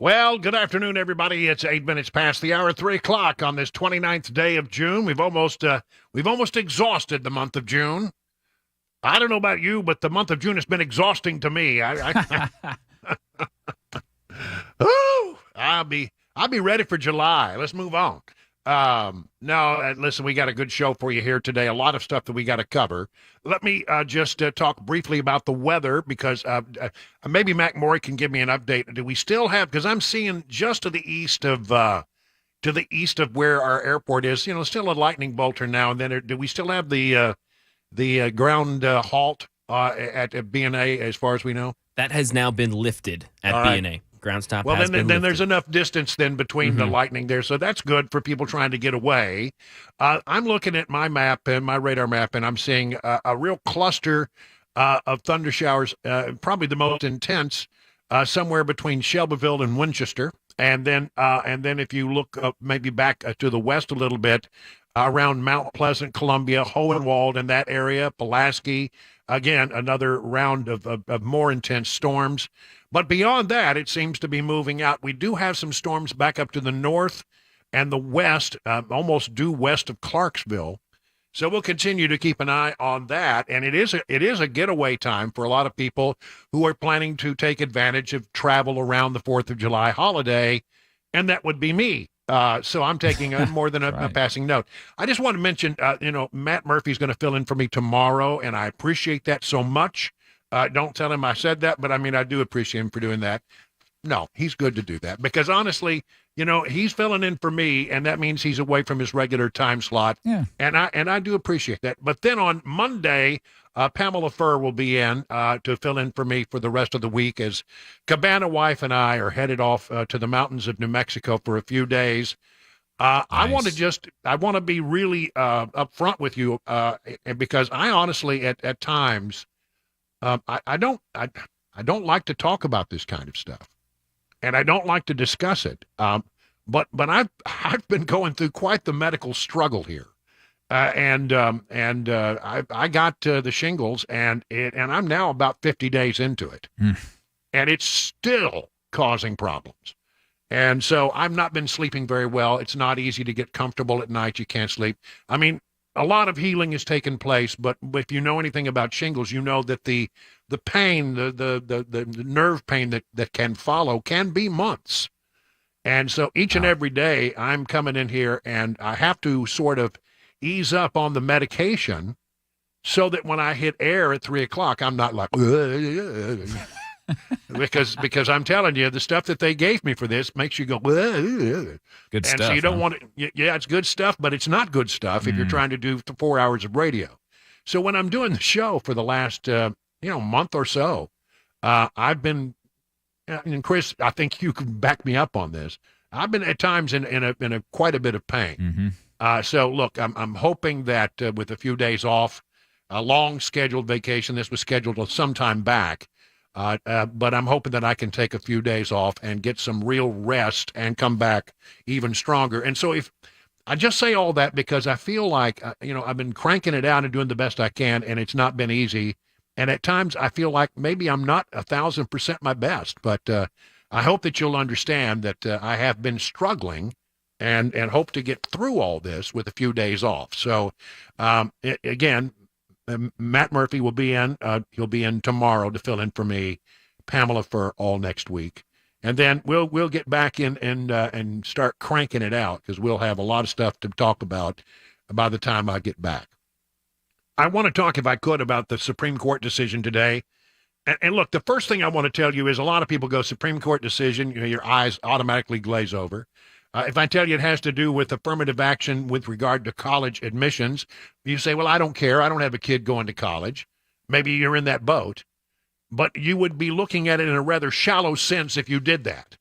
Well, good afternoon, everybody. It's 8 minutes past the hour, 3 o'clock on this 29th day of June. We've almost exhausted the month of June. I don't know about you, but the month of June has been exhausting to me. Ooh, I'll be ready for July. Let's move on. No, listen, we got a good show for you here today. A lot of stuff that we got to cover. Let me just talk briefly about the weather because maybe Mac Morey can give me an update. Do we still have? Because I'm seeing just to the east of where our airport is. Still a lightning bolter now and then. Do we still have the ground halt at B&A as far as we know? That has now been lifted at B&A. Ground stop well, has been then lifted. there's enough distance then between the lightning there, so that's good for people trying to get away. I'm looking at my map and my radar map, and I'm seeing a real cluster of thunder showers, probably the most intense, somewhere between Shelbyville and Winchester. And then if you look maybe back to the west a little bit, around Mount Pleasant, Columbia, Hohenwald, and that area, Pulaski, again, another round of more intense storms. But beyond that, it seems to be moving out. We do have some storms back up to the north and the west, almost due west of Clarksville. So we'll continue to keep an eye on that. And it is a getaway time for a lot of people who are planning to take advantage of travel around the 4th of July holiday, and that would be me. So I'm taking more than a passing note. I just want to mention, Matt Murphy's going to fill in for me tomorrow, and I appreciate that so much. Don't tell him I said that, but I do appreciate him for doing that. No, he's good to do that because honestly, he's filling in for me, and that means he's away from his regular time slot. Yeah. And I do appreciate that. But then on Monday, Pamela Furr will be in to fill in for me for the rest of the week as Cabana wife and I are headed off to the mountains of New Mexico for a few days. Nice. I want to be really upfront with you because I honestly at times. I don't like to talk about this kind of stuff, and I don't like to discuss it. But I've been going through quite the medical struggle here, and I got the shingles, and I'm now about 50 days into it, and it's still causing problems. And so I've not been sleeping very well. It's not easy to get comfortable at night. You can't sleep. A lot of healing has taken place, but if you know anything about shingles, you know that the pain, the nerve pain that can follow can be months. And so each and every day I'm coming in here and I have to sort of ease up on the medication so that when I hit air at 3 o'clock, I'm not like, because I'm telling you, the stuff that they gave me for this makes you go, good and stuff. so you don't want to, yeah, it's good stuff, but it's not good stuff if you're trying to do 4 hours of radio. So when I'm doing the show for the last, month or so, I've been, and Chris, I think you can back me up on this. I've been at times in a quite a bit of pain. So look, I'm hoping that with a few days off, a long scheduled vacation, this was scheduled some time back. But I'm hoping that I can take a few days off and get some real rest and come back even stronger. And so if I just say all that because I feel like, I've been cranking it out and doing the best I can, and it's not been easy. And at times I feel like maybe I'm not 1,000% my best, but I hope that you'll understand that I have been struggling and hope to get through all this with a few days off. So again, Matt Murphy will be in. He'll be in tomorrow to fill in for me. Pamela Furr all next week, and then we'll get back in and start cranking it out because we'll have a lot of stuff to talk about by the time I get back. I want to talk, if I could, about the Supreme Court decision today. And look, the first thing I want to tell you is a lot of people go Supreme Court decision. Your eyes automatically glaze over. If I tell you it has to do with affirmative action with regard to college admissions, you say, well, I don't care. I don't have a kid going to college. Maybe you're in that boat. But you would be looking at it in a rather shallow sense if you did that.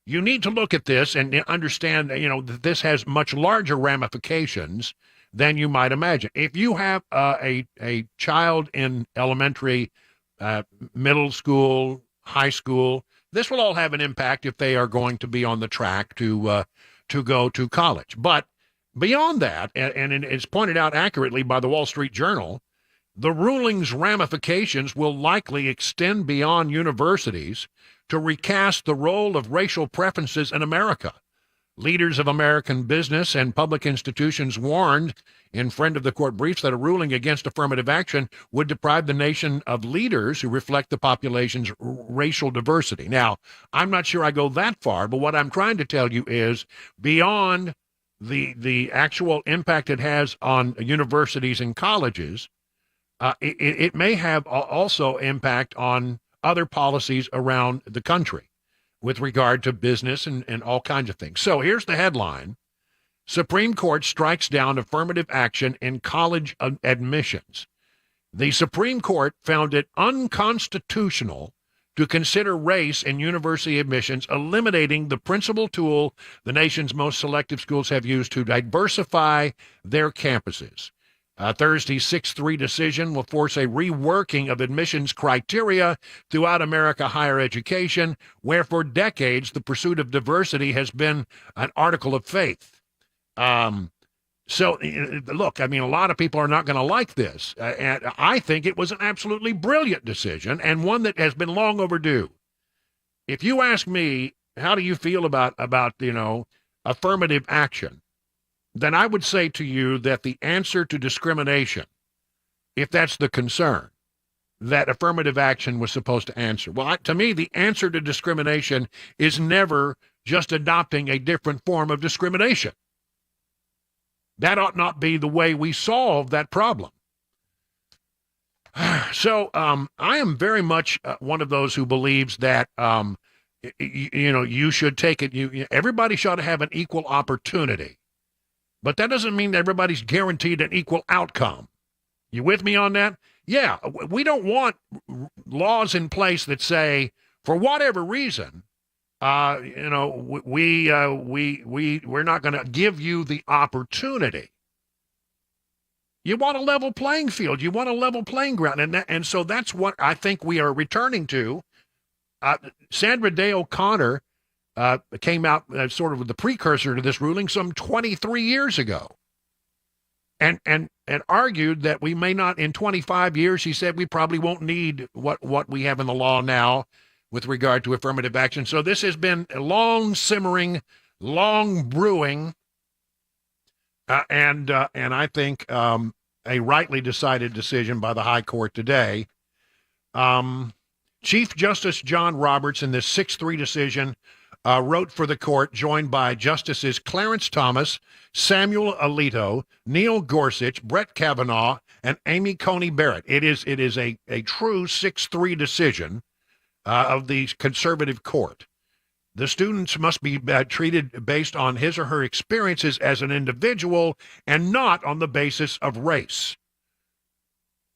You need to look at this and understand, that this has much larger ramifications than you might imagine. If you have a child in elementary, middle school, high school, this will all have an impact if they are going to be on the track to go to college. But beyond that, and it's pointed out accurately by the Wall Street Journal, the ruling's ramifications will likely extend beyond universities to recast the role of racial preferences in America. Leaders of American business and public institutions warned in friend of the court briefs that a ruling against affirmative action would deprive the nation of leaders who reflect the population's racial diversity. Now, I'm not sure I go that far, but what I'm trying to tell you is beyond the actual impact it has on universities and colleges, it may have also impact on other policies around the country with regard to business and all kinds of things. So here's the headline. Supreme Court strikes down affirmative action in college admissions. The Supreme Court found it unconstitutional to consider race in university admissions, eliminating the principal tool the nation's most selective schools have used to diversify their campuses. Thursday's 6-3 decision will force a reworking of admissions criteria throughout America higher education, where for decades the pursuit of diversity has been an article of faith. So, look, I mean, a lot of people are not going to like this. And I think it was an absolutely brilliant decision and one that has been long overdue. If you ask me, how do you feel about affirmative action? Then I would say to you that the answer to discrimination, if that's the concern, that affirmative action was supposed to answer. Well, to me, the answer to discrimination is never just adopting a different form of discrimination. That ought not be the way we solve that problem. So I am very much one of those who believes that, you should take it. Everybody should have an equal opportunity. But that doesn't mean that everybody's guaranteed an equal outcome. You with me on that? Yeah, we don't want laws in place that say, for whatever reason, we're not going to give you the opportunity. You want a level playing field. You want a level playing ground, and so that's what I think we are returning to. Sandra Day O'Connor came out sort of with the precursor to this ruling some 23 years ago, and argued that we may not, in 25 years, she said, we probably won't need what we have in the law now with regard to affirmative action. So this has been a long simmering, long brewing, and I think a rightly decided decision by the High Court today. Chief Justice John Roberts in this 6-3 decision wrote for the court, joined by Justices Clarence Thomas, Samuel Alito, Neil Gorsuch, Brett Kavanaugh, and Amy Coney Barrett. It is a true 6-3 decision of the conservative court. The students must be treated based on his or her experiences as an individual and not on the basis of race.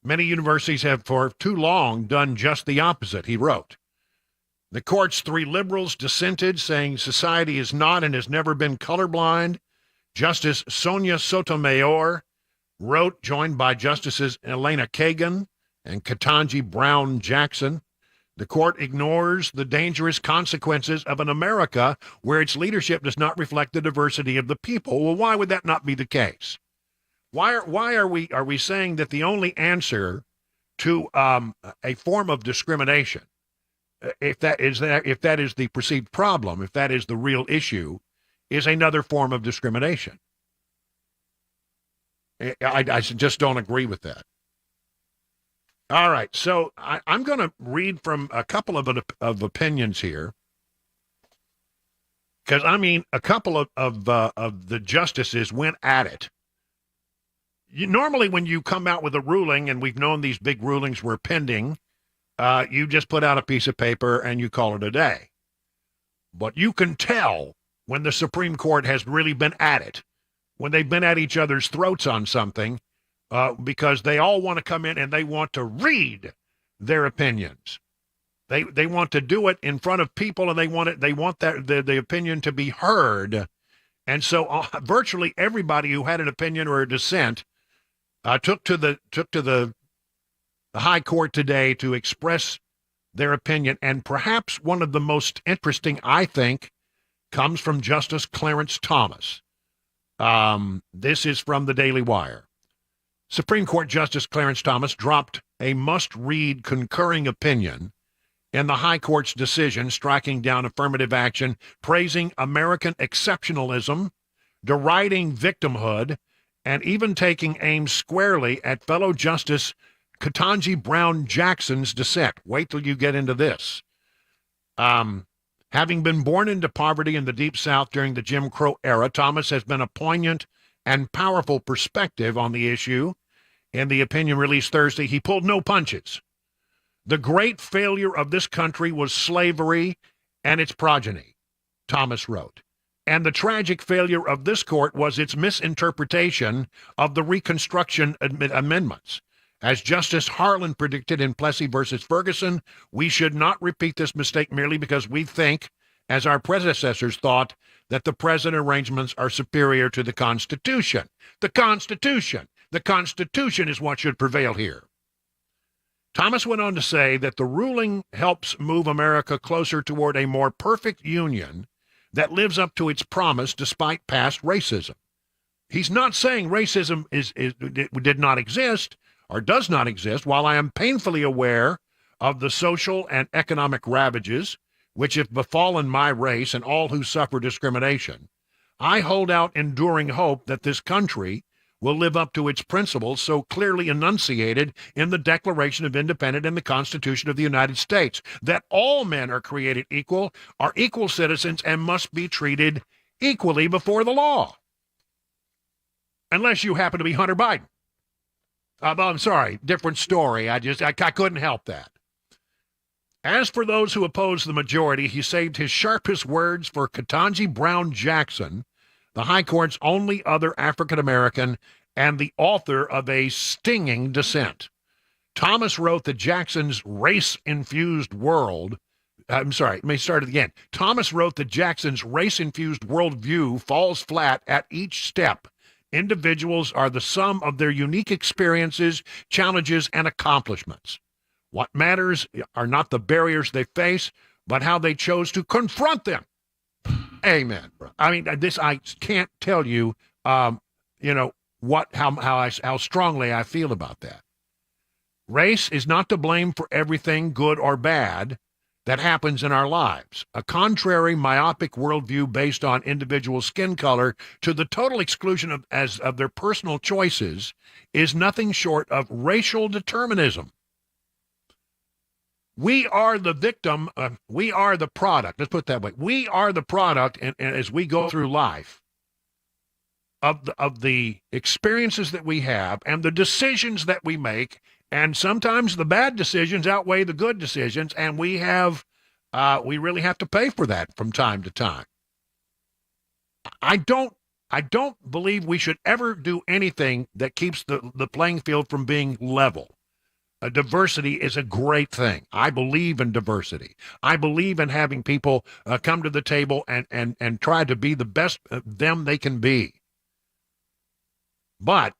Many universities have for too long done just the opposite, he wrote. The court's 3 liberals dissented, saying society is not and has never been colorblind. Justice Sonia Sotomayor wrote, joined by Justices Elena Kagan and Ketanji Brown Jackson, the court ignores the dangerous consequences of an America where its leadership does not reflect the diversity of the people. Well, why would that not be the case? Why are we saying that the only answer to a form of discrimination, if that is the perceived problem, if that is the real issue, is another form of discrimination? I just don't agree with that. All right, so I'm going to read from a couple of opinions here, because I mean a couple of the justices went at it. Normally, when you come out with a ruling, and we've known these big rulings were pending, you just put out a piece of paper and you call it a day. But you can tell when the Supreme Court has really been at it, when they've been at each other's throats on something, because they all want to come in and they want to read their opinions. They want to do it in front of people, and they want the opinion to be heard. And so virtually everybody who had an opinion or a dissent took to the High Court today to express their opinion. And perhaps one of the most interesting, I think, comes from Justice Clarence Thomas. This is from the Daily Wire. Supreme Court Justice Clarence Thomas dropped a must-read concurring opinion in the High Court's decision striking down affirmative action, praising American exceptionalism, deriding victimhood, and even taking aim squarely at fellow Justice Ketanji Brown Jackson's dissent. Wait till you get into this. Having been born into poverty in the Deep South during the Jim Crow era, Thomas has been a poignant and powerful perspective on the issue. In the opinion released Thursday, he pulled no punches. The great failure of this country was slavery and its progeny, Thomas wrote. And the tragic failure of this court was its misinterpretation of the Reconstruction Amendments. As Justice Harlan predicted in Plessy versus Ferguson, we should not repeat this mistake merely because we think, as our predecessors thought, that the present arrangements are superior to the Constitution. The Constitution! The Constitution is what should prevail here. Thomas went on to say that the ruling helps move America closer toward a more perfect union that lives up to its promise despite past racism. He's not saying racism did not exist or does not exist. While I am painfully aware of the social and economic ravages which have befallen my race and all who suffer discrimination, I hold out enduring hope that this country will live up to its principles so clearly enunciated in the Declaration of Independence and the Constitution of the United States, that all men are created equal, are equal citizens, and must be treated equally before the law. Unless you happen to be Hunter Biden. I'm sorry, different story. I couldn't help that. As for those who oppose the majority, he saved his sharpest words for Ketanji Brown Jackson, the High Court's only other African-American and the author of a stinging dissent. Thomas wrote that Jackson's race-infused world, let me start it again. Thomas wrote that Jackson's race-infused worldview falls flat at each step. Individuals are the sum of their unique experiences, challenges, and accomplishments. What matters are not the barriers they face, but how they chose to confront them. Amen. I mean, this, I can't tell you, how strongly I feel about that. Race is not to blame for everything, good or bad, that happens in our lives. A contrary, myopic worldview based on individual skin color to the total exclusion of their personal choices is nothing short of racial determinism. We are the victim. We are the product. Let's put it that way. We are the product, and as we go through life, of the experiences that we have and the decisions that we make, and sometimes the bad decisions outweigh the good decisions, and we really have to pay for that from time to time. I don't believe we should ever do anything that keeps the playing field from being level. Diversity is a great thing. I believe in diversity. I believe in having people come to the table and try to be the best of them they can be. But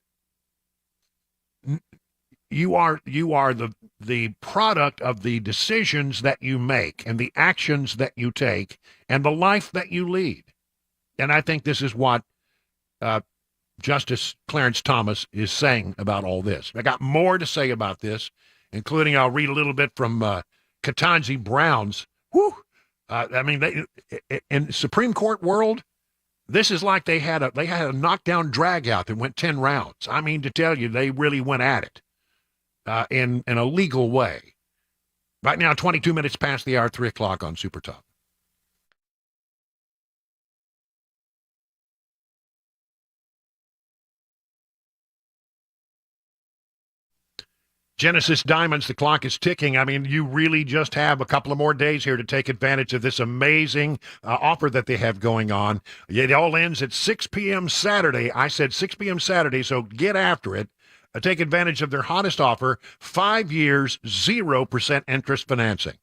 you are the product of the decisions that you make and the actions that you take and the life that you lead. And I think this is what Justice Clarence Thomas is saying about all this. I got more to say about this, including I'll read a little bit from Ketanji Brown's. In Supreme Court world, this is like they had a knockdown drag out that went 10 rounds. I mean, to tell you, they really went at it in a legal way. Right now, 22 minutes past the hour, 3 o'clock on Super Talk. Genesis Diamonds, the clock is ticking. I mean, you really just have a couple of more days here to take advantage of this amazing offer that they have going on. It all ends at 6 p.m. Saturday. I said 6 p.m. Saturday, so get after it. Take advantage of their hottest offer, 5 years, 0% interest financing.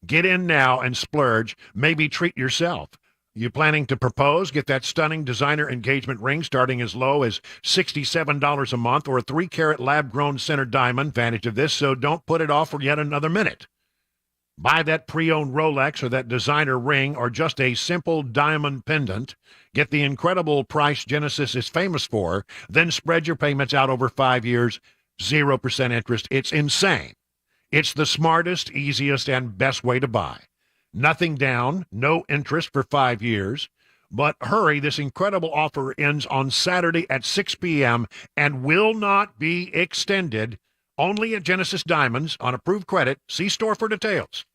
Get in now and splurge. Maybe treat yourself. You planning to propose? Get that stunning designer engagement ring starting as low as $67 a month, or a 3-carat lab-grown center diamond. Advantage of this, so don't put it off for yet another minute. Buy that pre-owned Rolex or that designer ring or just a simple diamond pendant. Get the incredible price Genesis is famous for. Then spread your payments out over 5 years, 0% interest. It's insane. It's the smartest, easiest, and best way to buy. Nothing down, no interest for 5 years. But hurry, this incredible offer ends on Saturday at 6 p.m. and will not be extended. Only at Genesis Diamonds on approved credit. See store for details.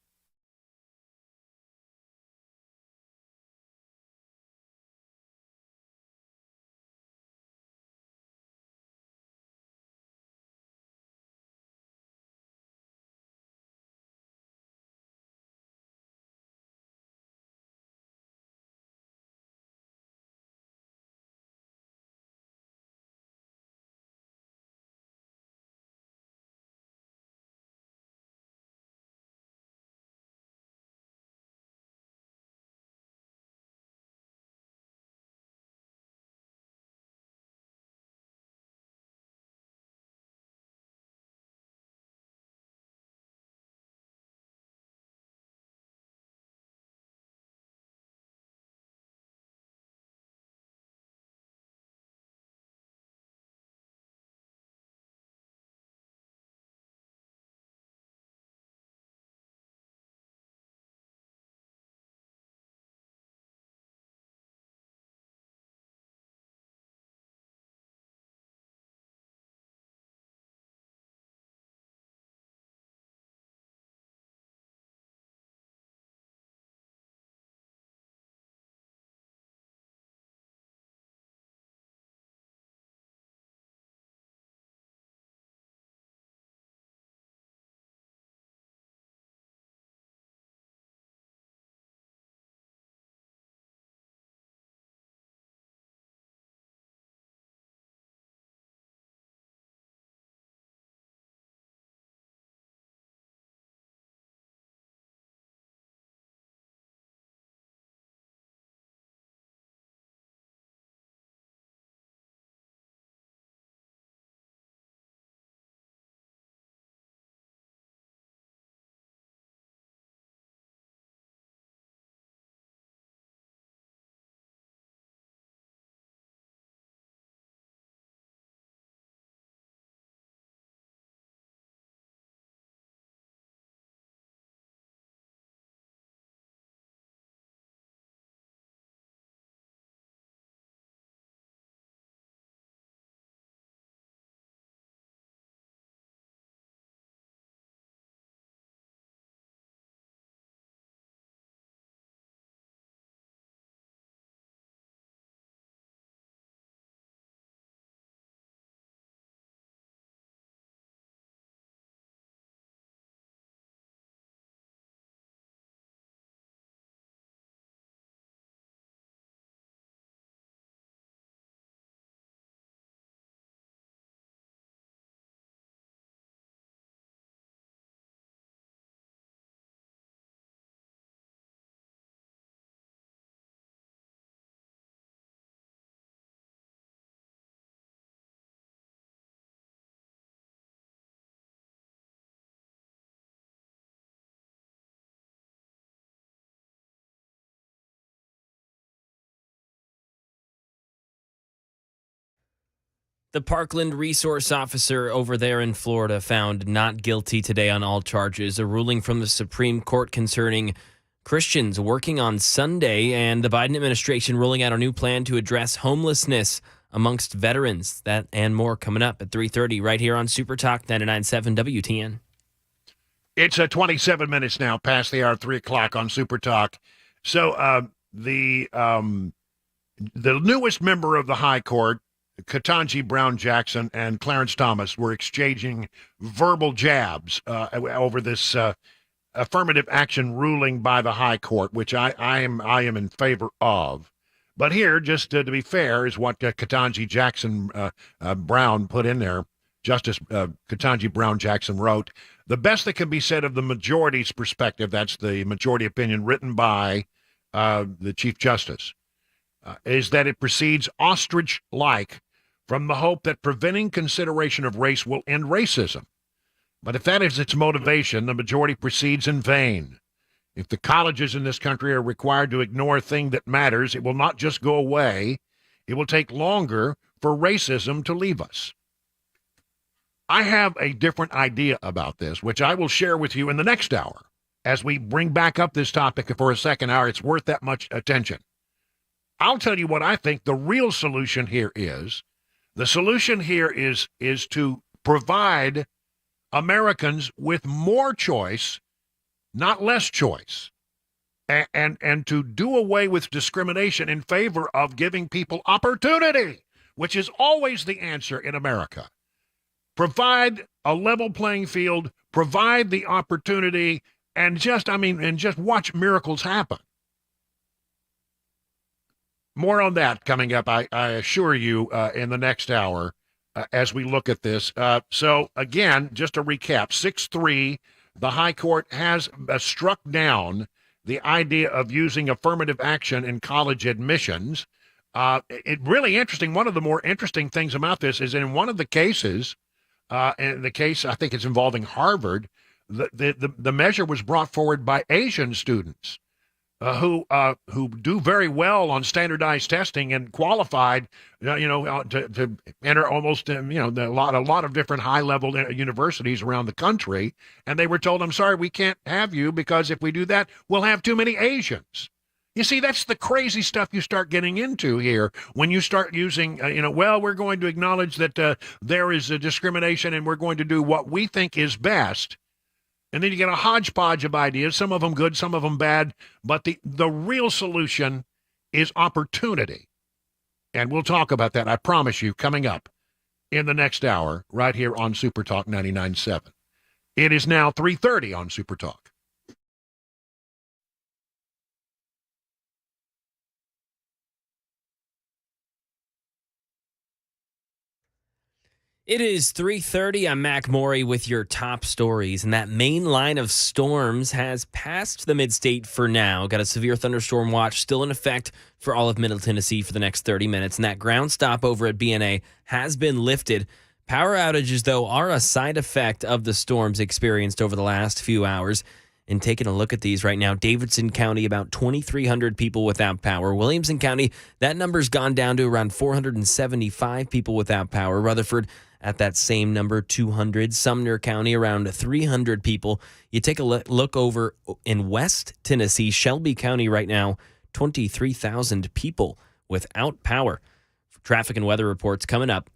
The Parkland resource officer over there in Florida found not guilty today on all charges. A ruling from the Supreme Court concerning Christians working on Sunday, and the Biden administration rolling out a new plan to address homelessness amongst veterans. That and more coming up at 3:30 right here on Super Talk 99.7 WTN. It's 27 minutes now past the hour, 3 o'clock on Super Talk. So the newest member of the High Court, Ketanji Brown Jackson and Clarence Thomas, were exchanging verbal jabs over this affirmative action ruling by the High Court, which I am in favor of. But here, just to be fair, is what Ketanji Jackson Brown put in there. Justice Ketanji Brown Jackson wrote, "The best that can be said of the majority's perspective," that's the majority opinion written by the Chief Justice, is that it proceeds ostrich-like from the hope that preventing consideration of race will end racism. But if that is its motivation, the majority proceeds in vain. If the colleges in this country are required to ignore a thing that matters, it will not just go away. It will take longer for racism to leave us. I have a different idea about this, which I will share with you in the next hour as we bring back up this topic for a second hour. It's worth that much attention. I'll tell you what I think the real solution here is. The solution here is to provide Americans with more choice, not less choice, and to do away with discrimination in favor of giving people opportunity, which is always the answer in America. Provide a level playing field, provide the opportunity, and just watch miracles happen. More on that coming up, I assure you, in the next hour as we look at this. So, again, just to recap, 6-3, the High Court has struck down the idea of using affirmative action in college admissions. It really interesting. One of the more interesting things about this is in one of the cases, in the case I think it's involving Harvard, the measure was brought forward by Asian students who do very well on standardized testing and qualified, to enter almost, a lot of different high-level universities around the country. And they were told, "I'm sorry, we can't have you because if we do that, we'll have too many Asians." You see, that's the crazy stuff you start getting into here when you start using, we're going to acknowledge that there is a discrimination and we're going to do what we think is best. And then you get a hodgepodge of ideas, some of them good, some of them bad. But the real solution is opportunity. And we'll talk about that, I promise you, coming up in the next hour right here on Super Talk 99.7. It is now 3:30 on Super Talk. It is 3:30. I'm Mac Maury with your top stories, and that main line of storms has passed the mid-state for now. Got a severe thunderstorm watch still in effect for all of Middle Tennessee for the next 30 minutes, and that ground stop over at BNA has been lifted. Power outages, though, are a side effect of the storms experienced over the last few hours. And taking a look at these right now, Davidson County, about 2,300 people without power. Williamson County, that number's gone down to around 475 people without power. Rutherford, at that same number, 200. Sumner County, around 300 people. You take a look over in West Tennessee, Shelby County right now, 23,000 people without power. Traffic and weather reports coming up.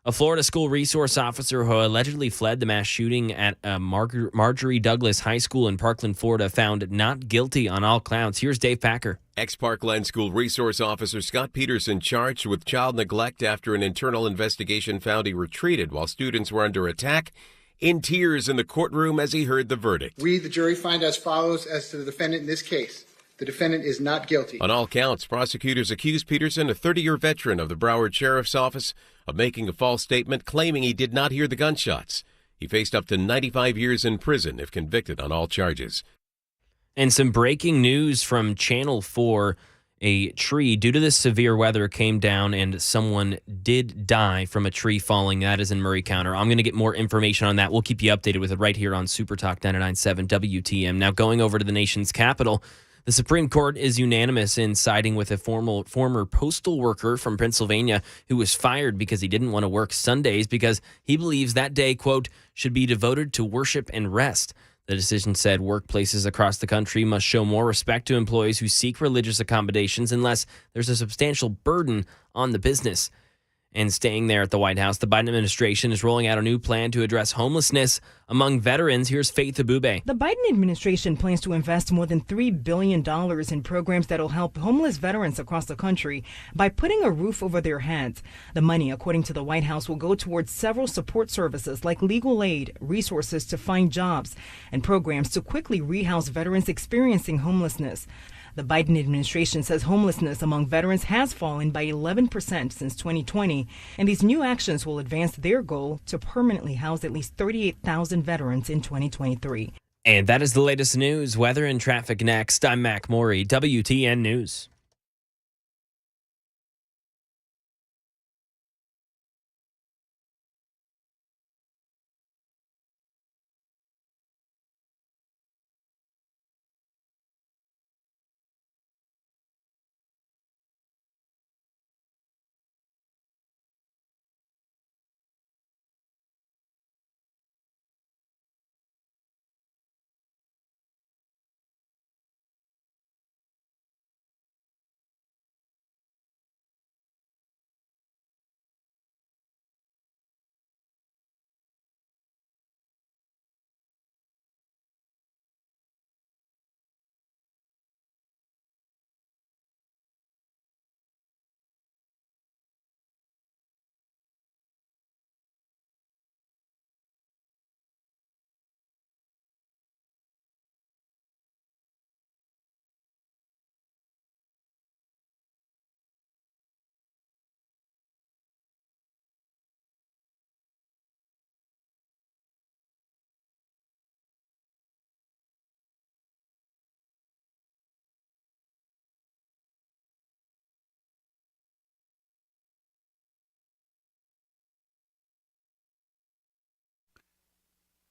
A Florida school resource officer who allegedly fled the mass shooting at Marjorie Douglas High School in Parkland, Florida, found not guilty on all counts. Here's Dave Packer. Ex-Parkland School Resource Officer Scott Peterson charged with child neglect after an internal investigation found he retreated while students were under attack, in tears in the courtroom as he heard the verdict. We, the jury, find as follows as to the defendant in this case. The defendant is not guilty. On all counts, prosecutors accused Peterson, a 30-year veteran of the Broward Sheriff's Office, of making a false statement claiming he did not hear the gunshots. He faced up to 95 years in prison if convicted on all charges. And some breaking news from Channel 4. A tree, due to this severe weather, came down and someone did die from a tree falling. That is in Murray County. I'm going to get more information on that. We'll keep you updated with it right here on Super Talk 99.7 WTM. Now going over to the nation's capital. The Supreme Court is unanimous in siding with a former postal worker from Pennsylvania who was fired because he didn't want to work Sundays because he believes that day, quote, should be devoted to worship and rest. The decision said workplaces across the country must show more respect to employees who seek religious accommodations unless there's a substantial burden on the business. And staying there at the White House, the Biden administration is rolling out a new plan to address homelessness among veterans. Here's Faith Abube. The Biden administration plans to invest more than $3 billion in programs that will help homeless veterans across the country by putting a roof over their heads. The money, according to the White House, will go towards several support services like legal aid, resources to find jobs, and programs to quickly rehouse veterans experiencing homelessness. The Biden administration says homelessness among veterans has fallen by 11% since 2020, and these new actions will advance their goal to permanently house at least 38,000 veterans in 2023. And that is the latest news, weather, and traffic next. I'm Mac Maury, WTN News.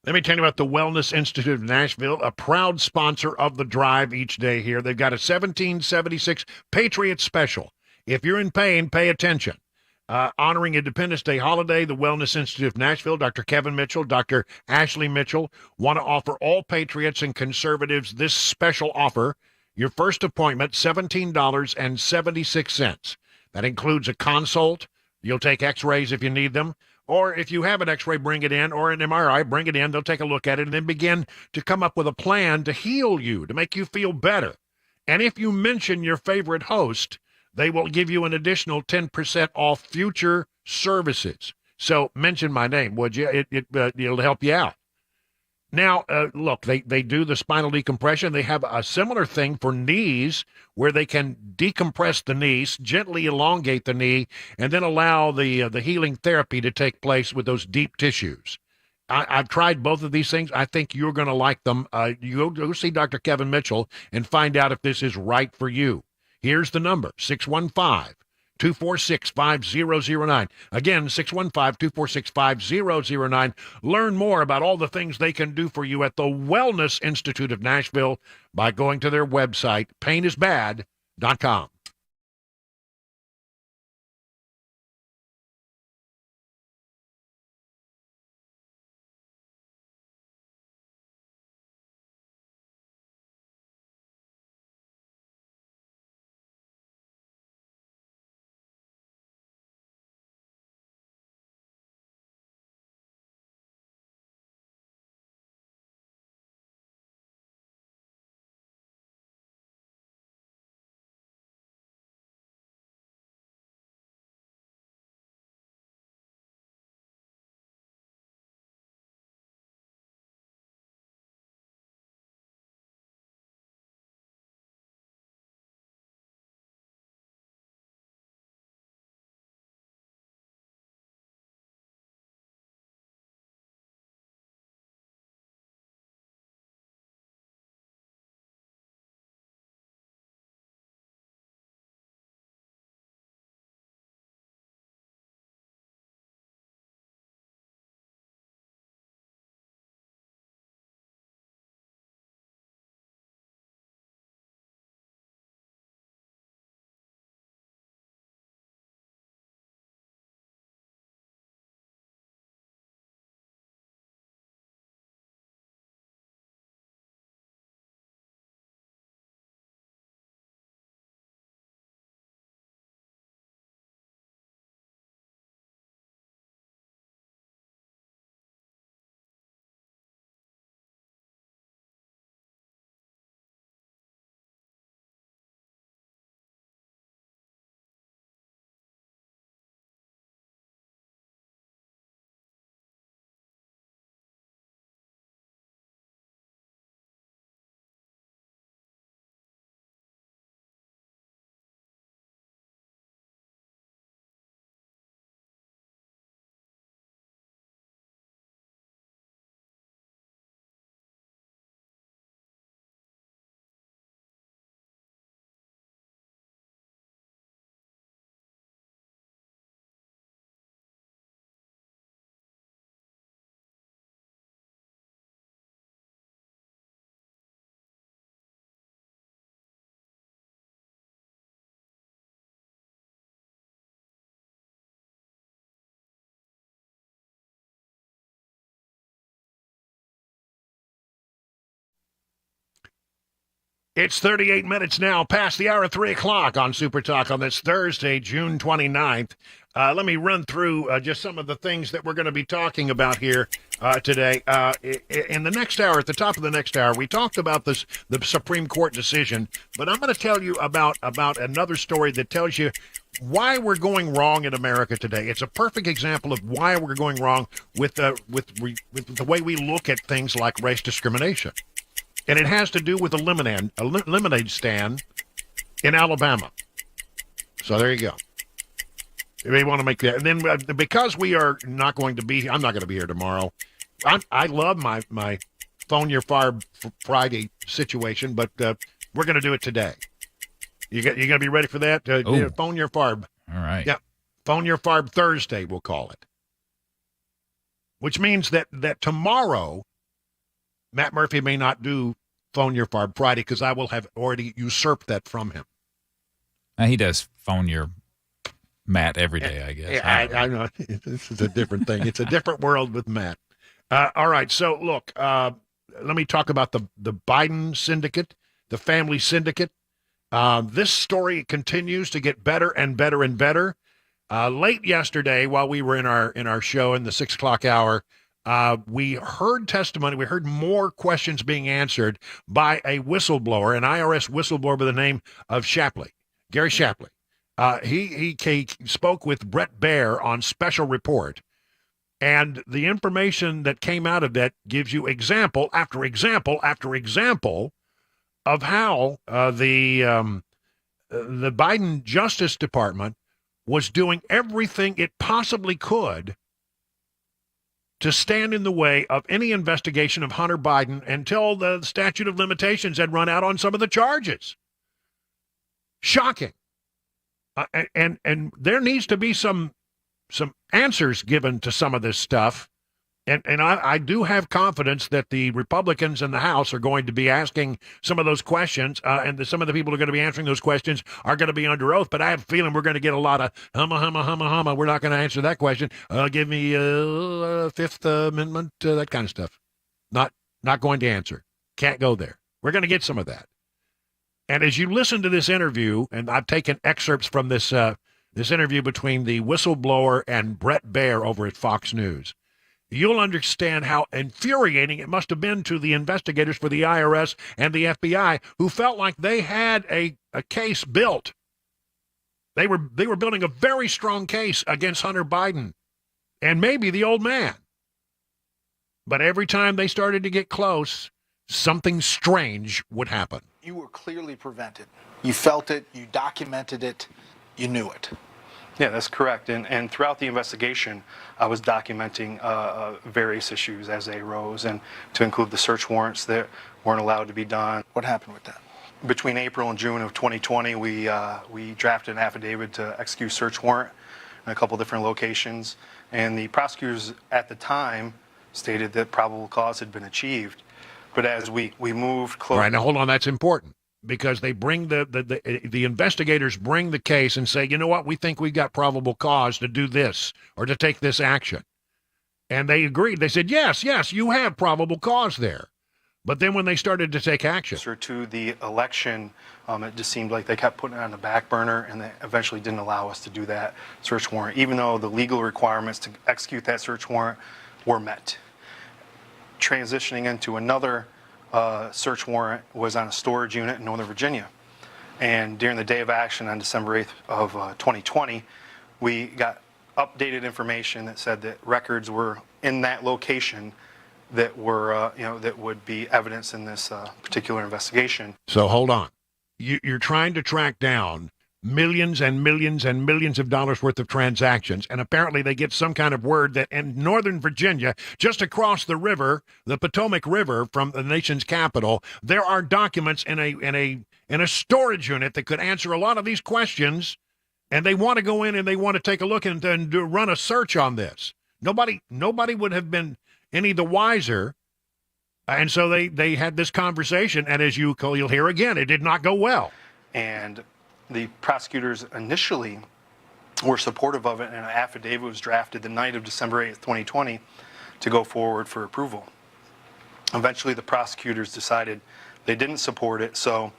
Let me tell you about the Wellness Institute of Nashville, a proud sponsor of the drive each day here. They've got a 1776 Patriot Special. If you're in pain, pay attention. Honoring Independence Day holiday, the Wellness Institute of Nashville, Dr. Kevin Mitchell, Dr. Ashley Mitchell, want to offer all patriots and conservatives this special offer. Your first appointment, $17.76. That includes a consult. You'll take x-rays if you need them. Or if you have an x-ray, bring it in, or an MRI, bring it in. They'll take a look at it and then begin to come up with a plan to heal you, to make you feel better. And if you mention your favorite host, they will give you an additional 10% off future services. So mention my name, would you? It'll help you out. Now, look, they do the spinal decompression. They have a similar thing for knees where they can decompress the knees, gently elongate the knee, and then allow the healing therapy to take place with those deep tissues. I've tried both of these things. I think you're going to like them. You go see Dr. Kevin Mitchell and find out if this is right for you. Here's the number, 615-246-5009. Again, 615-246-5009. Learn more about all the things they can do for you at the Wellness Institute of Nashville by going to their website, painisbad.com. It's 38 minutes now past the hour of 3 o'clock on Super Talk on this Thursday, June 29th. Let me run through just some of the things that we're going to be talking about here today. In the next hour, at the top of the next hour, we talked about the Supreme Court decision, but I'm going to tell you about another story that tells you why we're going wrong in America today. It's a perfect example of why we're going wrong with the way we look at things like race discrimination. And it has to do with a lemonade stand in Alabama. So there you go. You may want to make that. And then because we are not going to be, I'm not going to be here tomorrow. I love my Phone Your Farb Friday situation, but we're going to do it today. You going to be ready for that? Phone Your Farb. All right. Yeah. Phone Your Farb Thursday, we'll call it. Which means that tomorrow Matt Murphy may not do Phone Your Farb Friday because I will have already usurped that from him. He does phone your Matt every day, I guess. Yeah, I know. This is a different thing. It's a different world with Matt. All right, so look, let me talk about the Biden syndicate, the family syndicate. This story continues to get better and better and better. Late yesterday, while we were in our show in the 6 o'clock hour, we heard testimony. We heard more questions being answered by a whistleblower, an IRS whistleblower by the name of Shapley, Gary Shapley. He spoke with Brett Baer on Special Report, and the information that came out of that gives you example after example after example of how the Biden Justice Department was doing everything it possibly could to stand in the way of any investigation of Hunter Biden until the statute of limitations had run out on some of the charges. Shocking. And there needs to be some answers given to some of this stuff. And I do have confidence that the Republicans in the House are going to be asking some of those questions, and some of the people who are going to be answering those questions are going to be under oath. But I have a feeling we're going to get a lot of humma. We're not going to answer that question. Give me Fifth Amendment, that kind of stuff. Not going to answer. Can't go there. We're going to get some of that. And as you listen to this interview, and I've taken excerpts from this interview between the whistleblower and Brett Baer over at Fox News, you'll understand how infuriating it must have been to the investigators for the IRS and the FBI, who felt like they had a case built. They were building a very strong case against Hunter Biden and maybe the old man. But every time they started to get close, something strange would happen. You were clearly prevented. You felt it, you documented it, you knew it. Yeah, that's correct. And throughout the investigation, I was documenting various issues as they arose, and to include the search warrants that weren't allowed to be done. What happened with that? Between April and June of 2020, we drafted an affidavit to execute search warrant in a couple different locations, and the prosecutors at the time stated that probable cause had been achieved. But as we moved closer... All right, now hold on, that's important. Because they bring the investigators bring the case and say, you know what, we think we've got probable cause to do this or to take this action. And they agreed. They said, yes, you have probable cause there. But then when they started to take action. To the election, it just seemed like they kept putting it on the back burner, and they eventually didn't allow us to do that search warrant, even though the legal requirements to execute that search warrant were met. Transitioning into another search warrant was on a storage unit in Northern Virginia. And during the day of action on December 8th of 2020, we got updated information that said that records were in that location that were, that would be evidence in this particular investigation. So hold on. You're trying to track down millions and millions and millions of dollars worth of transactions, and apparently they get some kind of word that in Northern Virginia, just across the river, the Potomac River from the nation's capital, there are documents in a storage unit that could answer a lot of these questions, and they want to go in and they want to take a look and run a search on this. Nobody would have been any the wiser, and so they had this conversation, and as you'll hear again, it did not go well. And the prosecutors initially were supportive of it, and an affidavit was drafted the night of December 8th, 2020, to go forward for approval. Eventually, the prosecutors decided they didn't support it, so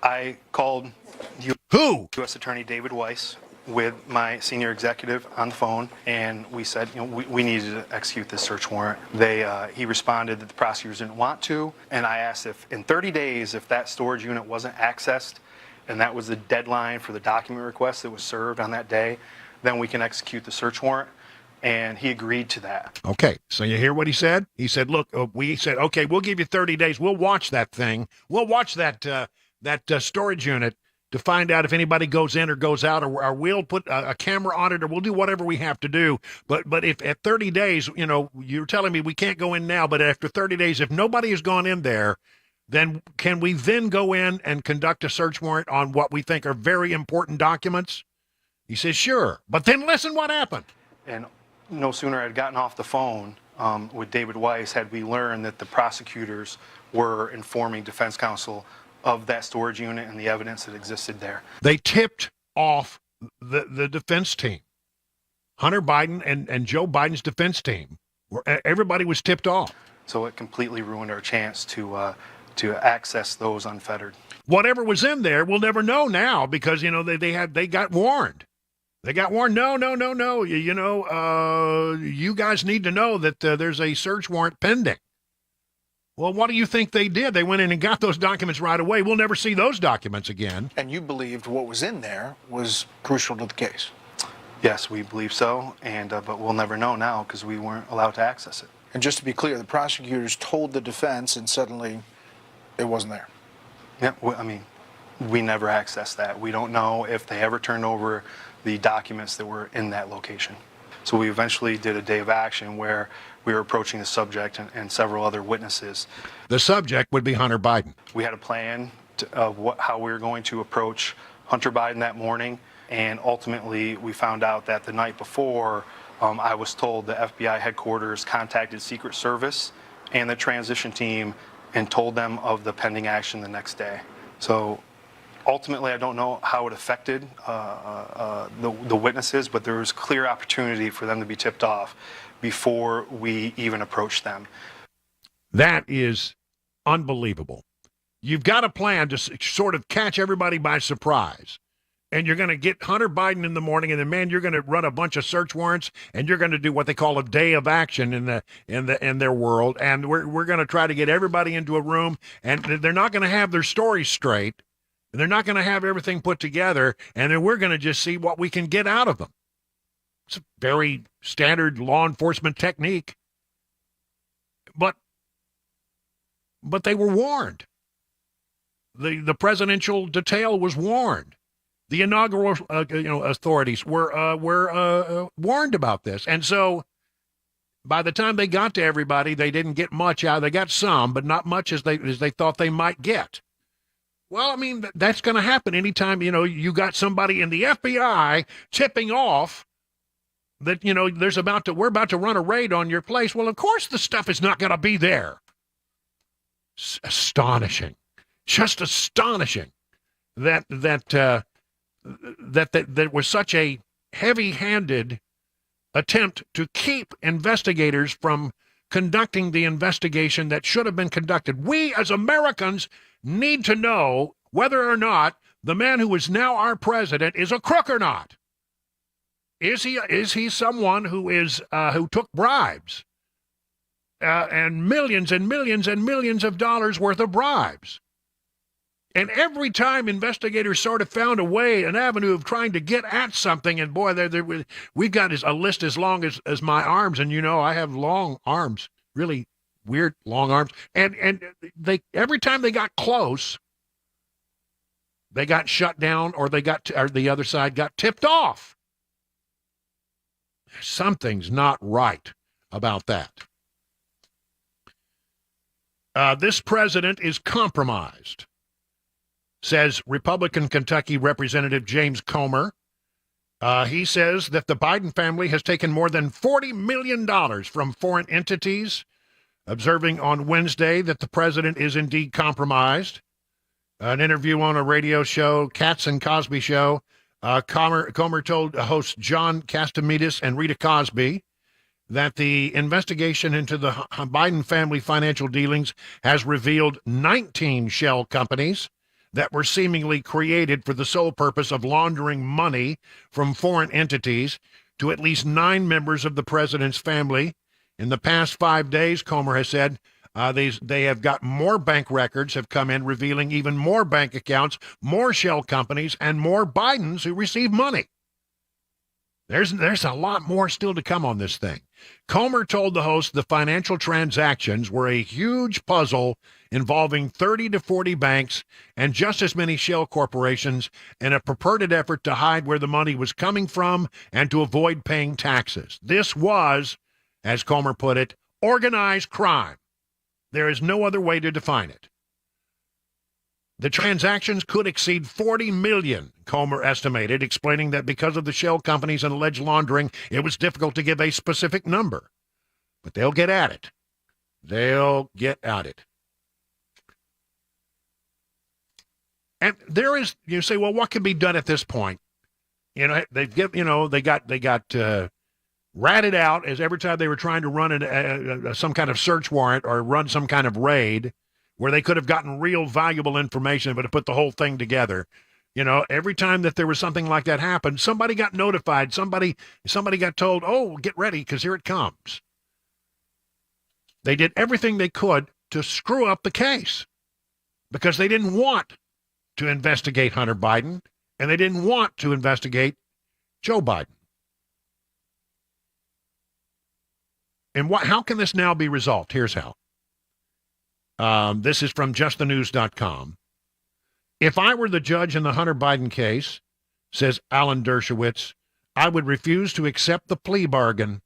I called U.S. Attorney David Weiss with my senior executive on the phone, and we said, we needed to execute this search warrant. He responded that the prosecutors didn't want to, and I asked if in 30 days, if that storage unit wasn't accessed, and that was the deadline for the document request that was served on that day, then we can execute the search warrant. And he agreed to that. Okay, so you hear what he said? He said, look, we said, okay, we'll give you 30 days. We'll watch that thing. We'll watch that storage unit to find out if anybody goes in or goes out, or we'll put a camera on it, or we'll do whatever we have to do. But if at 30 days, you're telling me we can't go in now, but after 30 days, if nobody has gone in there, then can we then go in and conduct a search warrant on what we think are very important documents? He says, sure. But then listen what happened. And no sooner had gotten off the phone with David Weiss had we learned that the prosecutors were informing defense counsel of that storage unit and the evidence that existed there. They tipped off the defense team. Hunter Biden and Joe Biden's defense team, everybody was tipped off. So it completely ruined our chance to access those unfettered. Whatever was in there, we'll never know now because, they got warned. They got warned. No. You guys need to know that there's a search warrant pending. Well, what do you think they did? They went in and got those documents right away. We'll never see those documents again. And you believed what was in there was crucial to the case. Yes, we believe so, but we'll never know now because we weren't allowed to access it. And just to be clear, the prosecutors told the defense and suddenly it wasn't there. Yeah, we never accessed that. We don't know if they ever turned over the documents that were in that location. So we eventually did a day of action where we were approaching the subject and several other witnesses. The subject would be Hunter Biden. We had a plan of how we were going to approach Hunter Biden that morning, and ultimately we found out that the night before, I was told the FBI headquarters contacted Secret Service and the transition team and told them of the pending action the next day. So ultimately, I don't know how it affected the witnesses, but there was clear opportunity for them to be tipped off before we even approached them. That is unbelievable. You've got a plan to sort of catch everybody by surprise. And you're going to get Hunter Biden in the morning, and then, man, you're going to run a bunch of search warrants, and you're going to do what they call a day of action in their world. And we're going to try to get everybody into a room, and they're not going to have their stories straight. They're not going to have everything put together, and then we're going to just see what we can get out of them. It's a very standard law enforcement technique. But they were warned. The presidential detail was warned. The inaugural authorities were warned about this. And so by the time they got to everybody, they didn't get much out. They got some, but not much as they thought they might get. Well, that's going to happen anytime, you got somebody in the FBI tipping off that, we're about to run a raid on your place. Well, of course the stuff is not going to be there. Astonishing. Just astonishing that was such a heavy-handed attempt to keep investigators from conducting the investigation that should have been conducted. We, as Americans, need to know whether or not the man who is now our president is a crook or not. Is he someone who took bribes and millions and millions and millions of dollars worth of bribes? And every time investigators sort of found a way, an avenue of trying to get at something, and boy, we've got a list as long as my arms, and I have long arms, really weird long arms, and they every time they got close, they got shut down, or the other side got tipped off. Something's not right about that. This president is compromised, says Republican Kentucky Representative James Comer. He says that the Biden family has taken more than $40 million from foreign entities, observing on Wednesday that the president is indeed compromised. An interview on a radio show, Katz and Cosby Show, Comer told hosts John Castimedes and Rita Cosby that the investigation into the Biden family financial dealings has revealed 19 shell companies that were seemingly created for the sole purpose of laundering money from foreign entities to at least 9 members of the president's family. In the past 5 days, Comer has said, they have got more bank records have come in revealing even more bank accounts, more shell companies, and more Bidens who receive money. There's a lot more still to come on this thing. Comer told the host the financial transactions were a huge puzzle involving 30 to 40 banks and just as many shell corporations in a purported effort to hide where the money was coming from and to avoid paying taxes. This was, as Comer put it, organized crime. There is no other way to define it. The transactions could exceed 40 million, Comer estimated, explaining that because of the shell companies and alleged laundering, it was difficult to give a specific number. But they'll get at it. They'll get at it. And there is, you say, well, what can be done at this point? You know, they got ratted out as every time they were trying to run some kind of search warrant or run some kind of raid where they could have gotten real valuable information, but to put the whole thing together. You know, every time that there was something like that happen, somebody got notified. Somebody got told, oh, get ready because here it comes. They did everything they could to screw up the case because they didn't want to investigate Hunter Biden and they didn't want to investigate Joe Biden. And how can this now be resolved? Here's how. This is from justthenews.com. If I were the judge in the Hunter Biden case, says Alan Dershowitz, I would refuse to accept the plea bargain.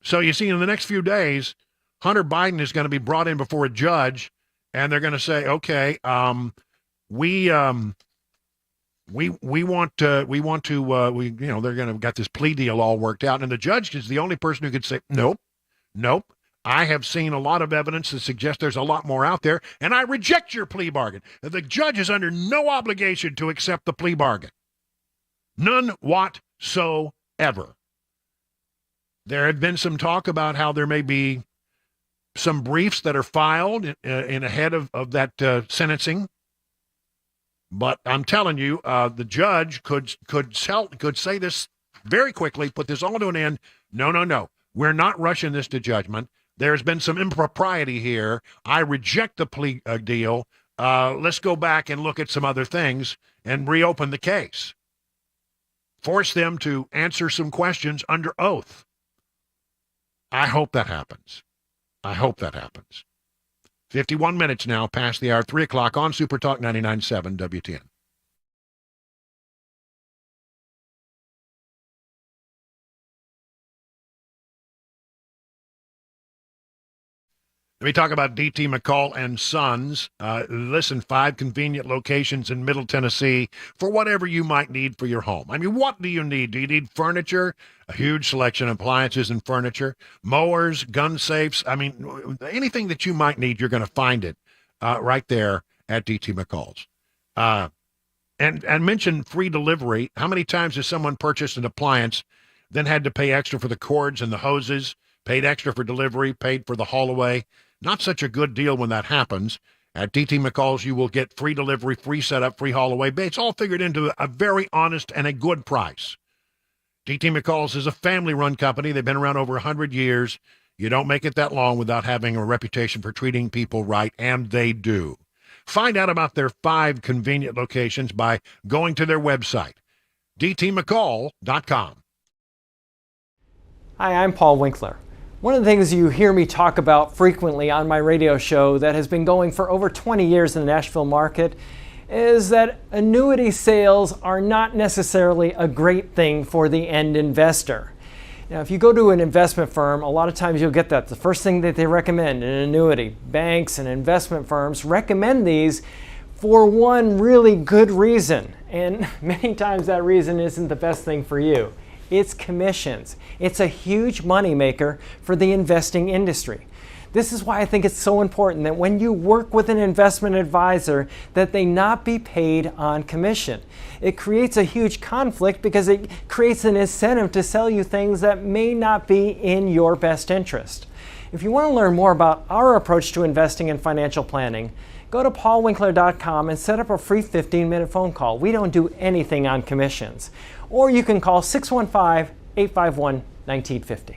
So you see, in the next few days, Hunter Biden is going to be brought in before a judge, and they're going to say, okay, we want to, they're going to got this plea deal all worked out, and the judge is the only person who could say, nope. I have seen a lot of evidence that suggests there's a lot more out there, and I reject your plea bargain. The judge is under no obligation to accept the plea bargain. None whatsoever. There had been some talk about how there may be some briefs that are filed in ahead of that sentencing. But I'm telling you, the judge could say this very quickly, put this all to an end. No. We're not rushing this to judgment. There's been some impropriety here. I reject the plea deal. Let's go back and look at some other things and reopen the case. Force them to answer some questions under oath. I hope that happens. 51 minutes now past the hour, 3 o'clock on Super Talk 99.7 WTN. Let me talk about D.T. McCall and Sons. Listen, 5 convenient locations in Middle Tennessee for whatever you might need for your home. I mean, what do you need? Do you need furniture? A huge selection of appliances and furniture, mowers, gun safes. I mean, anything that you might need, you're going to find it right there at D.T. McCall's. And mention free delivery. How many times has someone purchased an appliance, then had to pay extra for the cords and the hoses, paid extra for delivery, paid for the haul away? Not such a good deal when that happens. At DT McCall's, you will get free delivery, free setup, free haul away. It's all figured into a very honest and a good price. DT McCall's is a family-run company. They've been around over 100 years. You don't make it that long without having a reputation for treating people right, and they do. Find out about their 5 convenient locations by going to their website, dtmccall.com. Hi, I'm Paul Winkler. One of the things you hear me talk about frequently on my radio show that has been going for over 20 years in the Nashville market is that annuity sales are not necessarily a great thing for the end investor. Now, if you go to an investment firm, a lot of times you'll get that. The first thing that they recommend, an annuity. Banks and investment firms recommend these for one really good reason. And many times that reason isn't the best thing for you. It's commissions. It's a huge moneymaker for the investing industry. This is why I think it's so important that when you work with an investment advisor, that they not be paid on commission. It creates a huge conflict because it creates an incentive to sell you things that may not be in your best interest. If you want to learn more about our approach to investing and financial planning, go to paulwinkler.com and set up a free 15-minute phone call. We don't do anything on commissions. Or you can call 615-851-1950.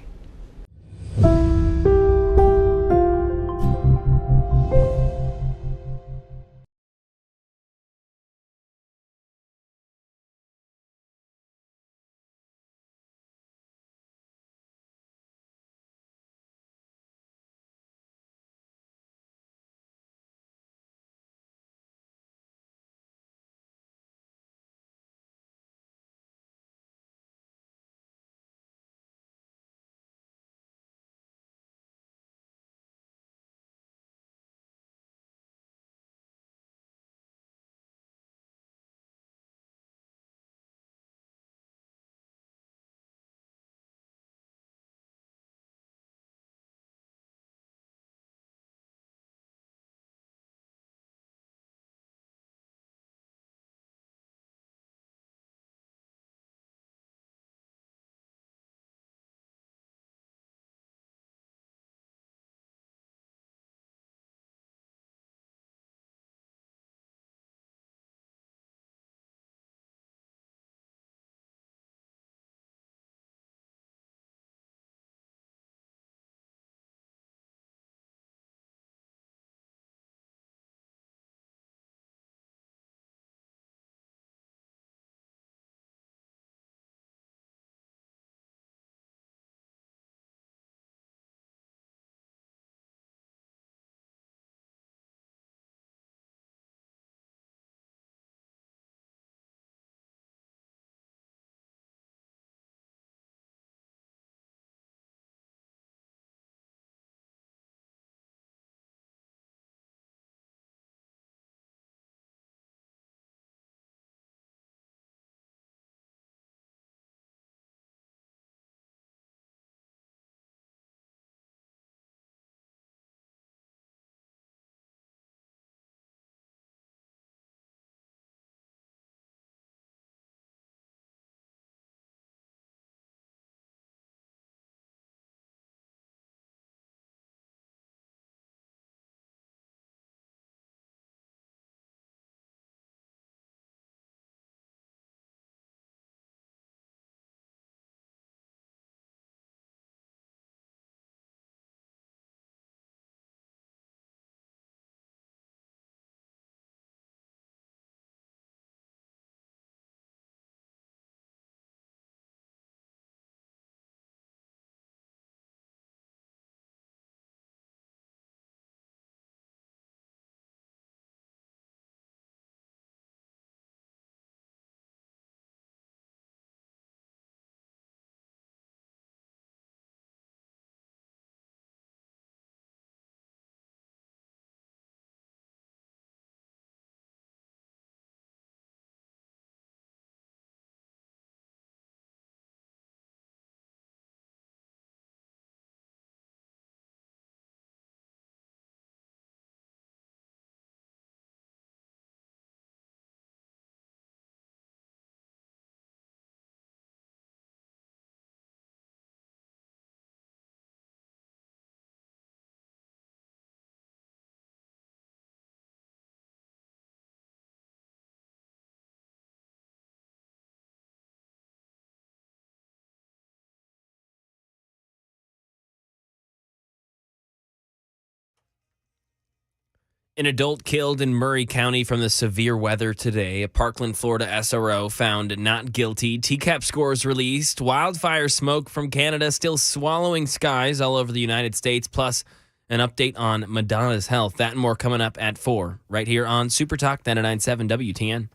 An adult killed in Murray County from the severe weather today. A Parkland, Florida SRO found not guilty. TCAP scores released. Wildfire smoke from Canada still swallowing skies all over the United States. Plus, an update on Madonna's health. That and more coming up at 4, right here on Super Talk 99.7 WTN.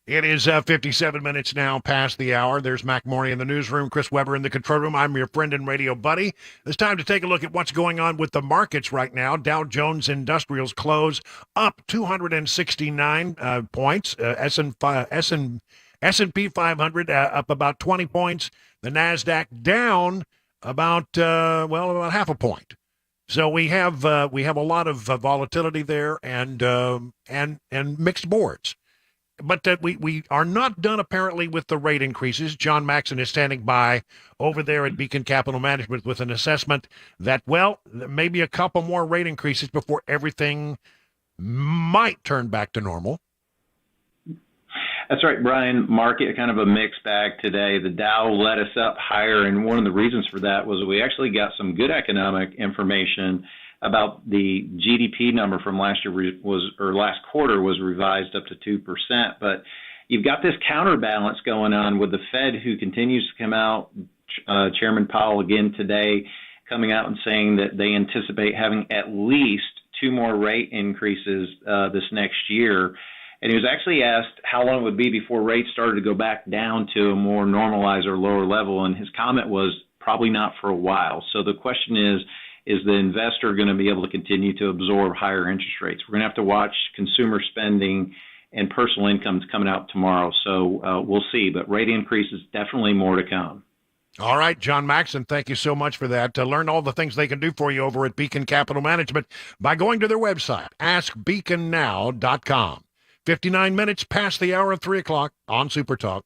It is 57 minutes now past the hour. There's Mac Morey in the newsroom, Chris Weber in the control room. I'm your friend and radio buddy. It's time to take a look at what's going on with the markets right now. Dow Jones Industrials close up 269 points. S&P 500 up about 20 points. The NASDAQ down about half a point. So we have a lot of volatility there and mixed boards. But we are not done, apparently, with the rate increases. John Maxon is standing by over there at Beacon Capital Management with an assessment that, maybe a couple more rate increases before everything might turn back to normal. That's right, Brian. Market kind of a mixed bag today. The Dow led us up higher, and one of the reasons for that was we actually got some good economic information about the GDP number from last quarter was revised up to 2%. But you've got this counterbalance going on with the Fed, who continues to come out. Chairman Powell again today coming out and saying that they anticipate having at least 2 more rate increases this next year. And he was actually asked how long it would be before rates started to go back down to a more normalized or lower level. And his comment was probably not for a while. So the question is the investor going to be able to continue to absorb higher interest rates? We're going to have to watch consumer spending and personal incomes coming out tomorrow. So we'll see. But rate increases, definitely more to come. All right, John Maxon, thank you so much for that. To learn all the things they can do for you over at Beacon Capital Management by going to their website, askbeaconnow.com. 59 minutes past the hour of 3 o'clock on Super Talk.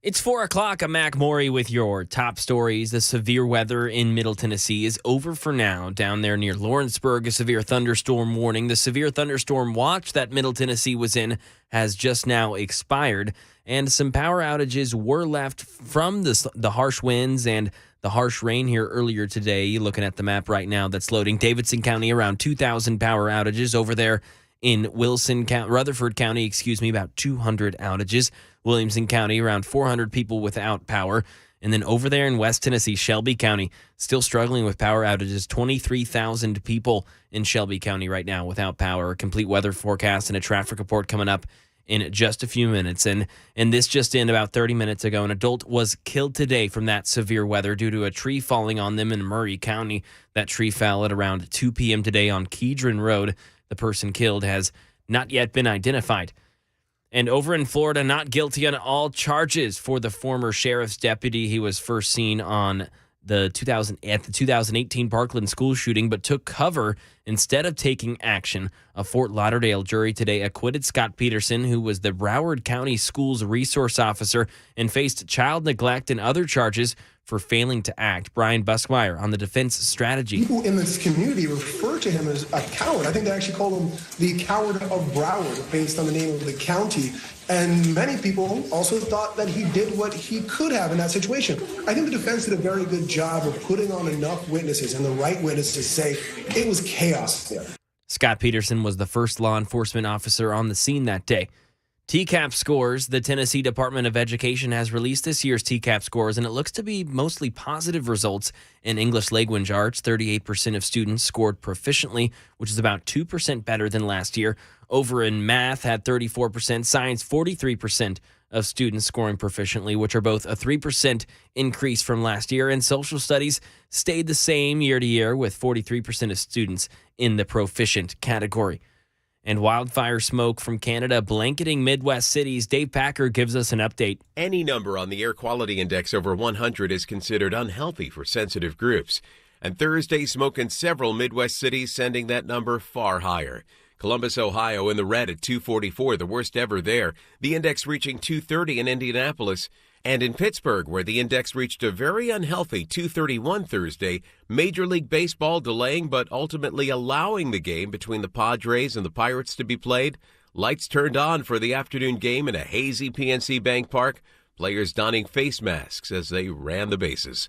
It's 4 o'clock. I'm Mac Morey with your top stories. The severe weather in Middle Tennessee is over for now. Down there near Lawrenceburg, a severe thunderstorm warning. The severe thunderstorm watch that Middle Tennessee was in has just now expired, and some power outages were left from the harsh winds and the harsh rain here earlier today. Looking at the map right now that's loading. Davidson County, around 2,000 power outages. Over there in Rutherford County, about 200 outages. Williamson County, around 400 people without power. And then over there in West Tennessee, Shelby County, still struggling with power outages. 23,000 people in Shelby County right now without power. A complete weather forecast and a traffic report coming up in just a few minutes. And this just in about 30 minutes ago, an adult was killed today from that severe weather due to a tree falling on them in Murray County. That tree fell at around 2 p.m. today on Kedron Road. The person killed has not yet been identified. And over in Florida, not guilty on all charges for the former sheriff's deputy. He was first seen on the 2018 Parkland school shooting, but took cover instead of taking action. A Fort Lauderdale jury today acquitted Scott Peterson, who was the Broward County Schools resource officer and faced child neglect and other charges for failing to act. Brian Buskmeyer on the defense strategy. People in this community refer to him as a coward. I think they actually call him the coward of Broward based on the name of the county. And many people also thought that he did what he could have in that situation. I think the defense did a very good job of putting on enough witnesses and the right witnesses to say it was chaos there. Scott Peterson was the first law enforcement officer on the scene that day. TCAP scores. The Tennessee Department of Education has released this year's TCAP scores, and it looks to be mostly positive results in English language arts. 38% of students scored proficiently, which is about 2% better than last year. Over in math had 34%, science 43% of students scoring proficiently, which are both a 3% increase from last year. And social studies stayed the same year to year with 43% of students in the proficient category. And wildfire smoke from Canada blanketing Midwest cities. Dave Packer gives us an update. Any number on the air quality index over 100 is considered unhealthy for sensitive groups. And Thursday, smoke in several Midwest cities, sending that number far higher. Columbus, Ohio, in the red at 244, the worst ever there. The index reaching 230 in Indianapolis. And in Pittsburgh, where the index reached a very unhealthy 231 Thursday, Major League Baseball delaying but ultimately allowing the game between the Padres and the Pirates to be played. Lights turned on for the afternoon game in a hazy PNC Bank Park. Players donning face masks as they ran the bases.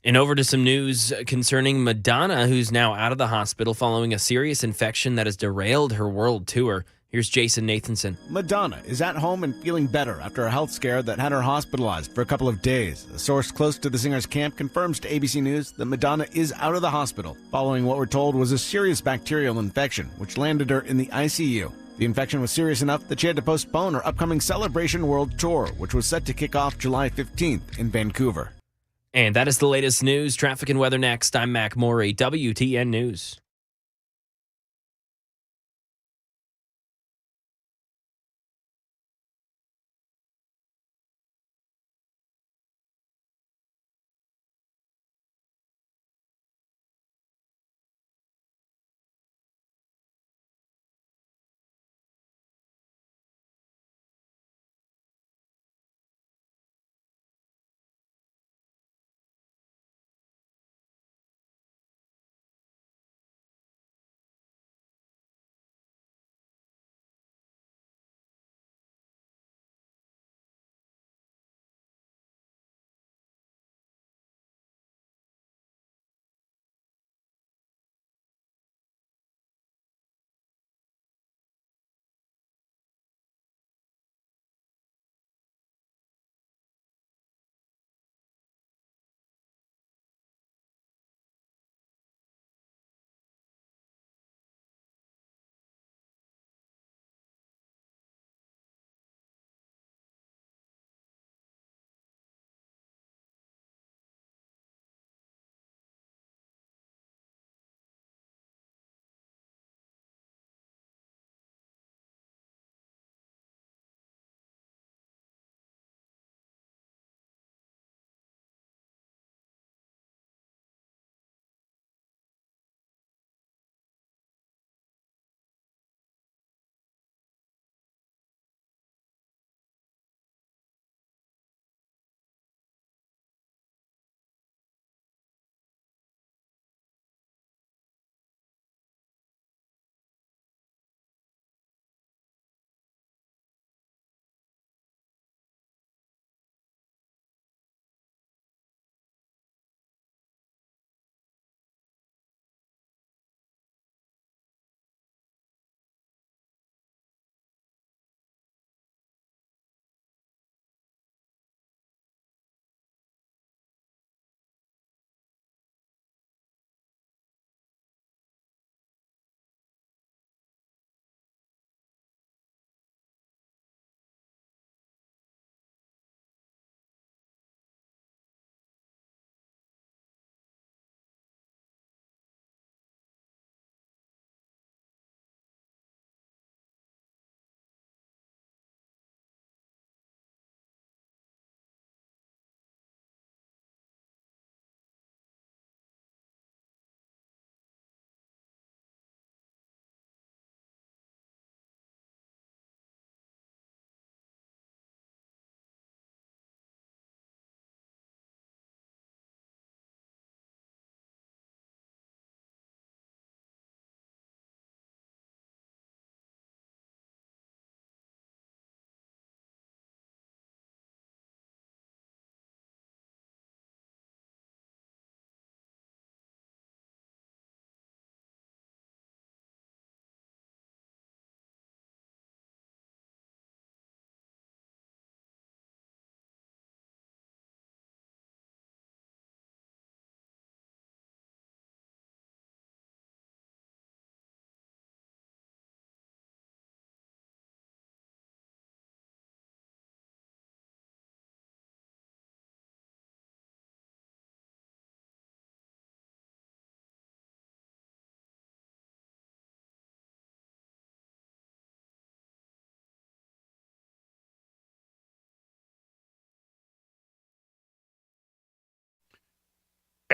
And over to some news concerning Madonna, who's now out of the hospital following a serious infection that has derailed her world tour. Here's Jason Nathanson. Madonna is at home and feeling better after a health scare that had her hospitalized for a couple of days. A source close to the singer's camp confirms to ABC News that Madonna is out of the hospital following what we're told was a serious bacterial infection, which landed her in the ICU. The infection was serious enough that she had to postpone her upcoming Celebration World Tour, which was set to kick off July 15th in Vancouver. And that is the latest news. Traffic and weather next. I'm Mac Morey, WTN News.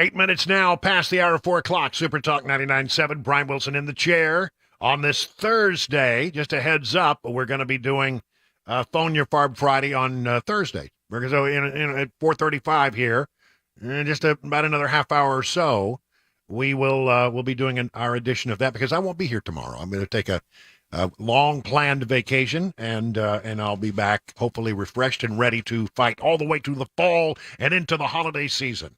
8 minutes now past the hour of 4 o'clock. Super Talk 99.7. Brian Wilson in the chair on this Thursday. Just a heads up, we're going to be doing Phone Your Farb Friday on Thursday. We're going to go in at 4:35 here. Just about another half hour or so, we'll be doing our edition of that because I won't be here tomorrow. I'm going to take a long planned vacation, and I'll be back hopefully refreshed and ready to fight all the way to the fall and into the holiday season.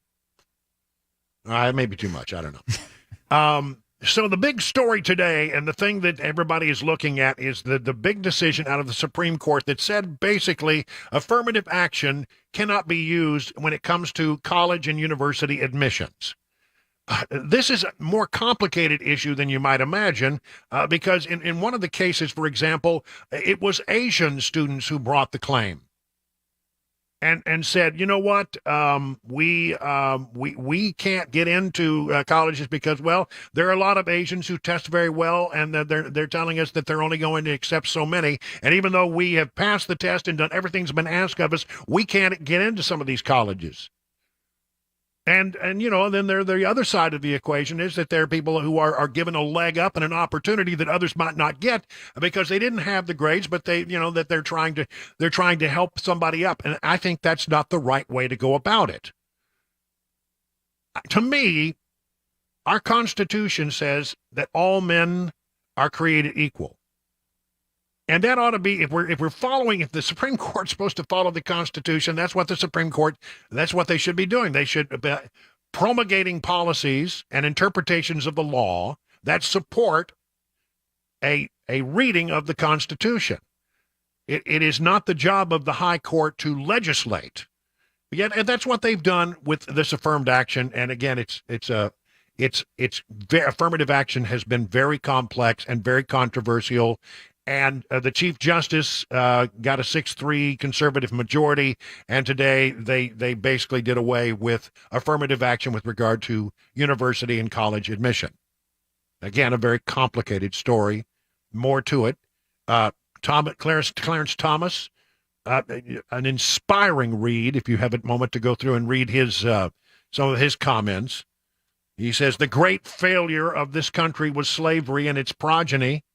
Maybe too much. I don't know. So the big story today, and the thing that everybody is looking at, is the big decision out of the Supreme Court that said basically affirmative action cannot be used when it comes to college and university admissions. This is a more complicated issue than you might imagine, because in one of the cases, for example, it was Asian students who brought the claim and said, you know what, we can't get into colleges because, well, there are a lot of Asians who test very well, and they're telling us that they're only going to accept so many. And even though we have passed the test and done everything's been asked of us, we can't get into some of these colleges. And you know, then the other side of the equation is that there are people who are given a leg up and an opportunity that others might not get because they didn't have the grades, but that they're trying to help somebody up. And I think that's not the right way to go about it. To me, our Constitution says that all men are created equal. And that ought to be, if the Supreme Court's supposed to follow the Constitution, that's what that's what they should be doing. They should be promulgating policies and interpretations of the law that support a reading of the Constitution. It is not the job of the high court to legislate. Yet, and that's what they've done with this affirmed action. And again, affirmative action has been very complex and very controversial. And the Chief Justice got a 6-3 conservative majority, and today they basically did away with affirmative action with regard to university and college admission. Again, a very complicated story. More to it. Clarence Thomas, an inspiring read if you have a moment to go through and read some of his comments. He says, the great failure of this country was slavery and its progeny.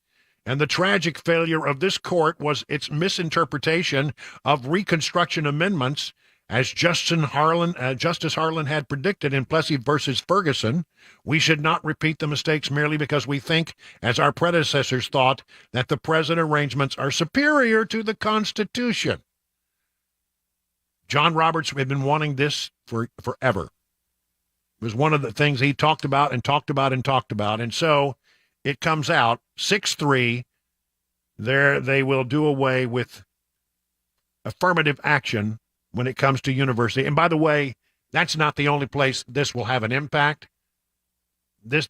And the tragic failure of this court was its misinterpretation of Reconstruction amendments, as Justice Harlan had predicted in Plessy versus Ferguson. We should not repeat the mistakes merely because we think, as our predecessors thought, that the present arrangements are superior to the Constitution. John Roberts had been wanting this for forever. It was one of the things he talked about and talked about and talked about. And so it comes out 6-3. They will do away with affirmative action when it comes to university. And by the way, that's not the only place this will have an impact. This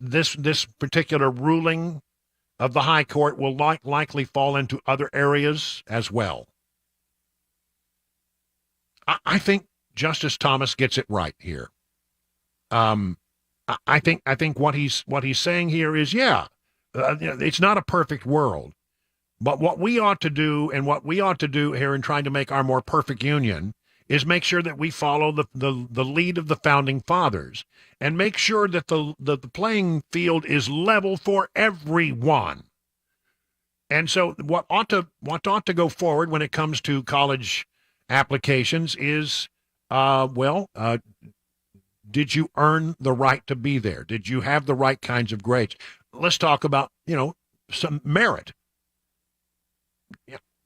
particular ruling of the high court will likely fall into other areas as well. I think Justice Thomas gets it right here. I think what he's saying here is, it's not a perfect world, but what we ought to do here in trying to make our more perfect union is make sure that we follow the lead of the founding fathers and make sure that the playing field is level for everyone. And so what ought to go forward when it comes to college applications is, did you earn the right to be there? Did you have the right kinds of grades? Let's talk about, some merit.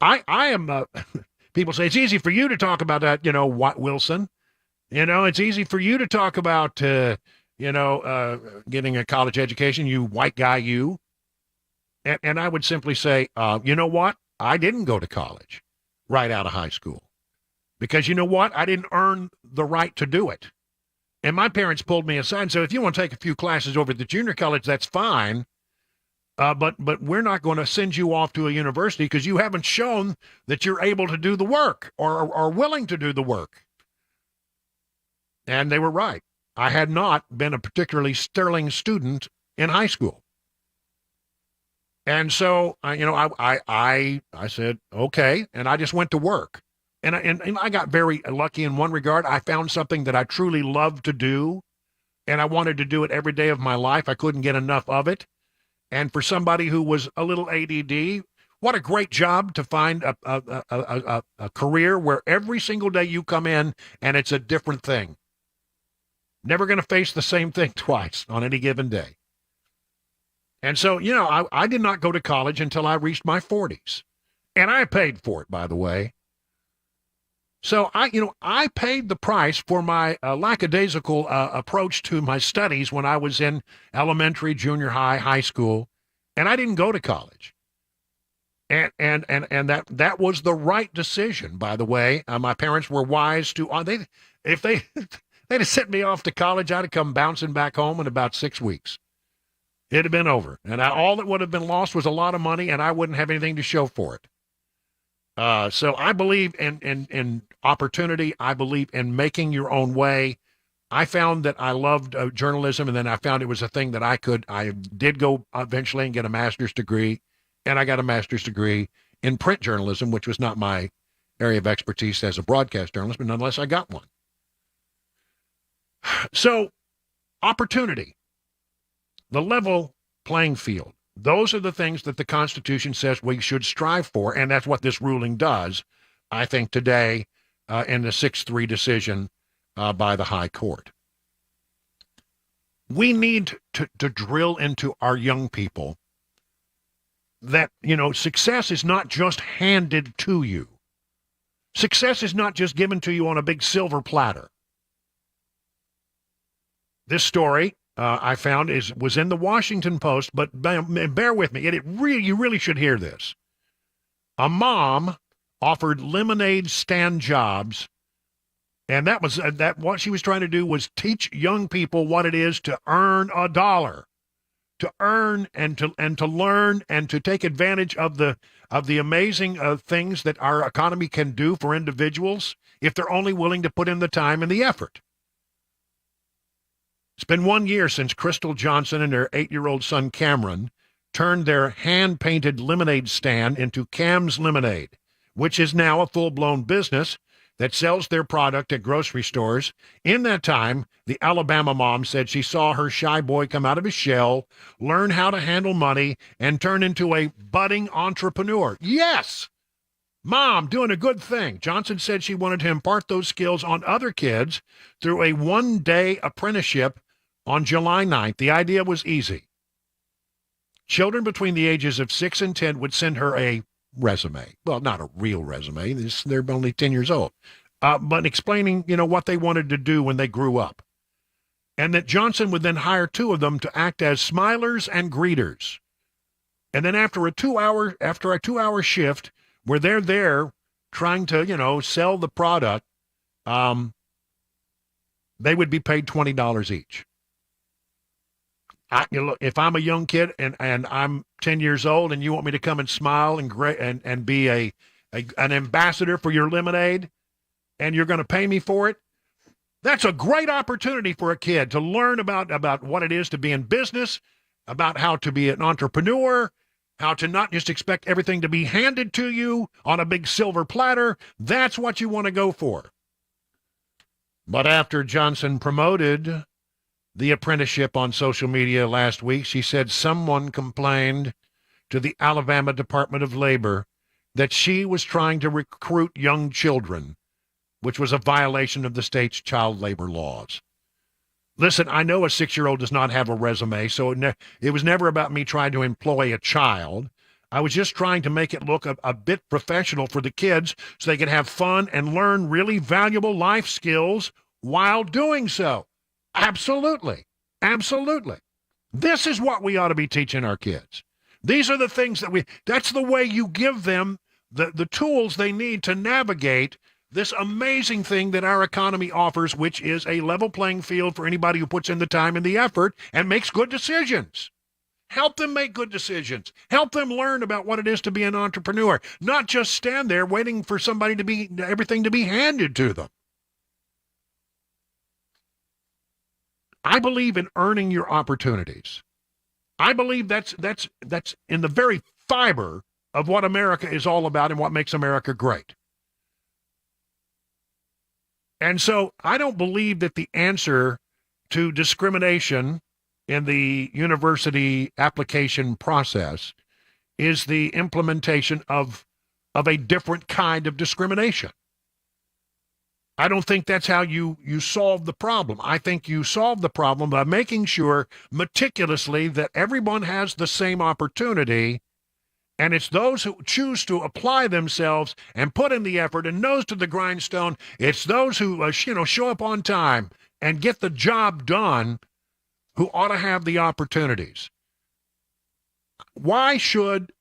I am, people say it's easy for you to talk about that, Wilson. It's easy for you to talk about, getting a college education, you white guy, you. And I would simply say, you know what? I didn't go to college right out of high school. Because you know what? I didn't earn the right to do it. And my parents pulled me aside and said, if you want to take a few classes over at the junior college, that's fine. But we're not going to send you off to a university because you haven't shown that you're able to do the work or willing to do the work. And they were right. I had not been a particularly sterling student in high school. And so, I said, okay, and I just went to work. And I got very lucky in one regard. I found something that I truly love to do. and I wanted to do it every day of my life. I couldn't get enough of it. And for somebody who was a little ADD, what a great job to find a career where every single day you come in and it's a different thing. Never going to face the same thing twice on any given day. And so, I did not go to college until I reached my 40s. And I paid for it, by the way. So I paid the price for my lackadaisical approach to my studies when I was in elementary, junior high, high school, and I didn't go to college. And that was the right decision, by the way. My parents were wise to if they'd have sent me off to college, I'd have come bouncing back home in about 6 weeks. It'd have been over. And all that would have been lost was a lot of money, and I wouldn't have anything to show for it. So I believe in opportunity. I believe in making your own way. I found that I loved journalism, and then I found it was a thing that I did go eventually and get a master's degree, and I got a master's degree in print journalism, which was not my area of expertise as a broadcast journalist, but nonetheless, I got one. So, opportunity, the level playing field. Those are the things that the Constitution says we should strive for, and that's what this ruling does, I think, today in the 6-3 decision by the High Court. We need to drill into our young people that, success is not just handed to you. Success is not just given to you on a big silver platter. This story I found was in the Washington Post, but bear with me. You really should hear this. A mom offered lemonade stand jobs, and that what she was trying to do was teach young people what it is to earn a dollar, to earn and to learn and to take advantage of the amazing things that our economy can do for individuals if they're only willing to put in the time and the effort. It's been 1 year since Crystal Johnson and her 8-year-old son Cameron turned their hand-painted lemonade stand into Cam's Lemonade, which is now a full-blown business that sells their product at grocery stores. In that time, the Alabama mom said she saw her shy boy come out of his shell, learn how to handle money, and turn into a budding entrepreneur. Yes! Mom, doing a good thing. Johnson said she wanted to impart those skills on other kids through a 1-day apprenticeship on July 9th. The idea was easy. Children between the ages of 6 and 10 would send her a resume. Well, not a real resume. They're only 10 years old. But explaining, what they wanted to do when they grew up. And that Johnson would then hire 2 of them to act as smilers and greeters. And then after a 2-hour shift, where they're there trying to, sell the product, they would be paid $20 each. If I'm a young kid and I'm 10 years old and you want me to come and smile and be an ambassador for your lemonade and you're going to pay me for it, that's a great opportunity for a kid to learn about what it is to be in business, about how to be an entrepreneur, how to not just expect everything to be handed to you on a big silver platter. That's what you want to go for. But after Johnson promoted the apprenticeship on social media last week, she said someone complained to the Alabama Department of Labor that she was trying to recruit young children, which was a violation of the state's child labor laws. Listen, I know a 6-year-old does not have a resume, so it was never about me trying to employ a child. I was just trying to make it look a bit professional for the kids so they could have fun and learn really valuable life skills while doing so. Absolutely. Absolutely. This is what we ought to be teaching our kids. These are the things that's the way you give them the tools they need to navigate this amazing thing that our economy offers, which is a level playing field for anybody who puts in the time and the effort and makes good decisions. Help them make good decisions. Help them learn about what it is to be an entrepreneur, not just stand there waiting for everything to be handed to them. I believe in earning your opportunities. I believe that's in the very fiber of what America is all about and what makes America great. And so I don't believe that the answer to discrimination in the university application process is the implementation of a different kind of discrimination. I don't think that's how you solve the problem. I think you solve the problem by making sure meticulously that everyone has the same opportunity, and it's those who choose to apply themselves and put in the effort and nose to the grindstone. It's those who show up on time and get the job done who ought to have the opportunities. Why should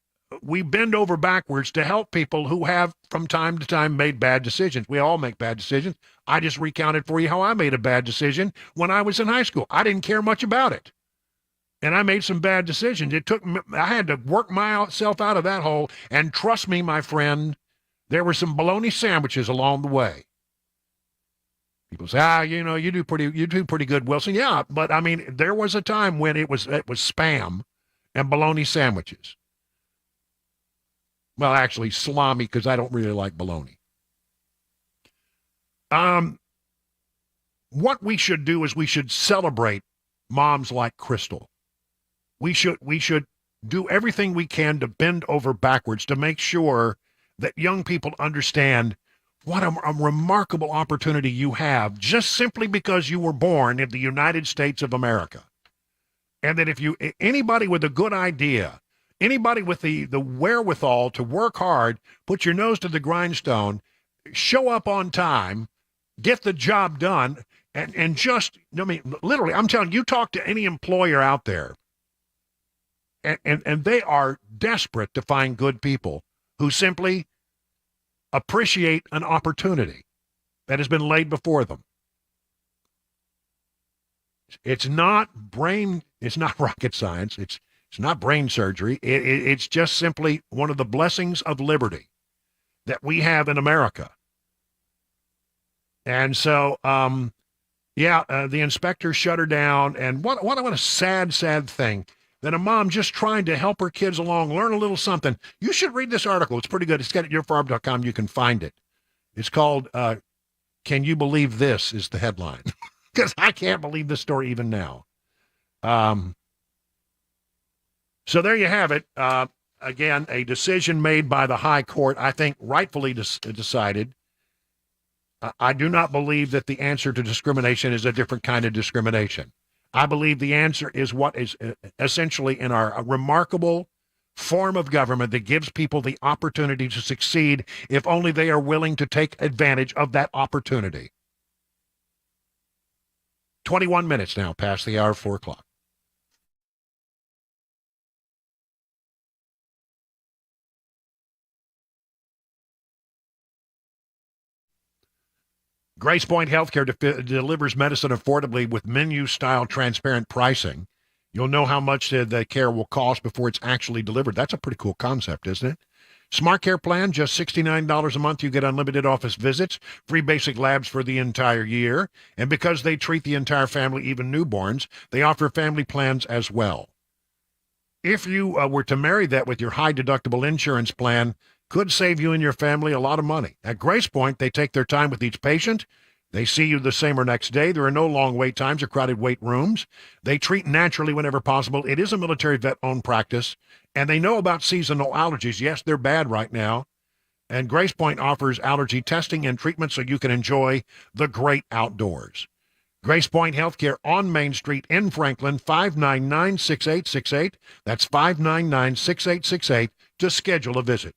we bend over backwards to help people who have, from time to time, made bad decisions? We all make bad decisions. I just recounted for you how I made a bad decision when I was in high school. I didn't care much about it, and I made some bad decisions. I had to work myself out of that hole, and trust me, my friend, there were some bologna sandwiches along the way. People say, you do pretty good, Wilson. Yeah, but I mean, there was a time when it was spam and bologna sandwiches. Well, actually, salami, because I don't really like bologna. What we should do is we should celebrate moms like Crystal. We should do everything we can to bend over backwards to make sure that young people understand what a remarkable opportunity you have just simply because you were born in the United States of America. And that if anybody with a good idea, anybody with the wherewithal to work hard, put your nose to the grindstone, show up on time, get the job done, and just, literally, I'm telling you, talk to any employer out there, and they are desperate to find good people who simply appreciate an opportunity that has been laid before them. It's not rocket science. It's not brain surgery. It's just simply one of the blessings of liberty that we have in America. And so, the inspector shut her down. And what a sad, sad thing that a mom just trying to help her kids along, learn a little something. You should read this article. It's pretty good. It's got at yourfarm.com. You can find it. It's called, Can You Believe This, is the headline. Because I can't believe this story even now. So there you have it. Again, a decision made by the high court, I think rightfully decided. I do not believe that the answer to discrimination is a different kind of discrimination. I believe the answer is what is essentially in our remarkable form of government that gives people the opportunity to succeed if only they are willing to take advantage of that opportunity. 21 minutes now past the hour of 4 o'clock. Grace Point Healthcare delivers medicine affordably with menu-style transparent pricing. You'll know how much the care will cost before it's actually delivered. That's a pretty cool concept, isn't it? Smart Care Plan, just $69 a month. You get unlimited office visits, free basic labs for the entire year. And because they treat the entire family, even newborns, they offer family plans as well. If you were to marry that with your high-deductible insurance plan, could save you and your family a lot of money. At Grace Point, they take their time with each patient. They see you the same or next day. There are no long wait times or crowded wait rooms. They treat naturally whenever possible. It is a military vet-owned practice, and they know about seasonal allergies. Yes, they're bad right now. And Grace Point offers allergy testing and treatment so you can enjoy the great outdoors. Grace Point Healthcare on Main Street in Franklin, 599-6868. That's 599-6868 to schedule a visit.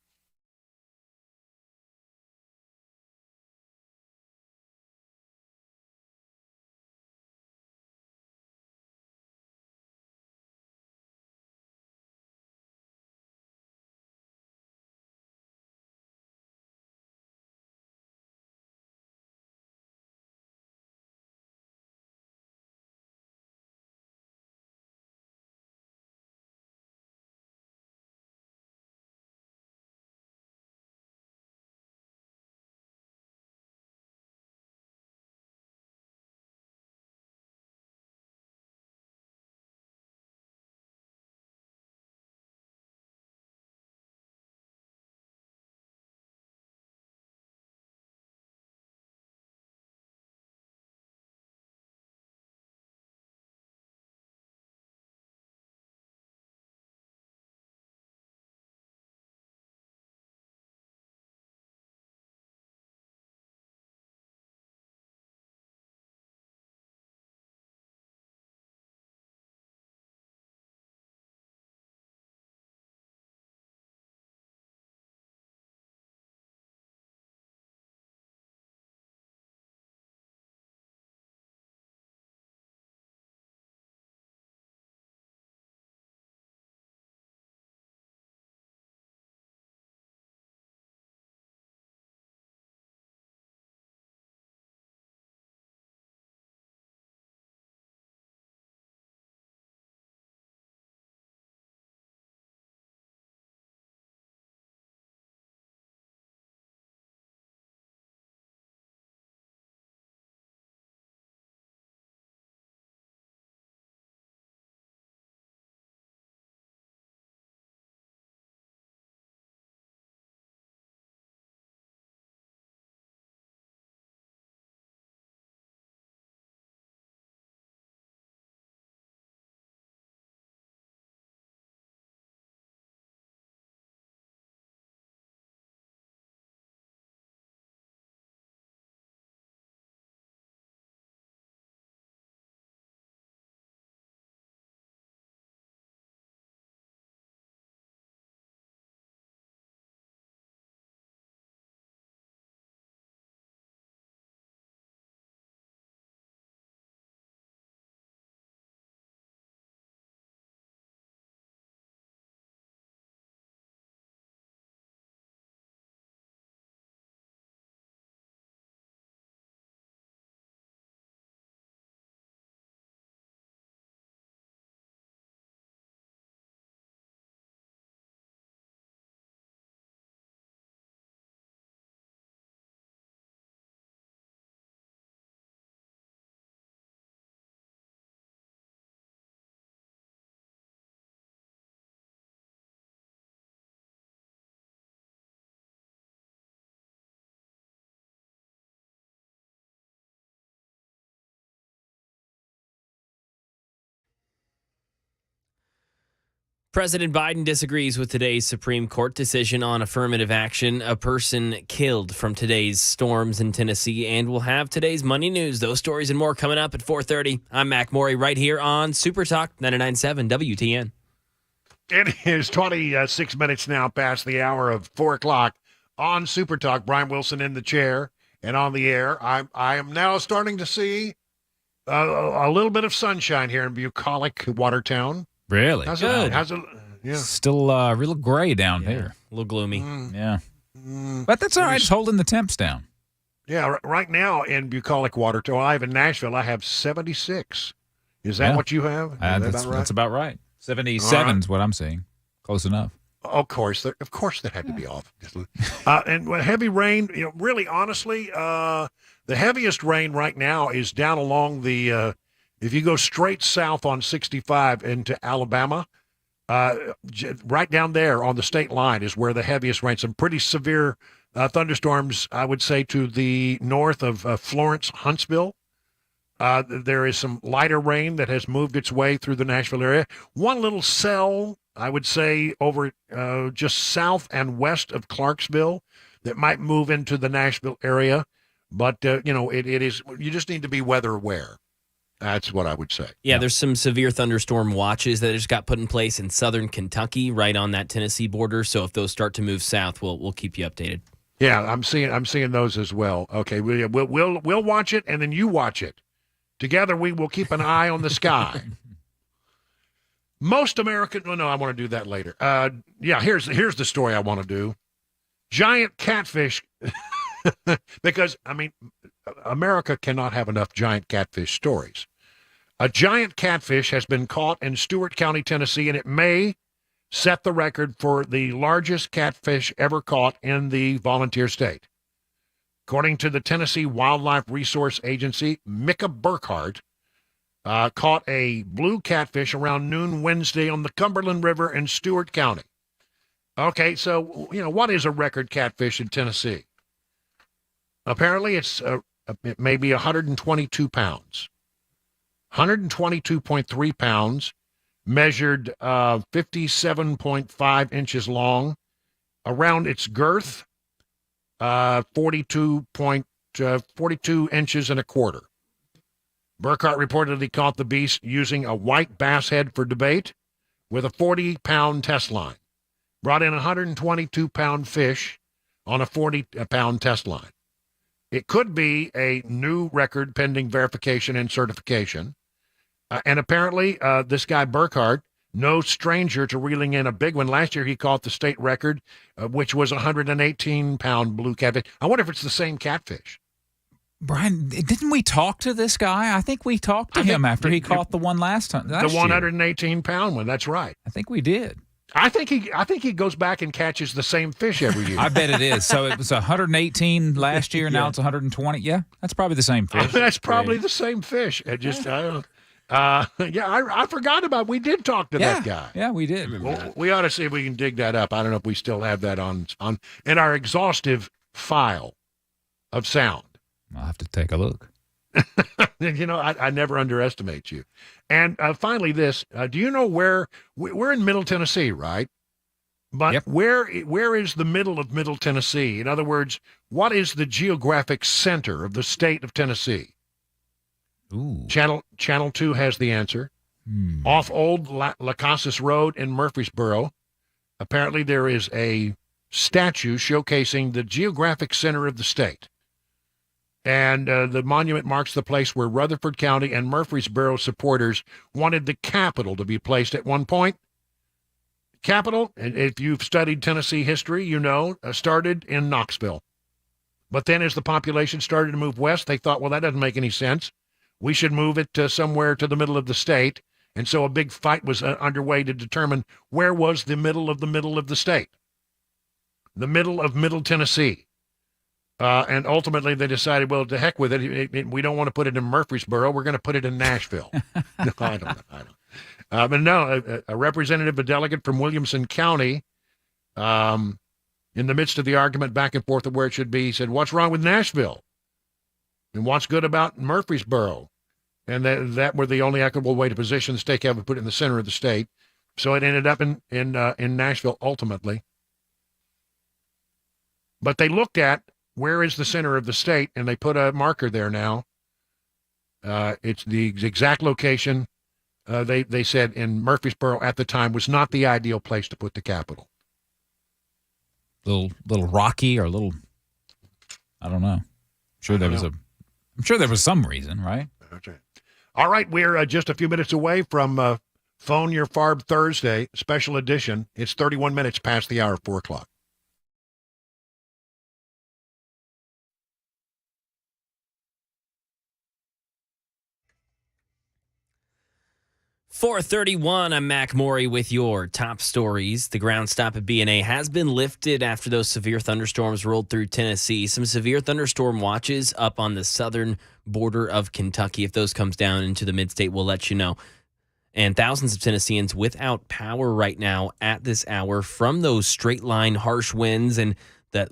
President Biden disagrees with today's Supreme Court decision on affirmative action. A person killed from today's storms in Tennessee, and we'll have today's Money News. Those stories and more coming up at 4:30. I'm Mac Morey right here on Super Talk 99.7 WTN. It is 26 minutes now past the hour of 4 o'clock on Super Talk. Brian Wilson in the chair and on the air. I am now starting to see a little bit of sunshine here in bucolic Watertown. Really? How's Good. it? Yeah. Still real gray down here. A little gloomy. Yeah. But that's all right. It's holding the temps down. Yeah, right now in bucolic Watertown, I have in Nashville, I have 76. Is that what you have? Is that about right? That's about right. 77 is what I'm seeing. Close enough. Of course, that had to be off. And heavy rain, really, honestly, the heaviest rain right now is down along the, if you go straight south on 65 into Alabama, right down there on the state line is where the heaviest rain. Some pretty severe thunderstorms, I would say, to the north of Florence, Huntsville. There is some lighter rain that has moved its way through the Nashville area. One little cell, I would say, over just south and west of Clarksville that might move into the Nashville area. But, it is, you just need to be weather aware. That's what I would say. Yeah, there's some severe thunderstorm watches that just got put in place in southern Kentucky, right on that Tennessee border. So if those start to move south, we'll keep you updated. Yeah, I'm seeing those as well. Okay, we'll watch it, and then you watch it. Together, we will keep an eye on the sky. Most American. Oh, no, I want to do that later. Here's the story I want to do. Giant catfish, because America cannot have enough giant catfish stories. A giant catfish has been caught in Stewart County, Tennessee, and it may set the record for the largest catfish ever caught in the volunteer state. According to the Tennessee Wildlife Resource Agency, Micah Burkhart caught a blue catfish around noon Wednesday on the Cumberland River in Stewart County. Okay, so, what is a record catfish in Tennessee? Apparently, it may be 122 pounds. 122.3 pounds, measured 57.5 inches long. Around its girth, 42 inches and a quarter. Burkhart reportedly caught the beast using a white bass head for debait with a 40-pound test line. Brought in a 122-pound fish on a 40-pound test line. It could be a new record pending verification and certification. And apparently, this guy Burkhart, no stranger to reeling in a big one. Last year, he caught the state record, which was a 118-pound blue catfish. I wonder if it's the same catfish. Brian, didn't we talk to this guy? I think we talked to him after he caught the one last time. The 118-pound one, that's right. I think we did. I think he goes back and catches the same fish every year. I bet it is. So it was 118 last year, now it's 120. Yeah, that's probably the same fish. That's probably the same fish. I don't. I forgot about. We did talk to that guy. Yeah, we did. Well, we ought to see if we can dig that up. I don't know if we still have that on in our exhaustive file of sound. I'll have to take a look. I never underestimate you. And finally, this. Do you know where we're in Middle Tennessee, right? But where is the middle of Middle Tennessee? In other words, what is the geographic center of the state of Tennessee? Ooh. Channel 2 has the answer. Off Old Lacasis Road in Murfreesboro, apparently there is a statue showcasing the geographic center of the state. And the monument marks the place where Rutherford County and Murfreesboro supporters wanted the capital to be placed at one point. Capital, if you've studied Tennessee history, started in Knoxville. But then as the population started to move west, they thought, well, that doesn't make any sense. We should move it somewhere to the middle of the state. And so a big fight was underway to determine where was the middle of the state. The middle of Middle Tennessee. And ultimately they decided, well, to heck with it. We don't want to put it in Murfreesboro. We're going to put it in Nashville. No, I don't know. But no, a representative, a delegate from Williamson County, in the midst of the argument back and forth of where it should be, said, what's wrong with Nashville? And what's good about Murfreesboro? And that were the only equitable way to position the state capital, put it in the center of the state. So it ended up in Nashville ultimately. But they looked at where is the center of the state, and they put a marker there now. It's the exact location. They said in Murfreesboro at the time was not the ideal place to put the Capitol. Little rocky or a little, I don't know. I'm sure there was some reason, right? That's right. All right, we're just a few minutes away from Phone Your Farb Thursday special edition. It's 31 minutes past the hour of 4 o'clock. 4:31, I'm Mac Maury with your top stories. The ground stop at B&A has been lifted after those severe thunderstorms rolled through Tennessee. Some severe thunderstorm watches up on the southern border of Kentucky. If those comes down into the mid-state, we'll let you know. And thousands of Tennesseans without power right now at this hour from those straight-line harsh winds and the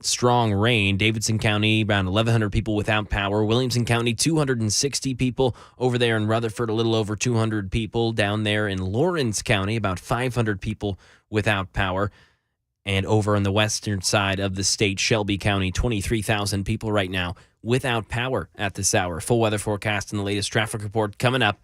strong rain. Davidson County, around 1,100 people without power. Williamson County, 260 people. Over there in Rutherford, a little over 200 people. Down there in Lawrence County, about 500 people without power. And over on the western side of the state, Shelby County, 23,000 people right now without power at this hour. Full weather forecast and the latest traffic report coming up.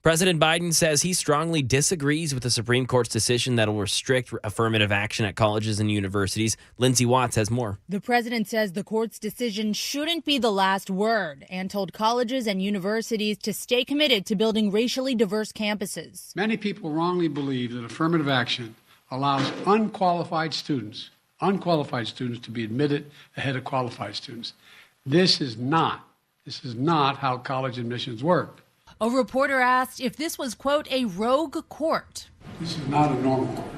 President Biden says he strongly disagrees with the Supreme Court's decision that will restrict affirmative action at colleges and universities. Lindsay Watts has more. The president says the court's decision shouldn't be the last word and told colleges and universities to stay committed to building racially diverse campuses. Many people wrongly believe that affirmative action allows unqualified students to be admitted ahead of qualified students. This is not how college admissions work. A reporter asked if this was, quote, a rogue court. This is not a normal court.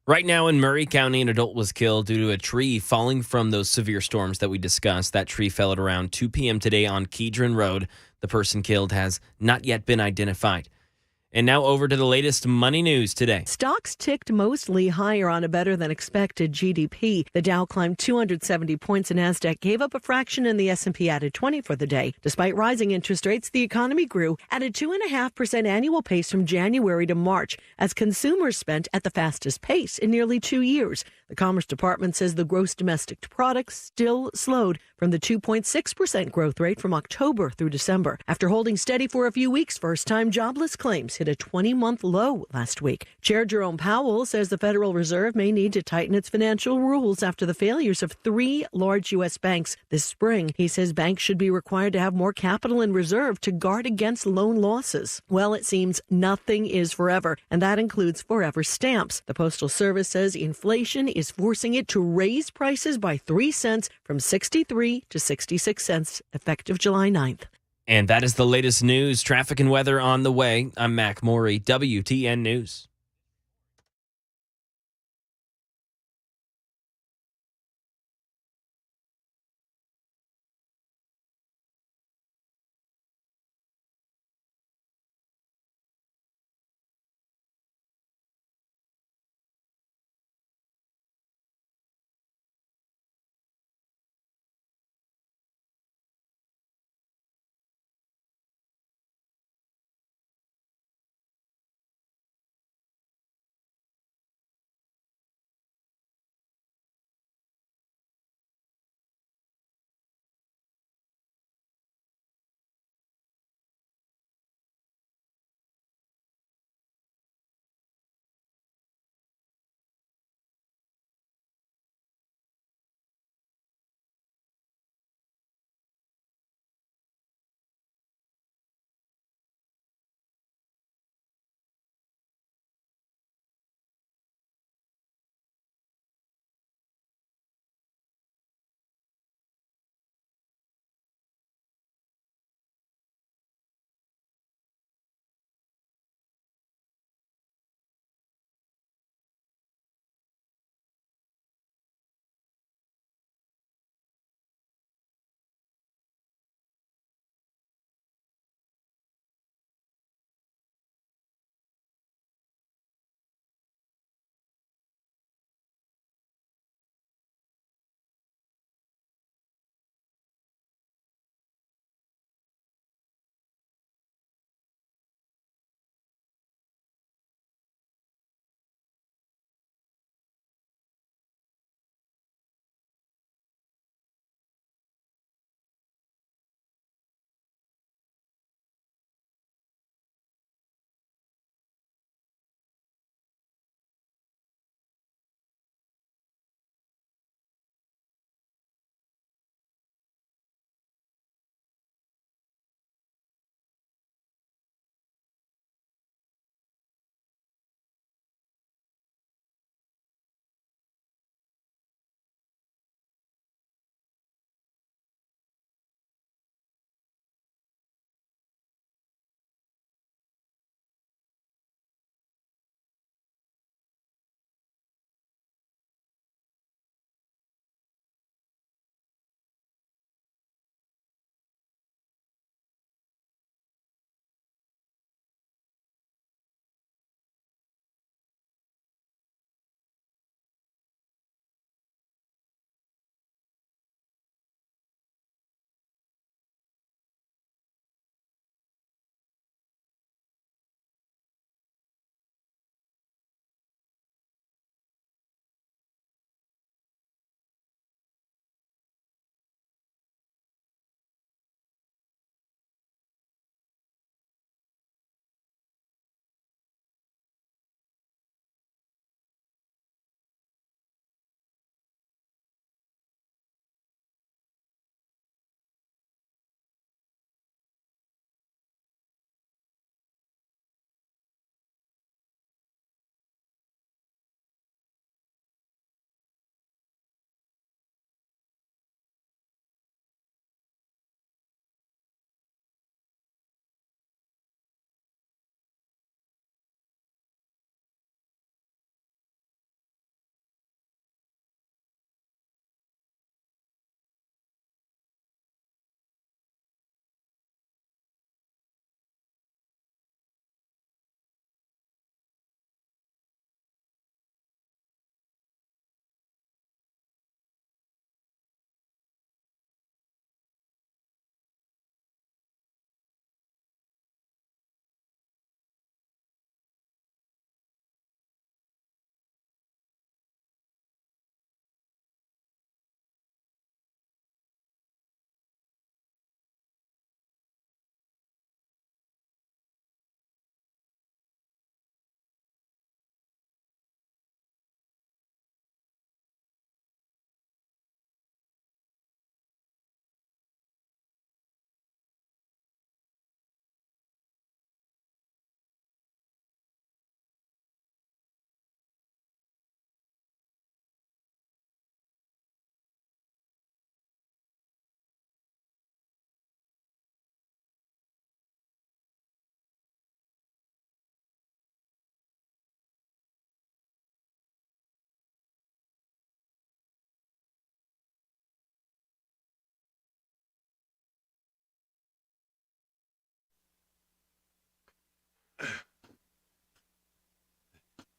Right now in Murray County, an adult was killed due to a tree falling from those severe storms that we discussed. That tree fell at around 2 p.m. today on Kedron Road. The person killed has not yet been identified. And now over to the latest money news today. Stocks ticked mostly higher on a better than expected GDP. The Dow climbed 270 points and Nasdaq gave up a fraction and the S&P added 20 for the day. Despite rising interest rates, the economy grew at a 2.5% annual pace from January to March as consumers spent at the fastest pace in nearly 2 years. The Commerce Department says the gross domestic product still slowed from the 2.6% growth rate from October through December. After holding steady for a few weeks, first-time jobless claims hit a 20-month low last week. Chair Jerome Powell says the Federal Reserve may need to tighten its financial rules after the failures of 3 large U.S. banks this spring. He says banks should be required to have more capital in reserve to guard against loan losses. Well, it seems nothing is forever, and that includes forever stamps. The Postal Service says inflation is forcing it to raise prices by 3 cents from 63 to 66 cents effective July 9th. And that is the latest news, traffic and weather on the way. I'm Mac Maury, WTN News.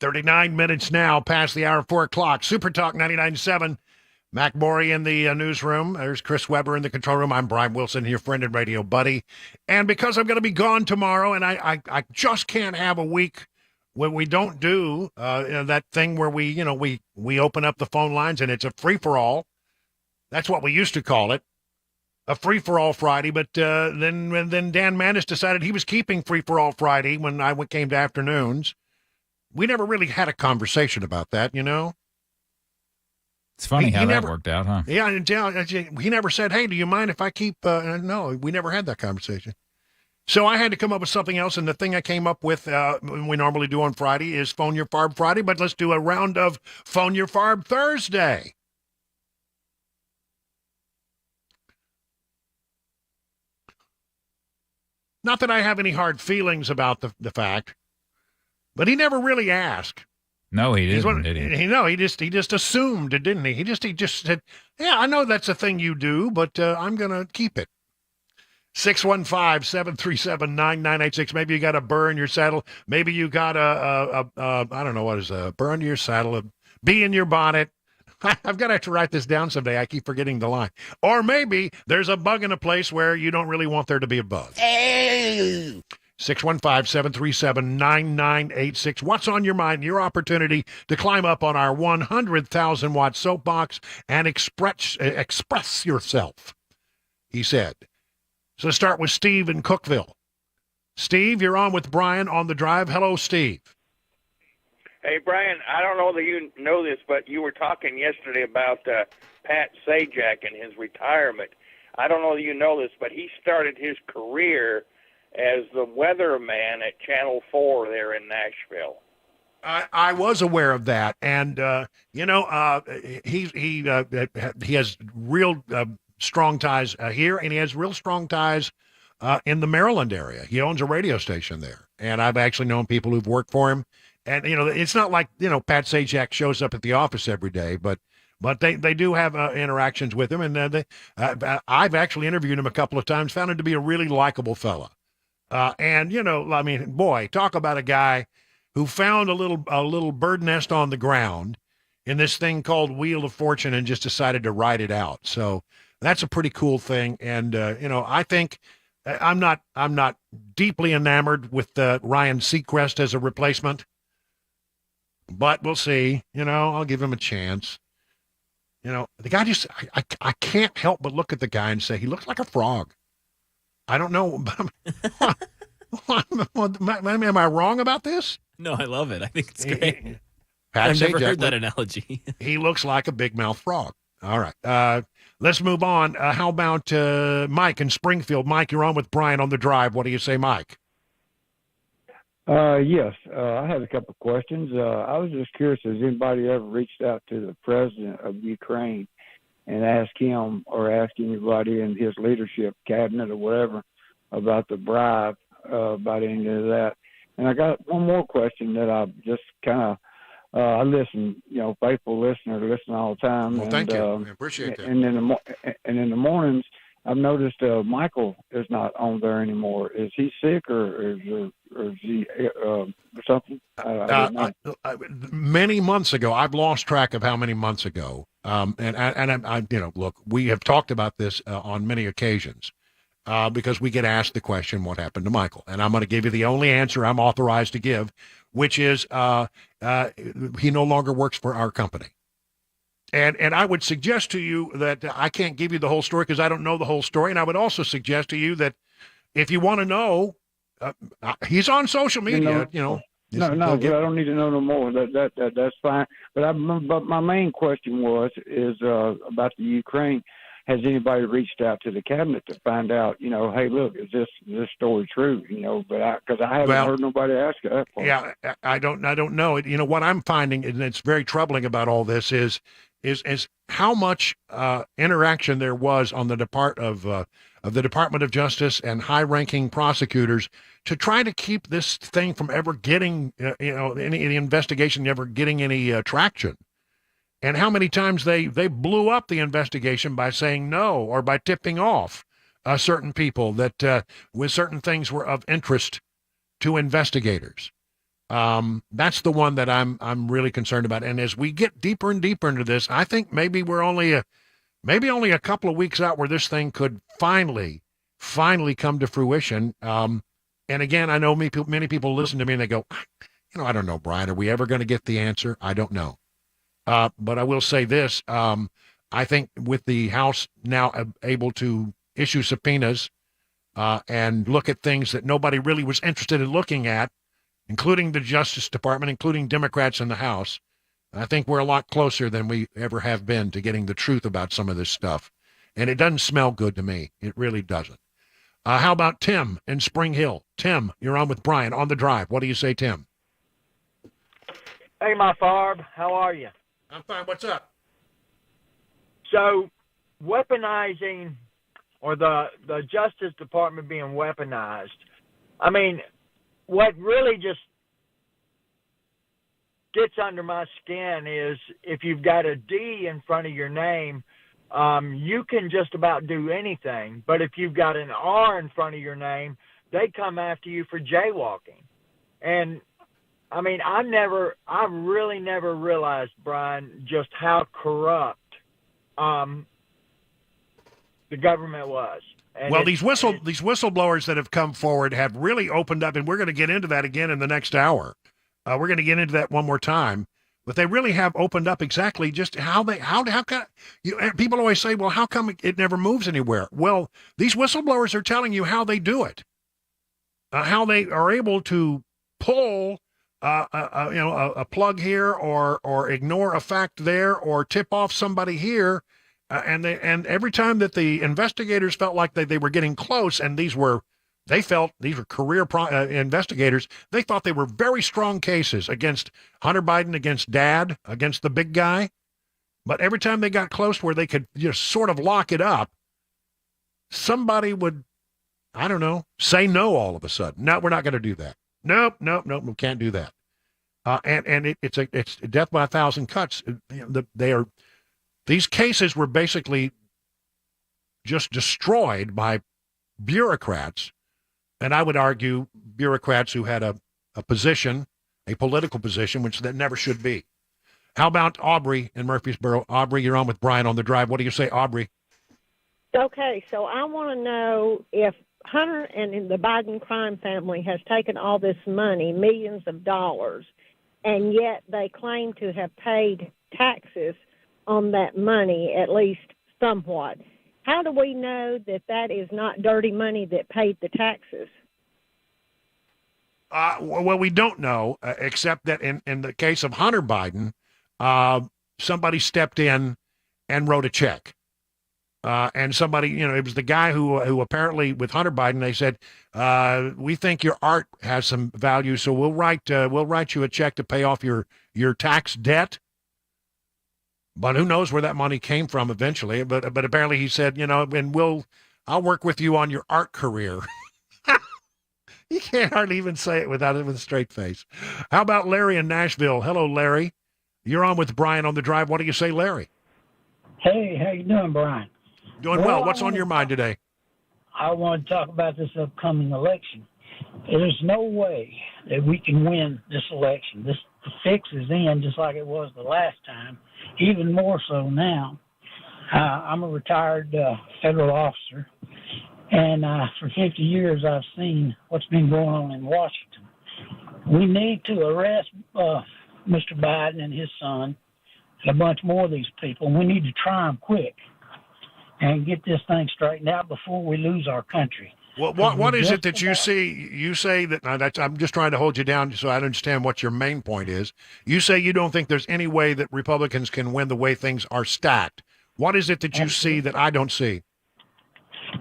39 minutes now past the hour of 4 o'clock. Super Talk 99.7. Mac Morey in the newsroom. There's Chris Webber in the control room. I'm Brian Wilson, your friend and radio buddy. And because I'm going to be gone tomorrow, and I just can't have a week when we don't do that thing where we open up the phone lines and it's a free-for-all. That's what we used to call it, a free-for-all Friday. But then Dan Manis decided he was keeping free-for-all Friday when I came to afternoons. We never really had a conversation about that, It's funny how that worked out, huh? Yeah, he never said, hey, do you mind if I keep... no, we never had that conversation. So I had to come up with something else, and the thing I came up with, we normally do on Friday, is Phone Your Farb Friday, but let's do a round of Phone Your Farb Thursday. Not that I have any hard feelings about the fact, but he never really asked. No, he didn't, did he? He just assumed, didn't he? He just said, yeah, I know that's a thing you do, but I'm going to keep it. 615-737-9986. Maybe you got a burr in your saddle. Maybe you got I don't know, what is a burr in your saddle, a bee in your bonnet. I've got to have to write this down someday. I keep forgetting the line. Or maybe there's a bug in a place where you don't really want there to be a bug. 615-737-9986. What's on your mind? Your opportunity to climb up on our 100,000-watt soapbox and express yourself, he said. So let's start with Steve in Cookville. Steve, you're on with Brian on the drive. Hello, Steve. Hey, Brian, I don't know that you know this, but you were talking yesterday about Pat Sajak and his retirement. I don't know that you know this, but he started his career as the weatherman at Channel 4 there in Nashville. I was aware of that, and he has real strong ties here, and he has real strong ties in the Maryland area. He owns a radio station there, and I've actually known people who've worked for him. And it's not like Pat Sajak shows up at the office every day, but they do have interactions with him, and I've actually interviewed him a couple of times. Found him to be a really likable fella. Boy, talk about a guy who found a little bird nest on the ground in this thing called Wheel of Fortune and just decided to ride it out. So that's a pretty cool thing. And, I think I'm not deeply enamored with Ryan Seacrest as a replacement, but we'll see. I'll give him a chance. The guy just, I can't help but look at the guy and say, he looks like a frog. I don't know, but am I wrong about this? No, I love it. I think it's great. I've never heard that analogy. He looks like a big mouth frog. All right. Let's move on. How about Mike in Springfield? Mike, you're on with Brian on the drive. What do you say, Mike? Yes. I had a couple of questions. I was just curious, has anybody ever reached out to the president of Ukraine and asked him or asked anybody in his leadership cabinet or whatever about the bribe, about any of that? And I got one more question that I just kind of, I listen, faithful listener, listen all the time. Well, thank you. I appreciate that. And in the mornings, I've noticed Michael is not on there anymore. Is he sick or is he something? I don't know. Many months ago, I've lost track of how many months ago. Look, we have talked about this on many occasions because we get asked the question, what happened to Michael? And I'm going to give you the only answer I'm authorized to give, which is he no longer works for our company. And I would suggest to you that I can't give you the whole story because I don't know the whole story. And I would also suggest to you that if you want to know, he's on social media, No, I don't need to know no more. That's fine. But my main question is about the Ukraine. Has anybody reached out to the cabinet to find out? Hey, look, is this story true? Because I haven't heard nobody ask that part. Yeah, I don't know. What I'm finding, and it's very troubling about all this, is how much interaction there was on the part of the Department of Justice and high-ranking prosecutors to try to keep this thing from ever getting, any investigation ever getting any traction. And how many times they blew up the investigation by saying no or by tipping off certain people that with certain things were of interest to investigators. That's the one that I'm really concerned about. And as we get deeper and deeper into this, I think maybe we're only a couple of weeks out where this thing could finally come to fruition. And again, I know many people listen to me and they go, I don't know, Brian, are we ever going to get the answer? I don't know. But I will say this. I think with the House now able to issue subpoenas and look at things that nobody really was interested in looking at, including the Justice Department, including Democrats in the House, I think we're a lot closer than we ever have been to getting the truth about some of this stuff. And it doesn't smell good to me. It really doesn't. How about Tim in Spring Hill? Tim, you're on with Brian on the drive. What do you say, Tim? Hey, my Farb, how are you? I'm fine. What's up? So, weaponizing, or the Justice Department being weaponized, I mean, what really just gets under my skin is if you've got a D in front of your name, you can just about do anything. But if you've got an R in front of your name, they come after you for jaywalking. And I mean, I really never realized, Brian, just how corrupt the government was. And well, these whistleblowers that have come forward have really opened up, and we're going to get into that again in the next hour. We're going to get into that one more time, but they really have opened up exactly just how come people always say, well, how come it never moves anywhere? Well, these whistleblowers are telling you how they do it, how they are able to pull a plug here or ignore a fact there or tip off somebody here. And every time that the investigators felt like they were getting close, and these were career investigators, they thought they were very strong cases against Hunter Biden, against Dad, against the big guy. But every time they got close where they could just sort of lock it up, somebody would, I don't know, say no all of a sudden. No, we're not going to do that. Nope, we can't do that. It's death by a thousand cuts. These cases were basically just destroyed by bureaucrats, and I would argue bureaucrats who had a political position, which that never should be. How about Aubrey in Murfreesboro? Aubrey, you're on with Brian on the drive. What do you say, Aubrey? Okay, so I want to know if Hunter and the Biden crime family has taken all this money, millions of dollars, and yet they claim to have paid taxes on that money, at least somewhat. How do we know that is not dirty money that paid the taxes? Well, we don't know, except that in the case of Hunter Biden, somebody stepped in and wrote a check. And somebody, it was the guy who apparently with Hunter Biden, they said, we think your art has some value, so we'll write you a check to pay off your tax debt. But who knows where that money came from eventually? But apparently he said, and I'll work with you on your art career. You can't hardly even say it with a straight face. How about Larry in Nashville? Hello, Larry. You're on with Brian on the drive. What do you say, Larry? Hey, how you doing, Brian? Doing well. What's on your mind today? I want to talk about this upcoming election. There's no way that we can win this election. The fix is in just like it was the last time, even more so now. I'm a retired federal officer, and for 50 years I've seen what's been going on in Washington. We need to arrest Mr. Biden and his son and a bunch more of these people. We need to try them quick and get this thing straightened out before we lose our country. Well, what is it that you see? You say that I'm just trying to hold you down so I understand what your main point is. You say you don't think there's any way that Republicans can win the way things are stacked. What is it that you see that I don't see?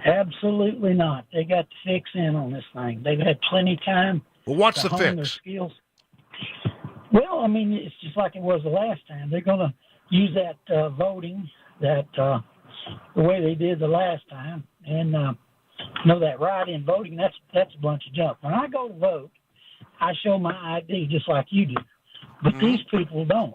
Absolutely not. They got the fix in on this thing. They've had plenty of time. Well, what's to the hone their fix? Skills. Well, I mean, it's just like it was the last time. They're going to use that voting the way they did the last time, and that write-in voting, that's a bunch of junk. When I go to vote, I show my ID just like you do, but these people don't.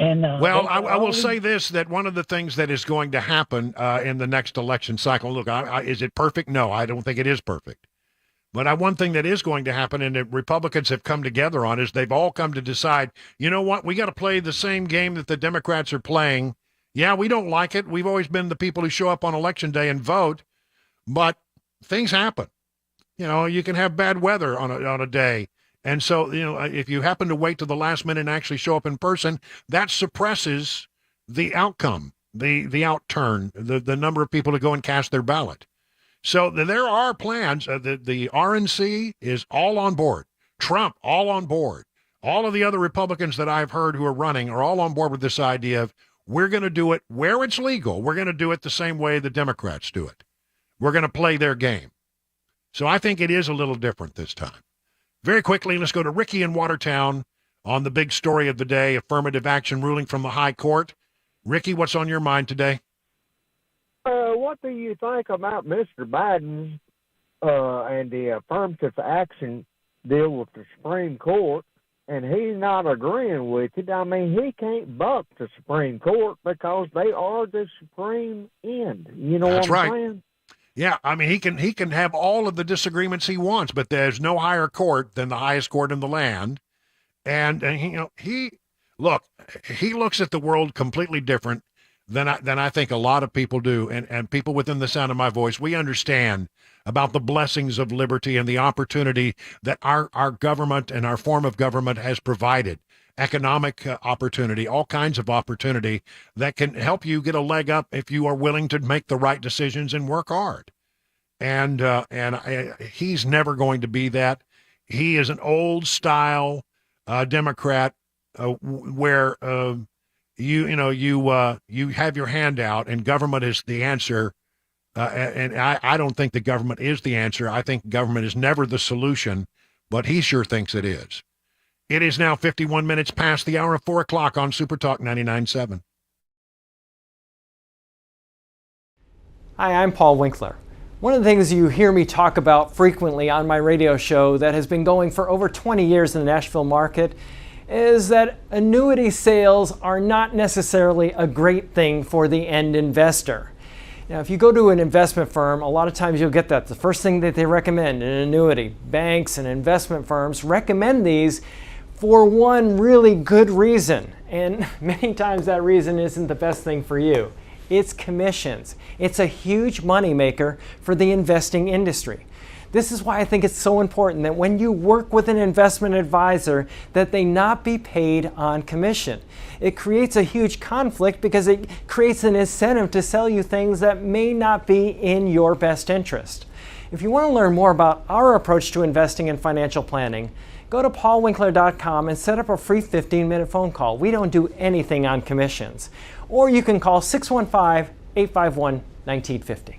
And well, I will say this, that one of the things that is going to happen in the next election cycle, look, is it perfect? No, I don't think it is perfect. But one thing that is going to happen, and that Republicans have come together on, is they've all come to decide, you know what, we got to play the same game that the Democrats are playing. Yeah, we don't like it. We've always been the people who show up on Election Day and vote, but things happen. You can have bad weather on a day. And so, if you happen to wait to the last minute and actually show up in person, that suppresses the outcome, the outturn, the number of people to go and cast their ballot. So there are plans. The RNC is all on board. Trump, all on board. All of the other Republicans that I've heard who are running are all on board with this idea of we're going to do it where it's legal. We're going to do it the same way the Democrats do it. We're going to play their game. So I think it is a little different this time. Very quickly, let's go to Ricky in Watertown on the big story of the day, affirmative action ruling from the high court. Ricky, what's on your mind today? What do you think about Mr. Biden and the affirmative action deal with the Supreme Court? And he's not agreeing with it. I mean, he can't buck the Supreme Court because they are the supreme end. You know That's what I'm right. saying? Yeah, I mean, he can have all of the disagreements he wants, but there's no higher court than the highest court in the land. And he looks at the world completely different than I think a lot of people do, and people within the sound of my voice. We understand about the blessings of liberty and the opportunity that our government and our form of government has provided. Economic opportunity, all kinds of opportunity that can help you get a leg up if you are willing to make the right decisions and work hard. And he's never going to be that. He is an old style Democrat where you have your hand out and government is the answer. And I don't think the government is the answer. I think government is never the solution, but he sure thinks it is. It is now 51 minutes past the hour of 4 o'clock on Super Talk 99.7. Hi, I'm Paul Winkler. One of the things you hear me talk about frequently on my radio show that has been going for over 20 years in the Nashville market is that annuity sales are not necessarily a great thing for the end investor. Now, if you go to an investment firm, a lot of times you'll get that. The first thing that they recommend, an annuity. Banks and investment firms recommend these for one really good reason. And many times that reason isn't the best thing for you. It's commissions. It's a huge moneymaker for the investing industry. This is why I think it's so important that when you work with an investment advisor, that they not be paid on commission. It creates a huge conflict because it creates an incentive to sell you things that may not be in your best interest. If you want to learn more about our approach to investing and financial planning, go to paulwinkler.com and set up a free 15-minute phone call. We don't do anything on commissions. Or you can call 615-851-1950.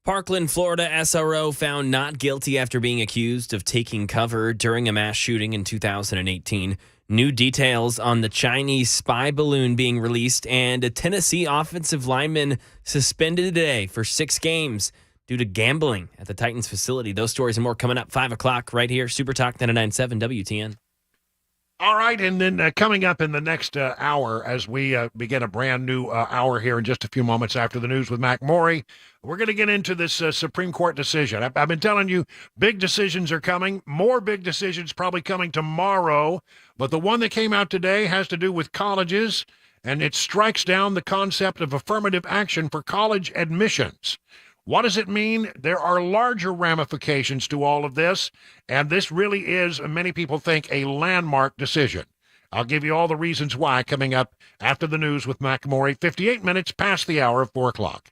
Parkland, Florida SRO found not guilty after being accused of taking cover during a mass shooting in 2018. New details on the Chinese spy balloon being released, and a Tennessee offensive lineman suspended today for 6 games due to gambling at the Titans facility. Those stories and more coming up 5 o'clock right here. Super Talk 99.7 WTN. All right, and then coming up in the next hour, as we begin a brand new hour here in just a few moments after the news with Mac Morey, we're going to get into this Supreme Court decision. I've been telling you, big decisions are coming, more big decisions probably coming tomorrow, but the one that came out today has to do with colleges, and it strikes down the concept of affirmative action for college admissions. What does it mean? There are larger ramifications to all of this, and this really is, many people think, a landmark decision. I'll give you all the reasons why coming up after the news with Mac Morey, 58 minutes past the hour of 4 o'clock.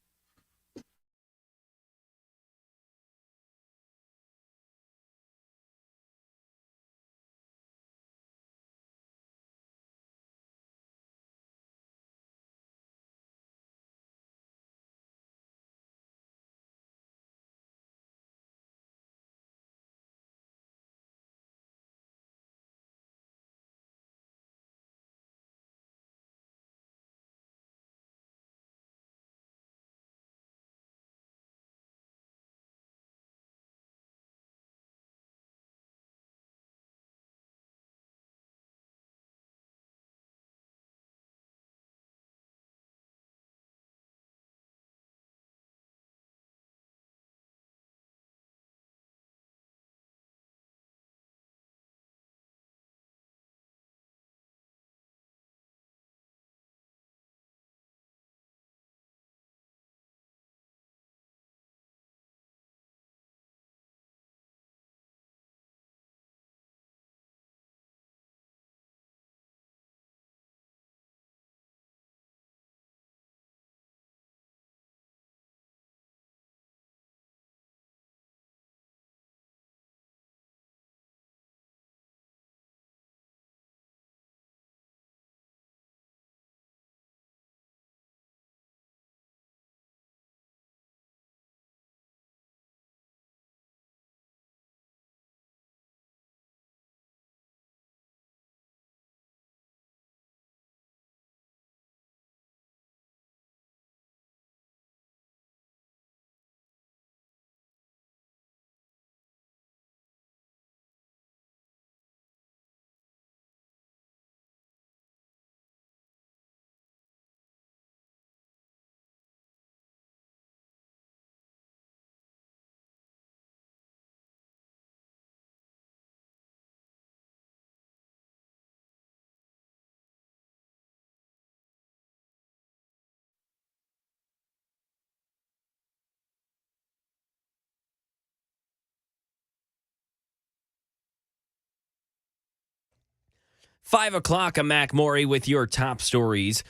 Five o'clock, I'm Mac Morey with your top stories.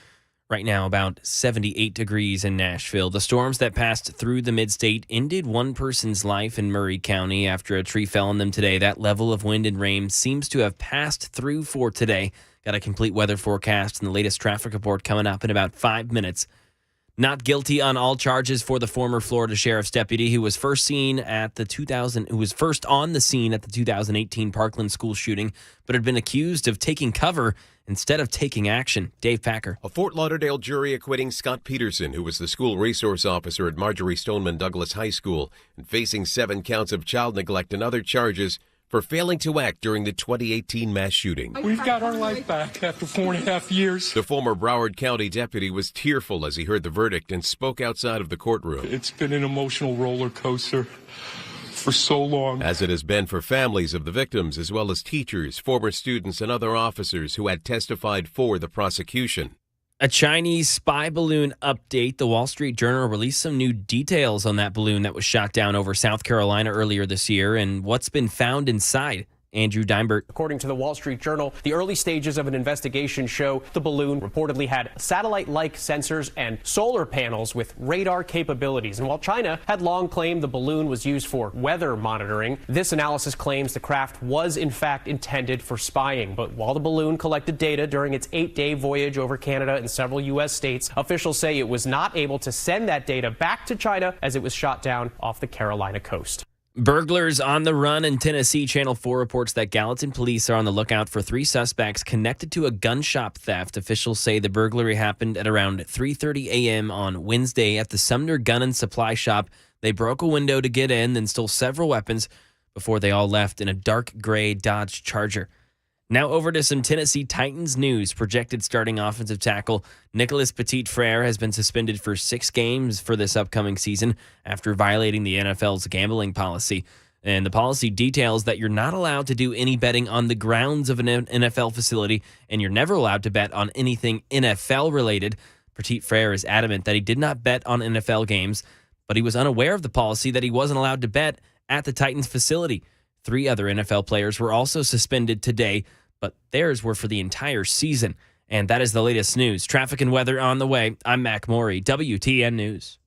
Right now, about 78 degrees in Nashville. The storms that passed through the mid-state ended one person's life in Murray County after a tree fell on them today. That level of wind and rain seems to have passed through for today. Got a complete weather forecast and the latest traffic report coming up in about 5 minutes. Not guilty on all charges for the former Florida sheriff's deputy who was first on the scene at the 2018 Parkland school shooting, but had been accused of taking cover instead of taking action. Dave Packer. A Fort Lauderdale jury acquitting Scott Peterson, who was the school resource officer at Marjorie Stoneman Douglas High School and facing 7 counts of child neglect and other charges for failing to act during the 2018 mass shooting. We've got our life back after 4.5 years. The former Broward County deputy was tearful as he heard the verdict and spoke outside of the courtroom. It's been an emotional roller coaster for so long. As it has been for families of the victims, as well as teachers, former students, and other officers who had testified for the prosecution. A Chinese spy balloon update. The Wall Street Journal released some new details on that balloon that was shot down over South Carolina earlier this year and what's been found inside. Andrew Dimebert. According to the Wall Street Journal, the early stages of an investigation show the balloon reportedly had satellite-like sensors and solar panels with radar capabilities. And while China had long claimed the balloon was used for weather monitoring, this analysis claims the craft was in fact intended for spying. But while the balloon collected data during its 8-day voyage over Canada and several U.S. states, officials say it was not able to send that data back to China as it was shot down off the Carolina coast. Burglars on the run in Tennessee. Channel 4 reports that Gallatin police are on the lookout for 3 suspects connected to a gun shop theft. Officials say the burglary happened at around 3:30 a.m. on Wednesday at the Sumner Gun and Supply Shop. They broke a window to get in, then stole several weapons before they all left in a dark gray Dodge Charger. Now over to some Tennessee Titans news. Projected starting offensive tackle Nicholas Petit-Frere has been suspended for 6 games for this upcoming season after violating the NFL's gambling policy. And the policy details that you're not allowed to do any betting on the grounds of an NFL facility, and you're never allowed to bet on anything NFL related. Petit-Frere is adamant that he did not bet on NFL games, but he was unaware of the policy that he wasn't allowed to bet at the Titans facility. 3 other NFL players were also suspended today, but theirs were for the entire season. And that is the latest news. Traffic and weather on the way. I'm Mac Morey, WTN News.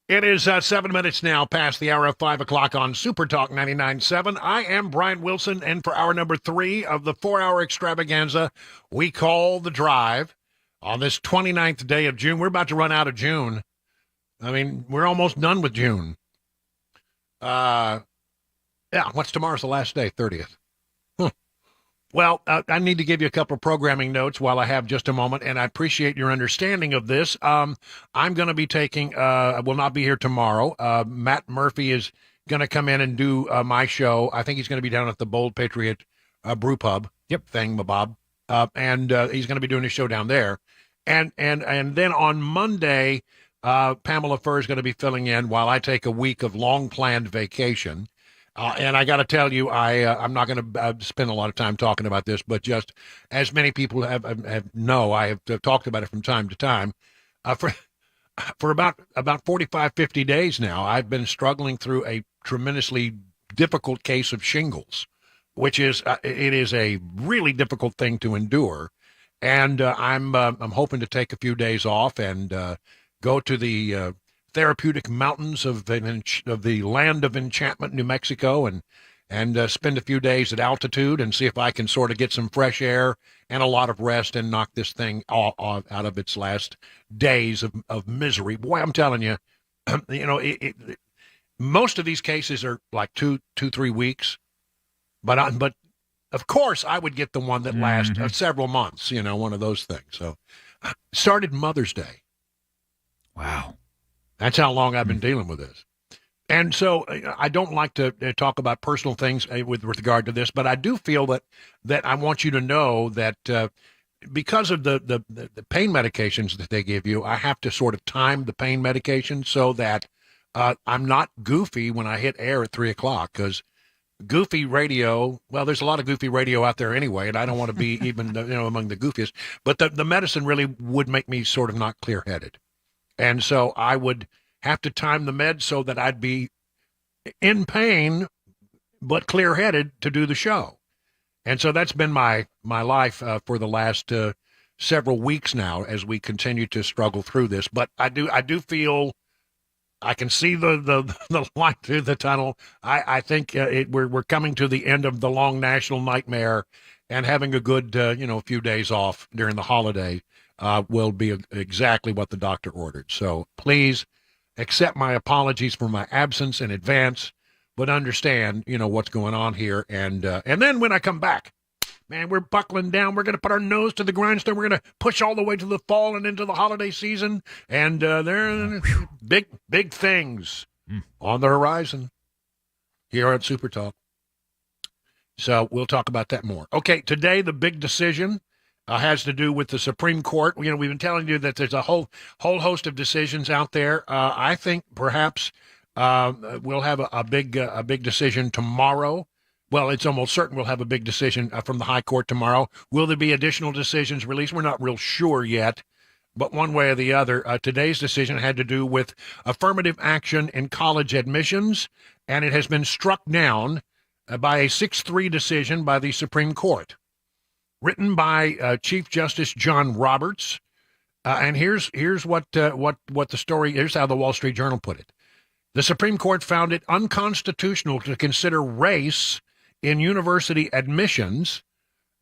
It is 7 minutes now past the hour of 5 o'clock on Super Talk 99.7. I am Brian Wilson, and for hour number 3 of the 4-hour extravaganza we call The Drive on this 29th day of June. We're about to run out of June. I mean, we're almost done with June. Yeah, what's tomorrow's the last day? 30th. Well, I need to give you a couple of programming notes while I have just a moment, and I appreciate your understanding of this. I'm going to be taking, will not be here tomorrow. Matt Murphy is going to come in and do my show. I think he's going to be down at the Bold Patriot Brew Pub. Yep. Thingamabob. And he's going to be doing his show down there. And then on Monday, Pamela Furr is going to be filling in while I take a week of long-planned vacation. And I got to tell you, I'm not going to spend a lot of time talking about this, but just as many people have I have talked about it from time to time. For about 45, 50 days now, I've been struggling through a tremendously difficult case of shingles, which is it is a really difficult thing to endure. And I'm hoping to take a few days off and go to the therapeutic mountains of the land of enchantment, New Mexico, and spend a few days at altitude and see if I can sort of get some fresh air and a lot of rest and knock this thing out of its last days of misery. Boy, I'm telling you, most of these cases are like 2-3 weeks, but of course I would get the one that lasts several months, one of those things. So started Mother's Day. Wow. That's how long I've been dealing with this. And so I don't like to talk about personal things with regard to this, but I do feel that I want you to know that because of the pain medications that they give you, I have to sort of time the pain medication so that I'm not goofy when I hit air at 3 o'clock, because goofy radio, well, there's a lot of goofy radio out there anyway, and I don't want to be even among the goofiest, but the medicine really would make me sort of not clear-headed. And so I would have to time the meds so that I'd be in pain but clear-headed to do the show. And so that's been my life for the last several weeks now as we continue to struggle through this. But I do feel I can see the light through the tunnel. I think we're coming to the end of the long national nightmare, and having a good few days off during the holiday will be exactly what the doctor ordered. So please accept my apologies for my absence in advance, but understand, what's going on here. And then when I come back, man, we're buckling down. We're going to put our nose to the grindstone. We're going to push all the way to the fall and into the holiday season. And there are big things on the horizon here at Super Talk. So we'll talk about that more. Okay, today the big decision has to do with the Supreme Court. We've been telling you that there's a whole host of decisions out there. I think perhaps we'll have a big decision tomorrow. Well, it's almost certain we'll have a big decision from the High Court tomorrow. Will there be additional decisions released? We're not real sure yet, but one way or the other, today's decision had to do with affirmative action in college admissions, and it has been struck down by a 6-3 decision by the Supreme Court. Written by Chief Justice John Roberts, and here's what the story. Here's how the Wall Street Journal put it: the Supreme Court found it unconstitutional to consider race in university admissions.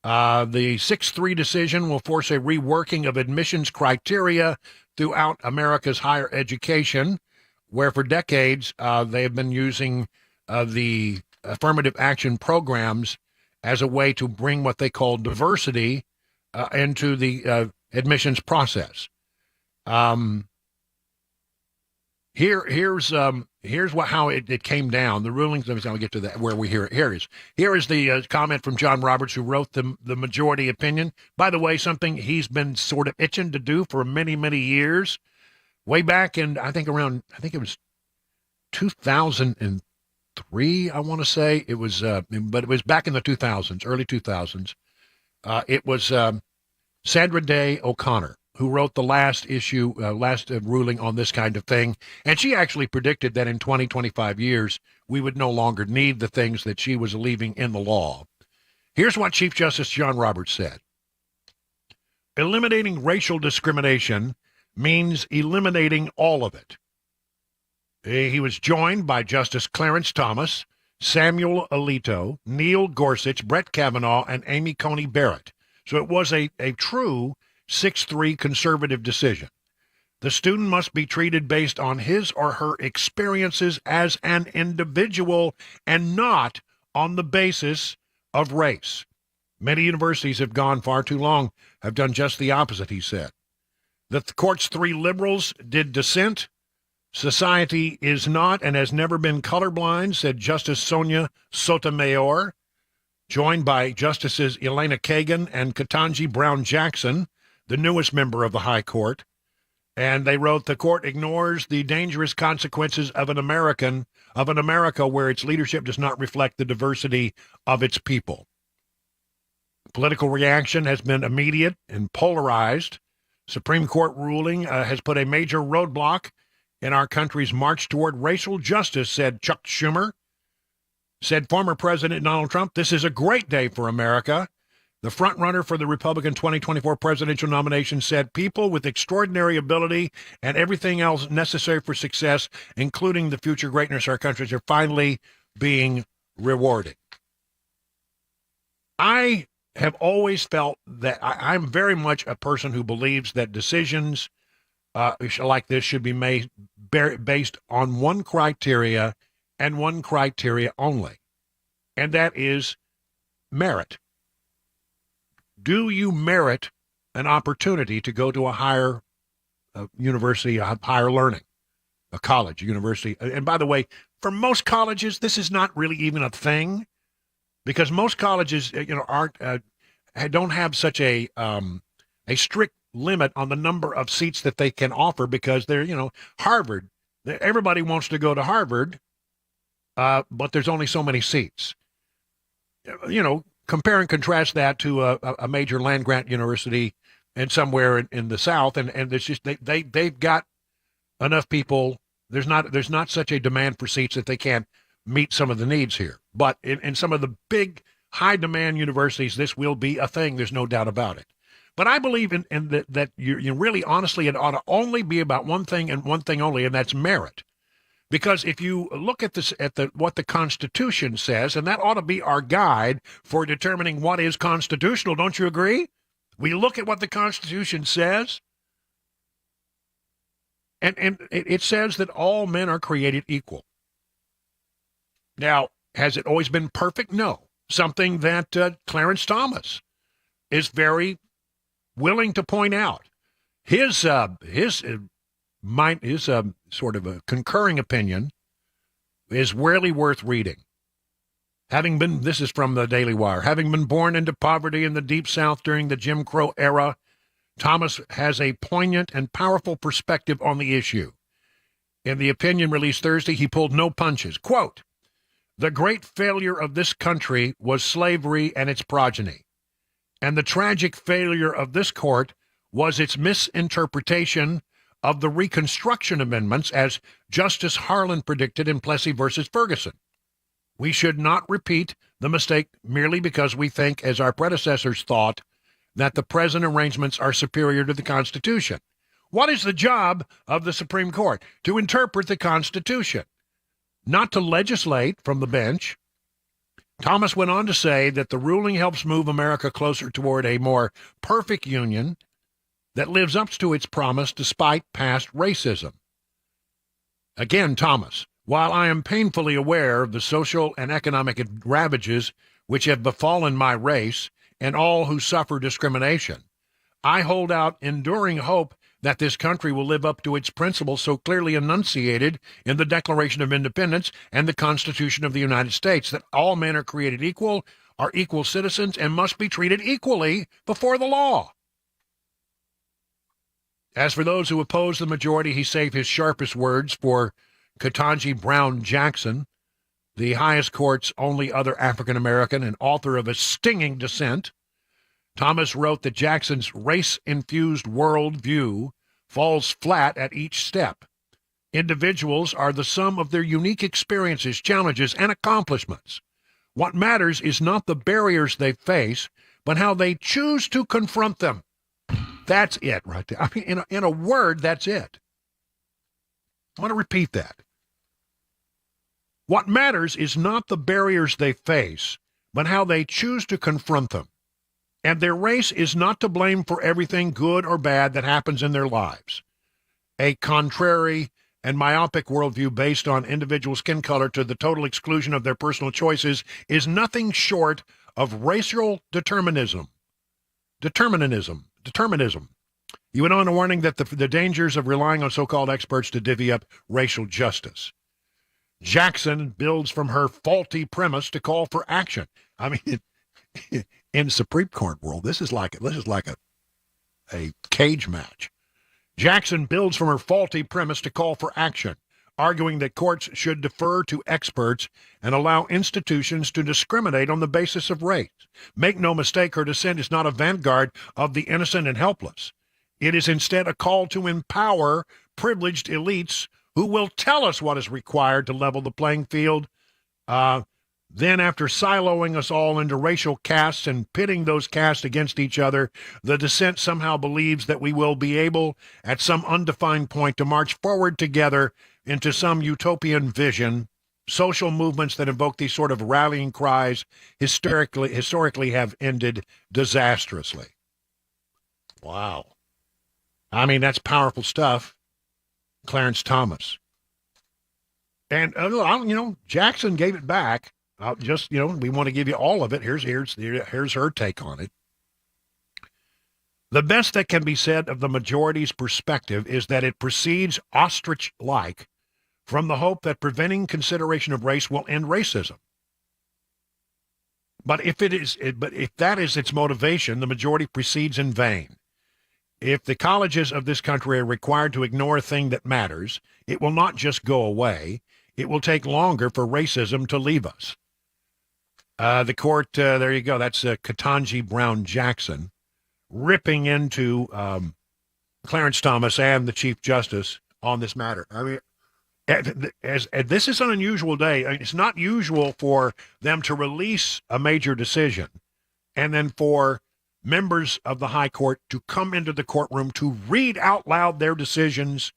The 6-3 decision will force a reworking of admissions criteria throughout America's higher education, where for decades they have been using the affirmative action programs as a way to bring what they call diversity into the admissions process. Here's how it came down. The rulings. Let me get to that where we hear it. Here is the comment from John Roberts, who wrote the majority opinion. By the way, something he's been sort of itching to do for many years. Way back in I think it was 2003. I want to say it was, but it was back in the 2000s, early 2000s. It was Sandra Day O'Connor who wrote the last ruling on this kind of thing. And she actually predicted that in 25 years, we would no longer need the things that she was leaving in the law. Here's what Chief Justice John Roberts said: eliminating racial discrimination means eliminating all of it. He was joined by Justice Clarence Thomas, Samuel Alito, Neil Gorsuch, Brett Kavanaugh, and Amy Coney Barrett. So it was a true 6-3 conservative decision. The student must be treated based on his or her experiences as an individual and not on the basis of race. Many universities have gone far too long, have done just the opposite, he said. The court's 3 liberals did dissent. Society is not and has never been colorblind, said Justice Sonia Sotomayor, joined by Justices Elena Kagan and Ketanji Brown Jackson, the newest member of the High Court. And they wrote, the court ignores the dangerous consequences of an America where its leadership does not reflect the diversity of its people. Political reaction has been immediate and polarized. Supreme Court ruling has put a major roadblock in our country's march toward racial justice, said Chuck Schumer. Said former President Donald Trump, this is a great day for America. The frontrunner for the Republican 2024 presidential nomination said people with extraordinary ability and everything else necessary for success, including the future greatness of our country, are finally being rewarded. I have always felt that I'm very much a person who believes that decisions like this should be made based on one criteria and one criteria only, and that is merit. Do you merit an opportunity to go to a higher university, a higher learning, a college, a university? And by the way, for most colleges, this is not really even a thing, because most colleges, don't have such a strict limit on the number of seats that they can offer, because they're, Harvard. Everybody wants to go to Harvard, but there's only so many seats. Compare and contrast that to a major land-grant university and somewhere in the South, and it's just they've got enough people. There's not such a demand for seats that they can't meet some of the needs here. But in some of the big high-demand universities, this will be a thing. There's no doubt about it. But I believe in that you really, honestly, it ought to only be about one thing and one thing only, and that's merit. Because if you look at this, what the Constitution says, and that ought to be our guide for determining what is constitutional, don't you agree? We look at what the Constitution says, and it says that all men are created equal. Now, has it always been perfect? No. Something that Clarence Thomas is very willing to point out. His sort of a concurring opinion is rarely worth reading. This is from the Daily Wire, having been born into poverty in the Deep South during the Jim Crow era, Thomas has a poignant and powerful perspective on the issue. In the opinion released Thursday, he pulled no punches. Quote, the great failure of this country was slavery and its progeny. And the tragic failure of this court was its misinterpretation of the Reconstruction Amendments, as Justice Harlan predicted in Plessy versus Ferguson. We should not repeat the mistake merely because we think, as our predecessors thought, that the present arrangements are superior to the Constitution. What is the job of the Supreme Court? To interpret the Constitution, not to legislate from the bench. Thomas went on to say that the ruling helps move America closer toward a more perfect union that lives up to its promise despite past racism. Again, Thomas, while I am painfully aware of the social and economic ravages which have befallen my race and all who suffer discrimination, I hold out enduring hope that this country will live up to its principles so clearly enunciated in the Declaration of Independence and the Constitution of the United States, that all men are created equal, are equal citizens, and must be treated equally before the law. As for those who oppose the majority, he saved his sharpest words for Ketanji Brown Jackson, the highest court's only other African-American and author of a stinging dissent. Thomas wrote that Jackson's race-infused worldview falls flat at each step. Individuals are the sum of their unique experiences, challenges, and accomplishments. What matters is not the barriers they face, but how they choose to confront them. That's it right there. I mean, in a word, that's it. I want to repeat that. What matters is not the barriers they face, but how they choose to confront them. And their race is not to blame for everything good or bad that happens in their lives. A contrary and myopic worldview based on individual skin color to the total exclusion of their personal choices is nothing short of racial determinism. Determinism. You went on to warning that the dangers of relying on so-called experts to divvy up racial justice. Jackson builds from her faulty premise to call for action. I mean, in Supreme Court world, this is like a cage match. Jackson builds from her faulty premise to call for action, arguing that courts should defer to experts and allow institutions to discriminate on the basis of race. Make no mistake, her dissent is not a vanguard of the innocent and helpless. It is instead a call to empower privileged elites who will tell us what is required to level the playing field. Then, after siloing us all into racial castes and pitting those castes against each other, the dissent somehow believes that we will be able, at some undefined point, to march forward together into some utopian vision. Social movements that invoke these sort of rallying cries historically have ended disastrously. Wow. I mean, that's powerful stuff. Clarence Thomas. And, Jackson gave it back. We want to give you all of it. Here's her take on it. The best that can be said of the majority's perspective is that it proceeds ostrich-like from the hope that preventing consideration of race will end racism. But if that is its motivation, the majority proceeds in vain. If the colleges of this country are required to ignore a thing that matters, it will not just go away. It will take longer for racism to leave us. The court, there you go, that's Ketanji Brown Jackson, ripping into Clarence Thomas and the Chief Justice on this matter. I mean, as this is an unusual day. It's not usual for them to release a major decision and then for members of the high court to come into the courtroom to read out loud their decisions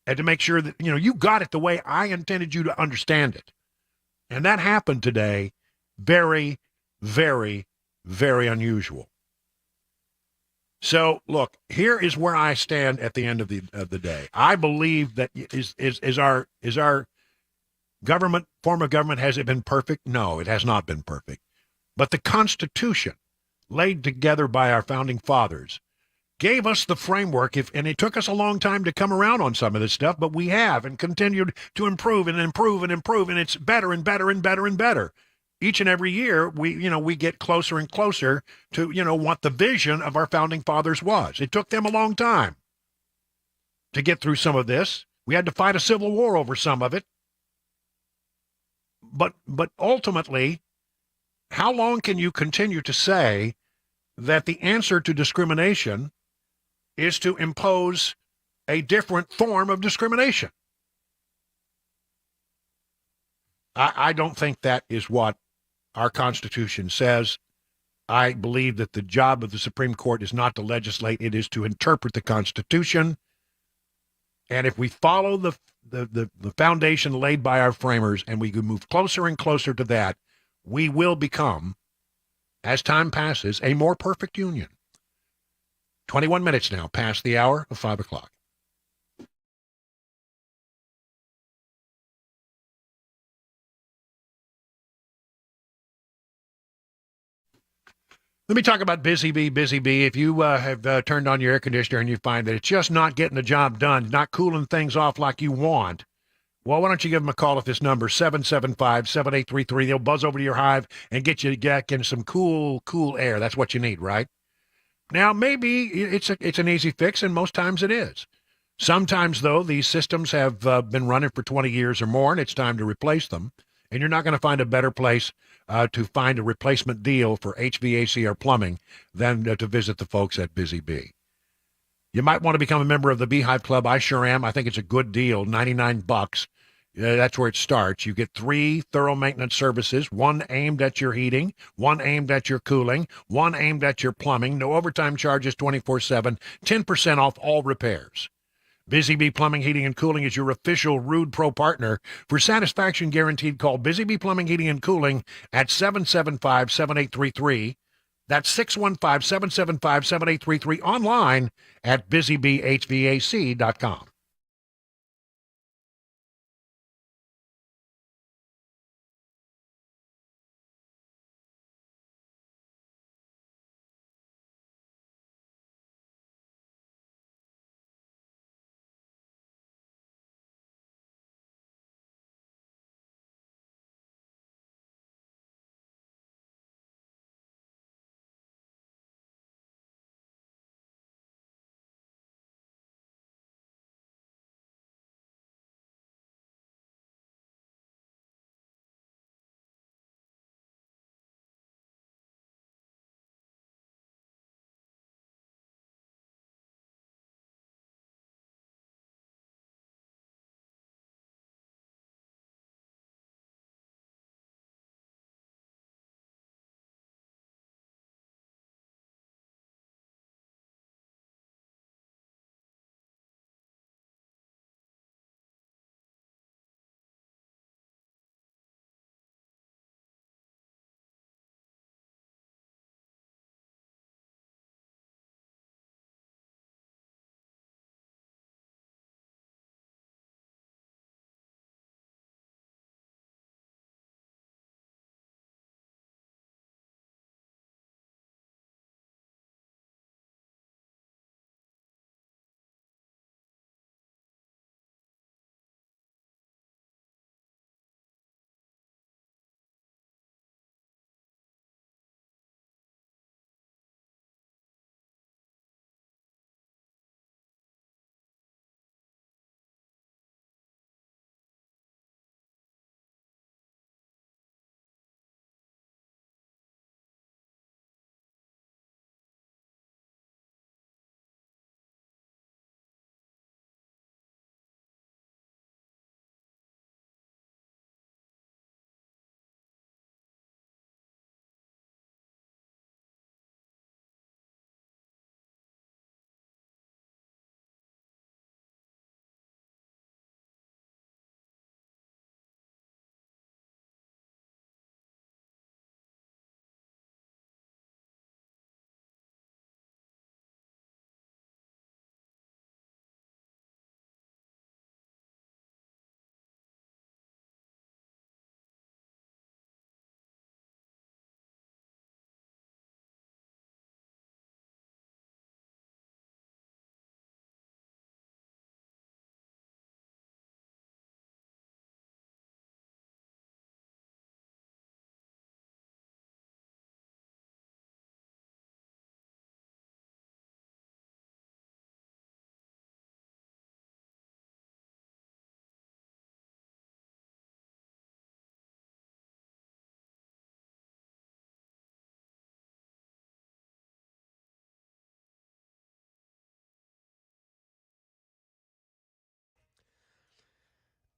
and to make sure that, you got it the way I intended you to understand it. And that happened today. Very, very, very unusual. So, look, here is where I stand at the end of the day. I believe that is our government, form of government, has it been perfect? No, it has not been perfect. But the Constitution, laid together by our founding fathers, gave us the framework, and it took us a long time to come around on some of this stuff, but we have and continued to improve and improve and improve, and it's better and better and better and better. Each and every year, we get closer and closer to, what the vision of our founding fathers was. It took them a long time to get through some of this. We had to fight a civil war over some of it. But ultimately, how long can you continue to say that the answer to discrimination is to impose a different form of discrimination? I don't think that is what our Constitution says. I believe that the job of the Supreme Court is not to legislate, it is to interpret the Constitution. And if we follow the foundation laid by our framers and we move closer and closer to that, we will become, as time passes, a more perfect union. 21 minutes now past the hour of 5 o'clock. Let me talk about Busy Bee. Busy Bee, if you have turned on your air conditioner and you find that it's just not getting the job done, not cooling things off like you want, well, why don't you give them a call at this number, 775-7833. They'll buzz over to your hive and get you back in some cool air. That's what you need, right? Now, maybe it's an easy fix, and most times it is. Sometimes, though, these systems have been running for 20 years or more, and it's time to replace them. And you're not going to find a better place to find a replacement deal for HVAC or plumbing than to visit the folks at Busy Bee. You might want to become a member of the Beehive Club. I sure am. I think it's a good deal, $99. That's where it starts. You get 3 thorough maintenance services, one aimed at your heating, one aimed at your cooling, one aimed at your plumbing. No overtime charges 24/7, 10% off all repairs. Busy Bee Plumbing, Heating, and Cooling is your official Rude Pro partner. For satisfaction guaranteed, call Busy Bee Plumbing, Heating, and Cooling at 775-7833. That's 615-775-7833. Online at busybeehvac.com.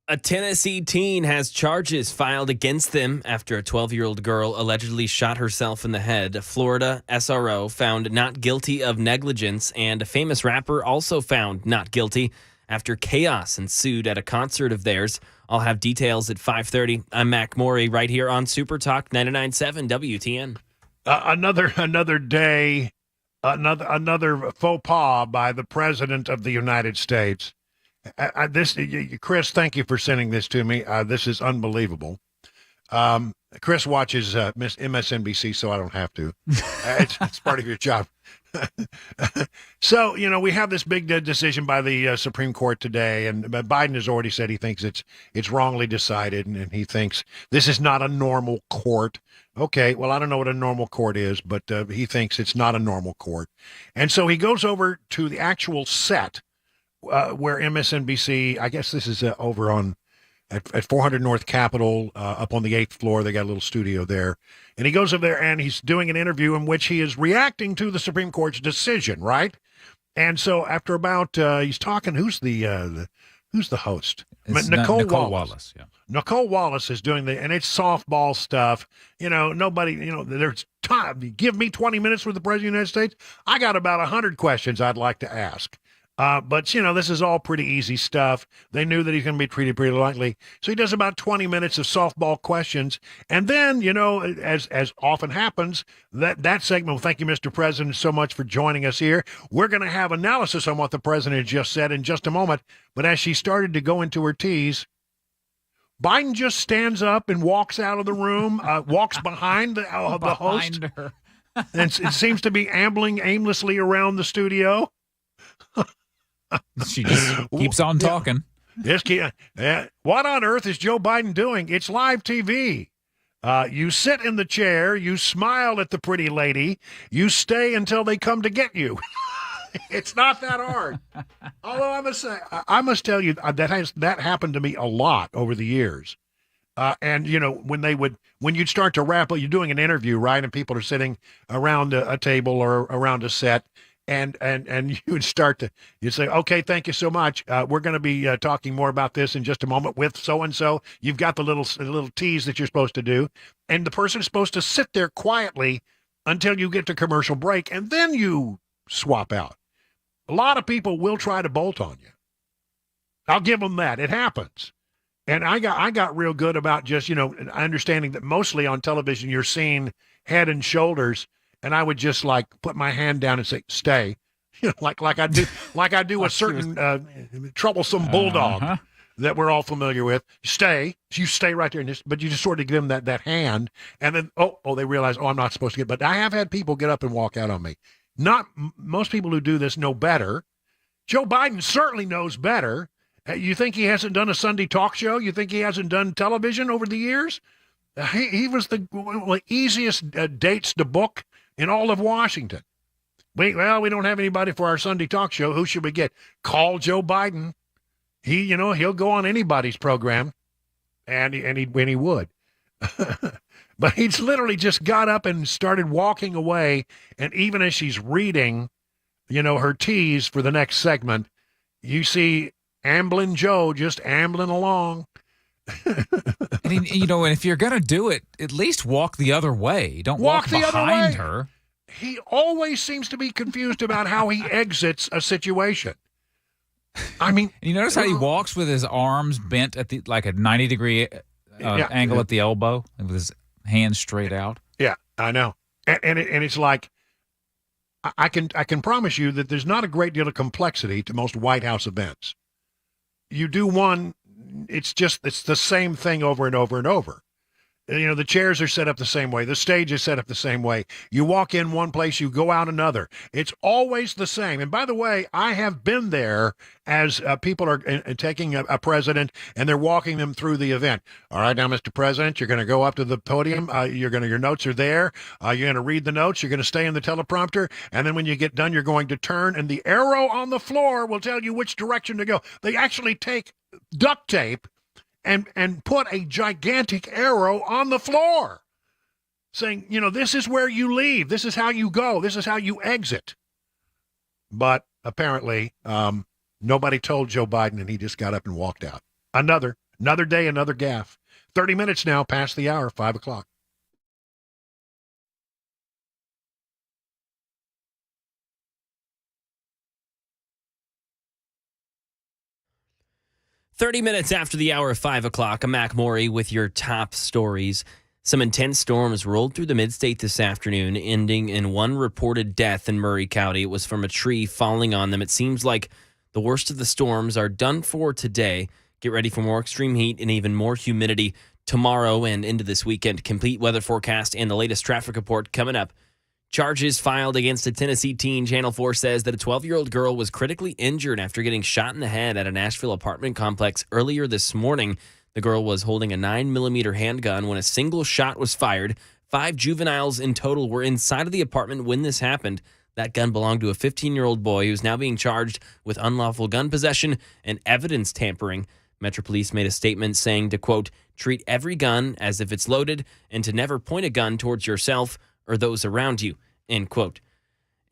A Tennessee teen has charges filed against them after a 12-year-old girl allegedly shot herself in the head. Florida SRO found not guilty of negligence, and a famous rapper also found not guilty after chaos ensued at a concert of theirs. I'll have details at 5:30. I'm Mac Morey right here on Super Talk 99.7 WTN. Another day, another faux pas by the President of the United States. Chris, thank you for sending this to me. This is unbelievable. Chris watches MSNBC, so I don't have to. It's part of your job. So, we have this big decision by the Supreme Court today, and Biden has already said he thinks it's wrongly decided, and he thinks this is not a normal court. Okay, well, I don't know what a normal court is, but he thinks it's not a normal court. And so he goes over to the actual set where MSNBC, I guess this is over on at 400 North Capitol, up on the 8th floor. They got a little studio there. And he goes over there and he's doing an interview in which he is reacting to the Supreme Court's decision, right? And so after about, he's talking, who's the host? Nicole Wallace. Yeah. Nicole Wallace is doing and it's softball stuff. Nobody, there's time. Give me 20 minutes with the President of the United States. I got about 100 questions I'd like to ask. But, this is all pretty easy stuff. They knew that he's going to be treated pretty lightly. So he does about 20 minutes of softball questions. And then, as often happens, that segment, well, thank you, Mr. President, so much for joining us here. We're going to have analysis on what the president just said in just a moment. But as she started to go into her tease, Biden just stands up and walks out of the room, walks behind the host. Her. And it seems to be ambling aimlessly around the studio. She just keeps on talking. What on earth is Joe Biden doing? It's live TV. You sit in the chair, you smile at the pretty lady, you stay until they come to get you. It's not that hard. Although I must tell you that happened to me a lot over the years. And when you'd start to wrap up, you're doing an interview, right? And people are sitting around a table or around a set. And you'd say, okay, thank you so much. We're going to be talking more about this in just a moment with so-and-so. You've got the little tease that you're supposed to do. And the person is supposed to sit there quietly until you get to commercial break. And then you swap out. A lot of people will try to bolt on you. I'll give them that. It happens. And I got real good about just, understanding that mostly on television, you're seeing head and shoulders. And I would just put my hand down and say, stay, like I do a certain troublesome bulldog that we're all familiar with. Stay, you stay right there, but you just sort of give them that hand, and then they realize, I'm not supposed to get. But I have had people get up and walk out on me. Not most people who do this know better. Joe Biden certainly knows better. You think he hasn't done a Sunday talk show? You think he hasn't done television over the years? He was the easiest dates to book in all of Washington. We don't have anybody for our Sunday talk show. Who should we get? Call Joe Biden. He'll go on anybody's program, and he would. But he's literally just got up and started walking away. And even as she's reading, her tease for the next segment, you see ambling Joe just ambling along. And if you're gonna do it, at least walk the other way. Don't walk behind her. He always seems to be confused about how he exits a situation. I mean, you notice how he walks with his arms bent at a 90-degree angle at the elbow, and with his hands straight out. Yeah, I know. And it's like I can promise you that there's not a great deal of complexity to most White House events. You do one. It's the same thing over and over and over. The chairs are set up the same way. The stage is set up the same way. You walk in one place, you go out another. It's always the same. And by the way, I have been there as people are taking a president and they're walking them through the event. All right, now, Mr. President, you're going to go up to the podium. Your notes are there. You're going to read the notes. You're going to stay in the teleprompter. And then when you get done, you're going to turn, and the arrow on the floor will tell you which direction to go. They actually take duct tape and put a gigantic arrow on the floor saying, this is where you leave. This is how you go. This is how you exit. But apparently, nobody told Joe Biden, and he just got up and walked out. Another day, another gaffe. 30 minutes now past the hour, 5 o'clock. "30 minutes after the hour of 5 o'clock, I'm Mac Maury with your top stories. Some intense storms rolled through the mid-state this afternoon, ending in one reported death in Murray County. It was from a tree falling on them. It seems like the worst of the storms are done for today. Get ready for more extreme heat and even more humidity tomorrow and into this weekend. Complete weather forecast and the latest traffic report coming up. Charges filed against a Tennessee teen. Channel 4 says that a 12-year-old girl was critically injured after getting shot in the head at a Nashville apartment complex earlier this morning. The girl was holding a 9mm handgun when a single shot was fired. 5 juveniles in total were inside of the apartment when this happened. That gun belonged to a 15-year-old boy who's now being charged with unlawful gun possession and evidence tampering. Metro Police made a statement saying to, quote, treat every gun as if it's loaded and to never point a gun towards yourself or those around you, end quote.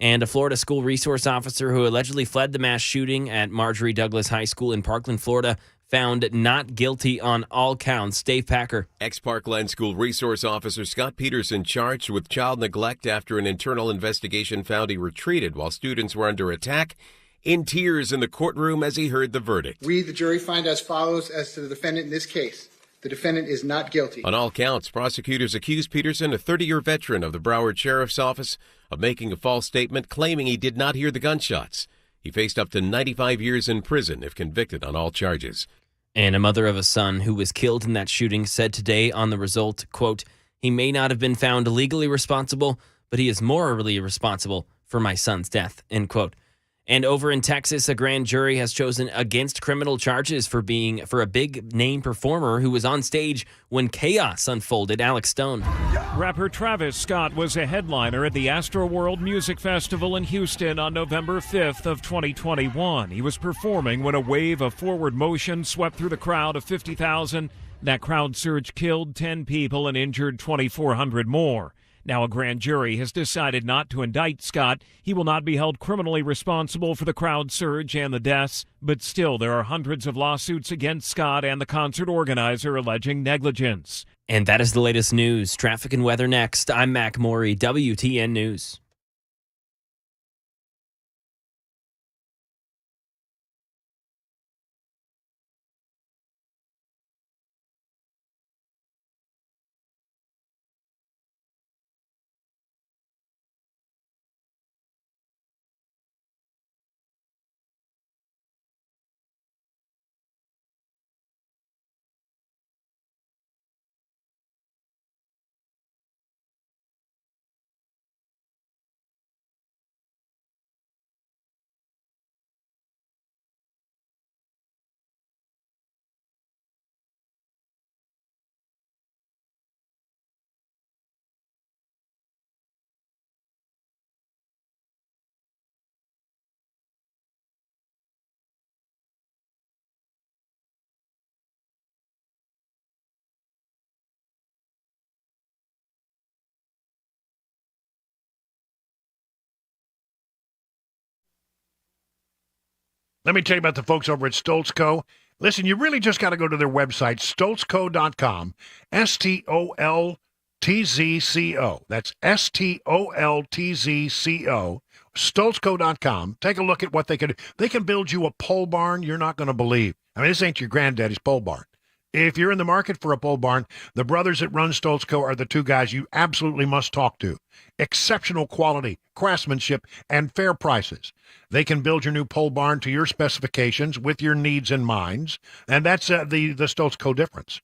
And a Florida school resource officer who allegedly fled the mass shooting at Marjorie Douglas High School in Parkland, Florida, found not guilty on all counts. Dave Packer. Ex-Parkland School Resource Officer Scott Peterson charged with child neglect after an internal investigation found he retreated while students were under attack in tears in the courtroom as he heard the verdict. We, the jury, find as follows as to the defendant in this case. The defendant is not guilty. On all counts, prosecutors accused Peterson, a 30-year veteran of the Broward Sheriff's Office, of making a false statement claiming he did not hear the gunshots. He faced up to 95 years in prison if convicted on all charges. And a mother of a son who was killed in that shooting said today on the result, quote, "He may not have been found legally responsible, but he is morally responsible for my son's death," end quote. And over in Texas, a grand jury has chosen against criminal charges for a big name performer who was on stage when chaos unfolded. Alex Stone. Rapper Travis Scott was a headliner at the Astroworld Music Festival in Houston on November 5th of 2021. He was performing when a wave of forward motion swept through the crowd of 50,000. That crowd surge killed 10 people and injured 2,400 more. Now a grand jury has decided not to indict Scott. He will not be held criminally responsible for the crowd surge and the deaths, but still there are hundreds of lawsuits against Scott and the concert organizer alleging negligence. And that is the latest news. Traffic and weather next. I'm Mac Morey, WTN News. Let me tell you about the folks over at Stoltzco. Listen, you really just got to go to their website, stoltzco.com, Stoltzco. That's Stoltzco, stoltzco.com. Take a look at what they can do. They can build you a pole barn you're not going to believe. I mean, this ain't your granddaddy's pole barn. If you're in the market for a pole barn, the brothers that run Stoltzco are the two guys you absolutely must talk to. Exceptional quality, craftsmanship, and fair prices. They can build your new pole barn to your specifications with your needs in mind, and that's the Stoltzco difference.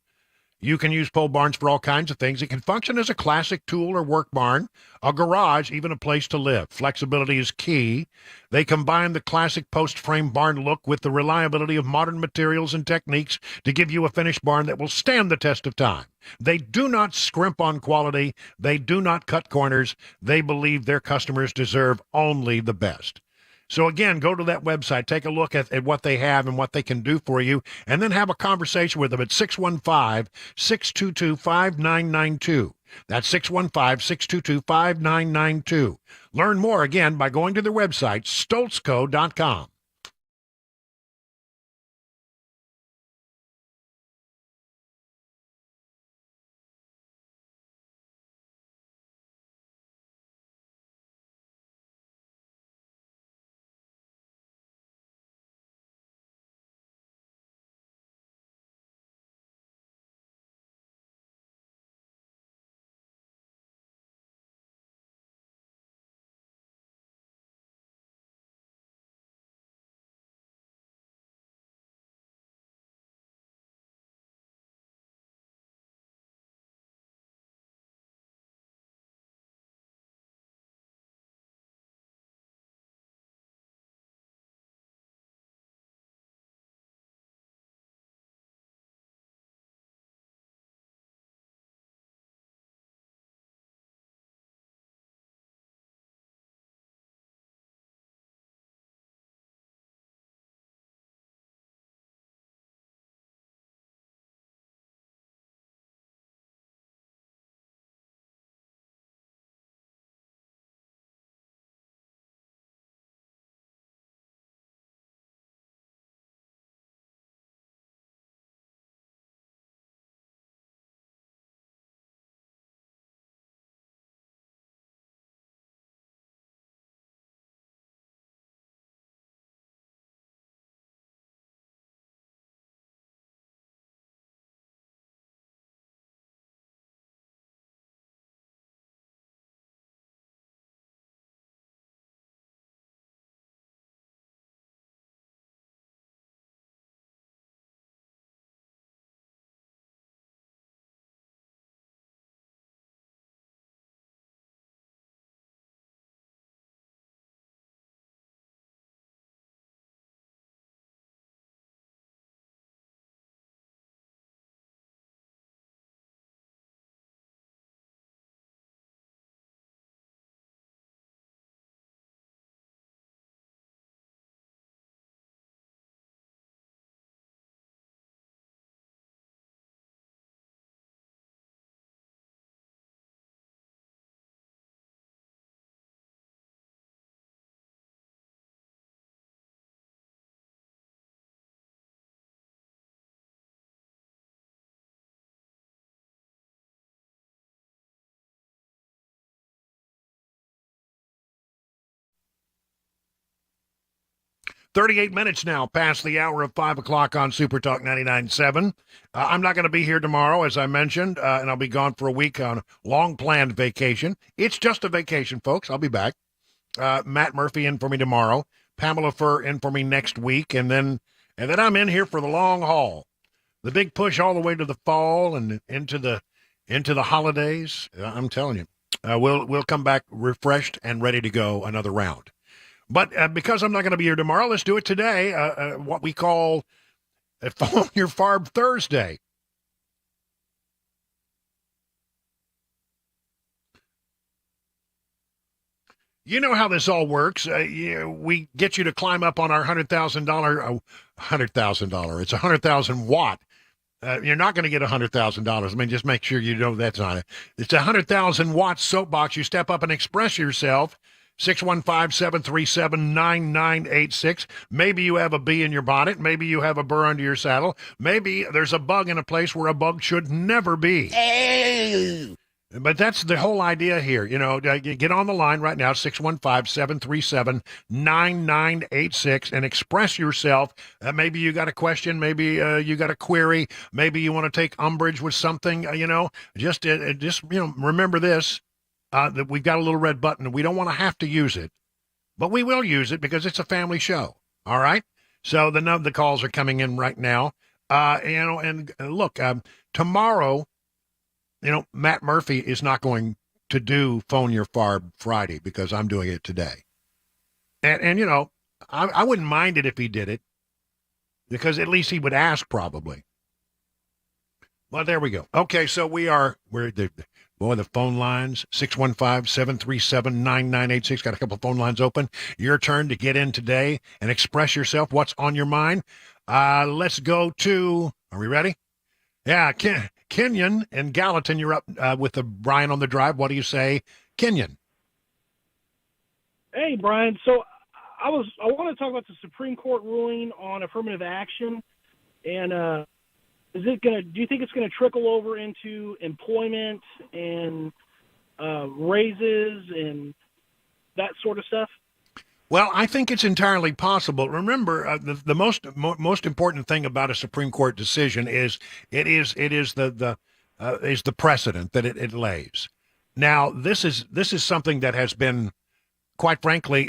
You can use pole barns for all kinds of things. It can function as a classic tool or work barn, a garage, even a place to live. Flexibility is key. They combine the classic post-frame barn look with the reliability of modern materials and techniques to give you a finished barn that will stand the test of time. They do not scrimp on quality. They do not cut corners. They believe their customers deserve only the best. So again, go to that website, take a look at what they have and what they can do for you, and then have a conversation with them at 615-622-5992. That's 615-622-5992. Learn more, again, by going to their website, stoltzco.com. 38 minutes now past the hour of 5 o'clock on Super Talk 99.7. I'm not going to be here tomorrow, as I mentioned, and I'll be gone for a week on a long-planned vacation. It's just a vacation, folks. I'll be back. Matt Murphy in for me tomorrow. Pamela Furr in for me next week, and then I'm in here for the long haul. The big push all the way to the fall and into the holidays. I'm telling you, we'll come back refreshed and ready to go another round. But because I'm not going to be here tomorrow, let's do it today. What we call a Phone Your Farb Thursday. You know how this all works. We get you to climb up on our $100,000. It's 100,000 watt. You're not going to get $100,000. I mean, just make sure you know that's on it. It's a 100,000 watt soapbox. You step up and express yourself. 615-737-9986. Maybe you have a bee in your bonnet. Maybe you have a burr under your saddle. Maybe there's a bug in a place where a bug should never be. Hey. But that's the whole idea here. You know, get on the line right now, 615-737-9986, and express yourself. Maybe you got a question. Maybe you got a query. Maybe you want to take umbrage with something. Just remember this, that we've got a little red button, and we don't want to have to use it. But we will use it because it's a family show. All right? So the calls are coming in right now. And look, tomorrow, Matt Murphy is not going to do Phone Your Farb Friday because I'm doing it today. And I wouldn't mind it if he did it because at least he would ask probably. Well, there we go. Okay, so we're the phone lines, 615-737-9986. Got a couple of phone lines open. Your turn to get in today and express yourself. What's on your mind? Let's go to, are we ready? Yeah, Kenyon and Gallatin, you're up with Brian on the drive. What do you say, Kenyon? Hey, Brian. So I want to talk about the Supreme Court ruling on affirmative action, and do you think it's going to trickle over into employment and raises and that sort of stuff? Well, I think it's entirely possible. Remember, the most important thing about a Supreme Court decision is the precedent that it lays. Now, this is something that has been, quite frankly,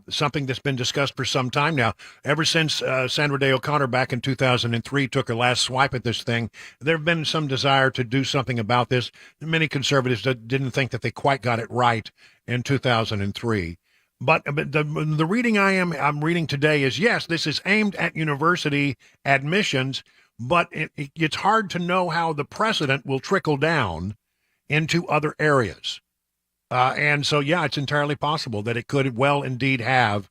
something that's been discussed for some time now. Ever since Sandra Day O'Connor back in 2003 took her last swipe at this thing, there have been some desire to do something about this. Many conservatives didn't think that they quite got it right in 2003. But the reading I'm reading today is, yes, this is aimed at university admissions, but it's hard to know how the precedent will trickle down into other areas. And so, yeah, it's entirely possible that it could well indeed have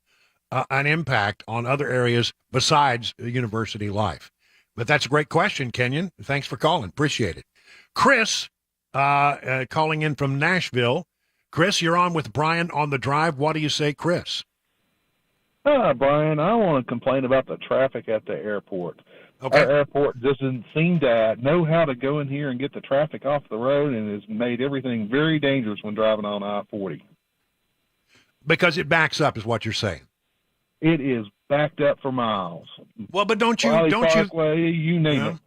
an impact on other areas besides university life. But that's a great question, Kenyon. Thanks for calling. Appreciate it. Chris, calling in from Nashville. Chris, you're on with Brian on the drive. What do you say, Chris? Brian, I want to complain about the traffic at the airport. Okay. Our airport doesn't seem to know how to go in here and get the traffic off the road, and has made everything very dangerous when driving on I-40. Because it backs up is what you're saying. It is backed up for miles. Well, but don't you you name it.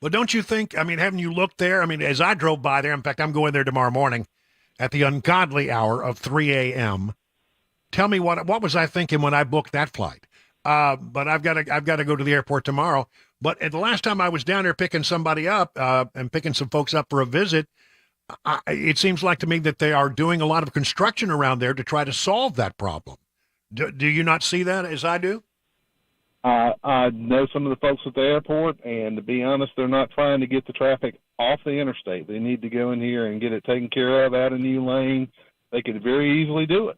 Well, don't you think, haven't you looked there? As I drove by there, in fact, I'm going there tomorrow morning at the ungodly hour of 3 a.m. Tell me what was I thinking when I booked that flight? But I've got to go to the airport tomorrow. But the last time I was down there picking somebody up and picking some folks up for a visit, it seems like to me that they are doing a lot of construction around there to try to solve that problem. Do you not see that as I do? I know some of the folks at the airport, and to be honest, they're not trying to get the traffic off the interstate. They need to go in here and get it taken care of, add a new lane. They could very easily do it.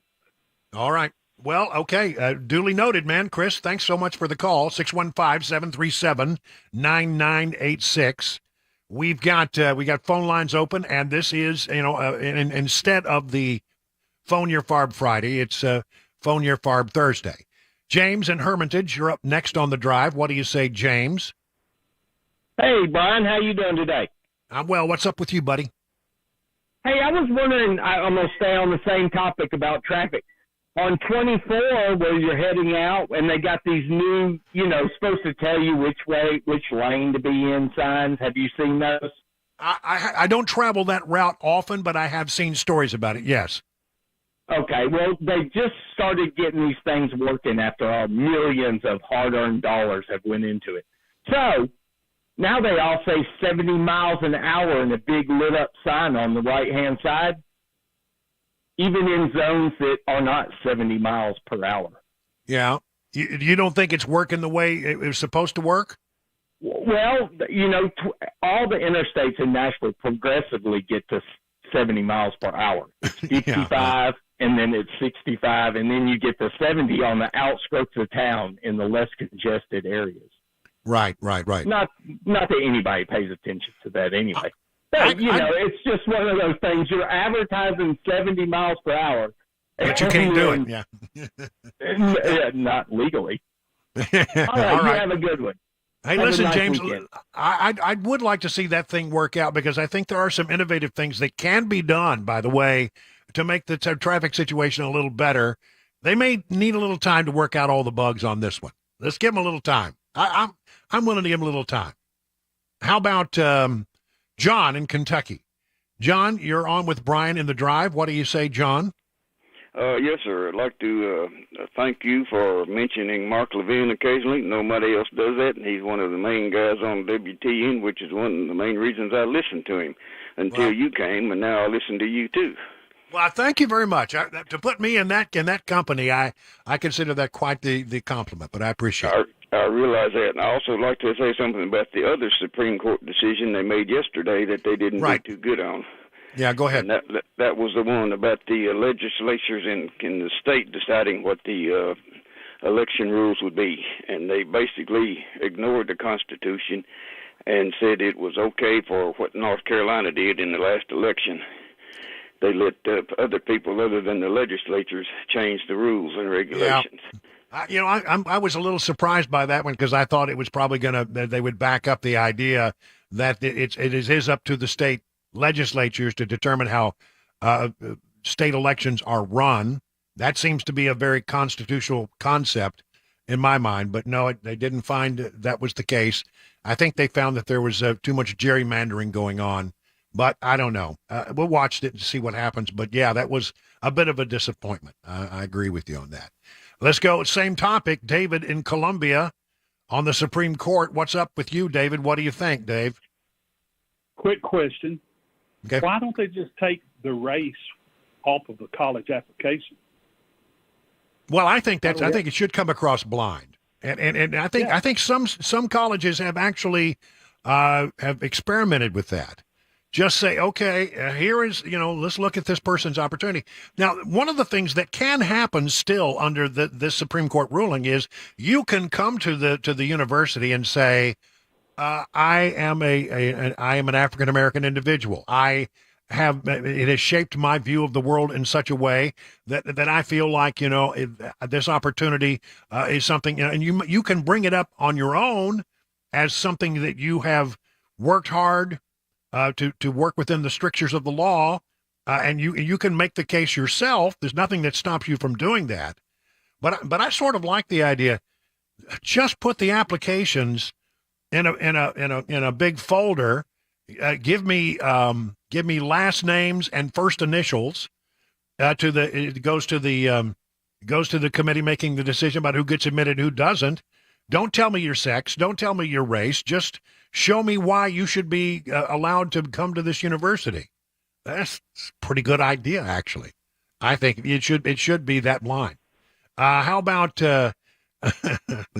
All right. Well, okay. Duly noted, man. Chris, thanks so much for the call. 615-737-9986. We got phone lines open, and this is, instead of the Phone Your Farb Friday, it's Phone Your Farb Thursday. James and Hermitage, you're up next on the drive. What do you say, James? Hey, Brian, how you doing today? I'm well. What's up with you, buddy? Hey, I was wondering, I'm going to stay on the same topic about traffic. on 24 where you're heading out, and they got these new, supposed to tell you which lane to be in signs. Have you seen those? I don't travel that route often, but I have seen stories about it, yes. Okay, well, they just started getting these things working after all millions of hard-earned dollars have went into it. So now they all say 70 miles an hour in a big lit-up sign on the right-hand side, even in zones that are not 70 miles per hour. Yeah. You don't think it's working the way it was supposed to work? Well, all the interstates in Nashville progressively get to 70 miles per hour. It's 55, and then it's 65, and then you get to 70 on the outskirts of town in the less congested areas. Right. Not that anybody pays attention to that anyway. But, it's just one of those things. You're advertising 70 miles per hour. But you can't do it, yeah. Not legally. All right, you have a good one. Hey, listen, James, I would like to see that thing work out because I think there are some innovative things that can be done, by the way, to make the traffic situation a little better. They may need a little time to work out all the bugs on this one. Let's give them a little time. I'm willing to give them a little time. How about John in Kentucky? John, you're on with Brian in the drive. What do you say, John? Yes, sir. I'd like to thank you for mentioning Mark Levin occasionally. Nobody else does that, and he's one of the main guys on WTN, which is one of the main reasons I listened to him until you came, and now I listen to you too. Well, thank you very much. To put me in that company, I consider that quite the compliment, but I appreciate it. I realize that, and I also like to say something about the other Supreme Court decision they made yesterday that they didn't do too good on. Yeah, go ahead. And that was the one about the legislatures in the state deciding what the election rules would be, and they basically ignored the Constitution and said it was okay for what North Carolina did in the last election. They let other people other than the legislatures change the rules and regulations. Yeah. I was a little surprised by that one because I thought it was probably they would back up the idea that it is up to the state legislatures to determine how state elections are run. That seems to be a very constitutional concept in my mind, but no, they didn't find that was the case. I think they found that there was too much gerrymandering going on, but I don't know. We'll watch it and see what happens, but yeah, that was a bit of a disappointment. I agree with you on that. Let's go, same topic, David in Columbia on the Supreme Court. What's up with you, David? What do you think, Dave? Quick question. Okay. Why don't they just take the race off of the college application? Well, I think it should come across blind, and I think some colleges have actually have experimented with that. Just say, okay, here is let's look at this person's opportunity. Now, one of the things that can happen still under this Supreme Court ruling is you can come to the university and say, I am an African American individual. It has shaped my view of the world in such a way that I feel like this opportunity is something, and you can bring it up on your own as something that you have worked hard to work within the strictures of the law, and you can make the case yourself. There's nothing that stops you from doing that. But I sort of like the idea. Just put the applications in a big folder. Give me last names and first initials. It goes to the committee making the decision about who gets admitted, who doesn't. Don't tell me your sex. Don't tell me your race. Just show me why you should be allowed to come to this university. That's a pretty good idea, actually. I think it should be that line. How about let's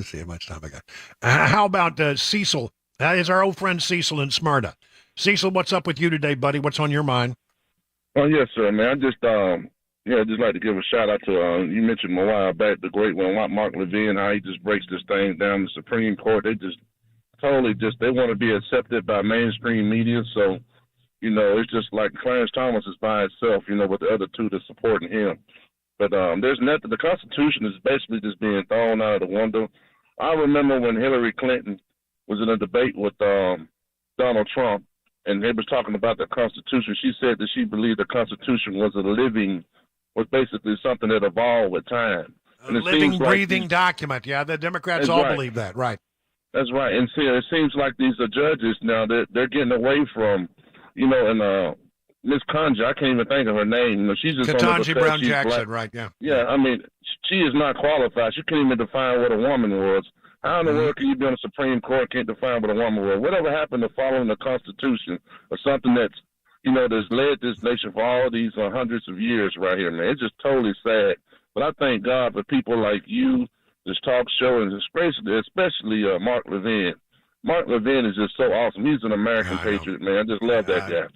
see how much time I got. How about Cecil? Is our old friend Cecil in Smyrna. Cecil, what's up with you today, buddy? What's on your mind? Oh, yes, sir, man. I just just like to give a shout out to you mentioned a while back the great one, Mark Levin, how he just breaks this thing down. The Supreme Court, they just totally they want to be accepted by mainstream media. So, it's just like Clarence Thomas is by itself, with the other two that's supporting him. But there's nothing. The Constitution is basically just being thrown out of the window. I remember when Hillary Clinton was in a debate with Donald Trump, and they was talking about the Constitution. She said that she believed the Constitution was a living was basically something that evolved with time. A And it living, seems like breathing document. Yeah, the Democrats That's all right. believe that. Right. That's right. And see, it seems like these are judges now that they're getting away from, and Miss Conja, I can't even think of her name. She's just on the Ketanji Brown she's Jackson. black. Right. Yeah. Yeah, I mean, she is not qualified. She couldn't even define what a woman was. How in the world can you be on the Supreme Court, can't define what a woman was? Whatever happened to following the Constitution or something that's led this nation for all these hundreds of years right here, man? It's just totally sad. But I thank God for people like you, this talk show, and especially Mark Levin. Mark Levin is just so awesome. He's an American patriot, man. I just love that guy.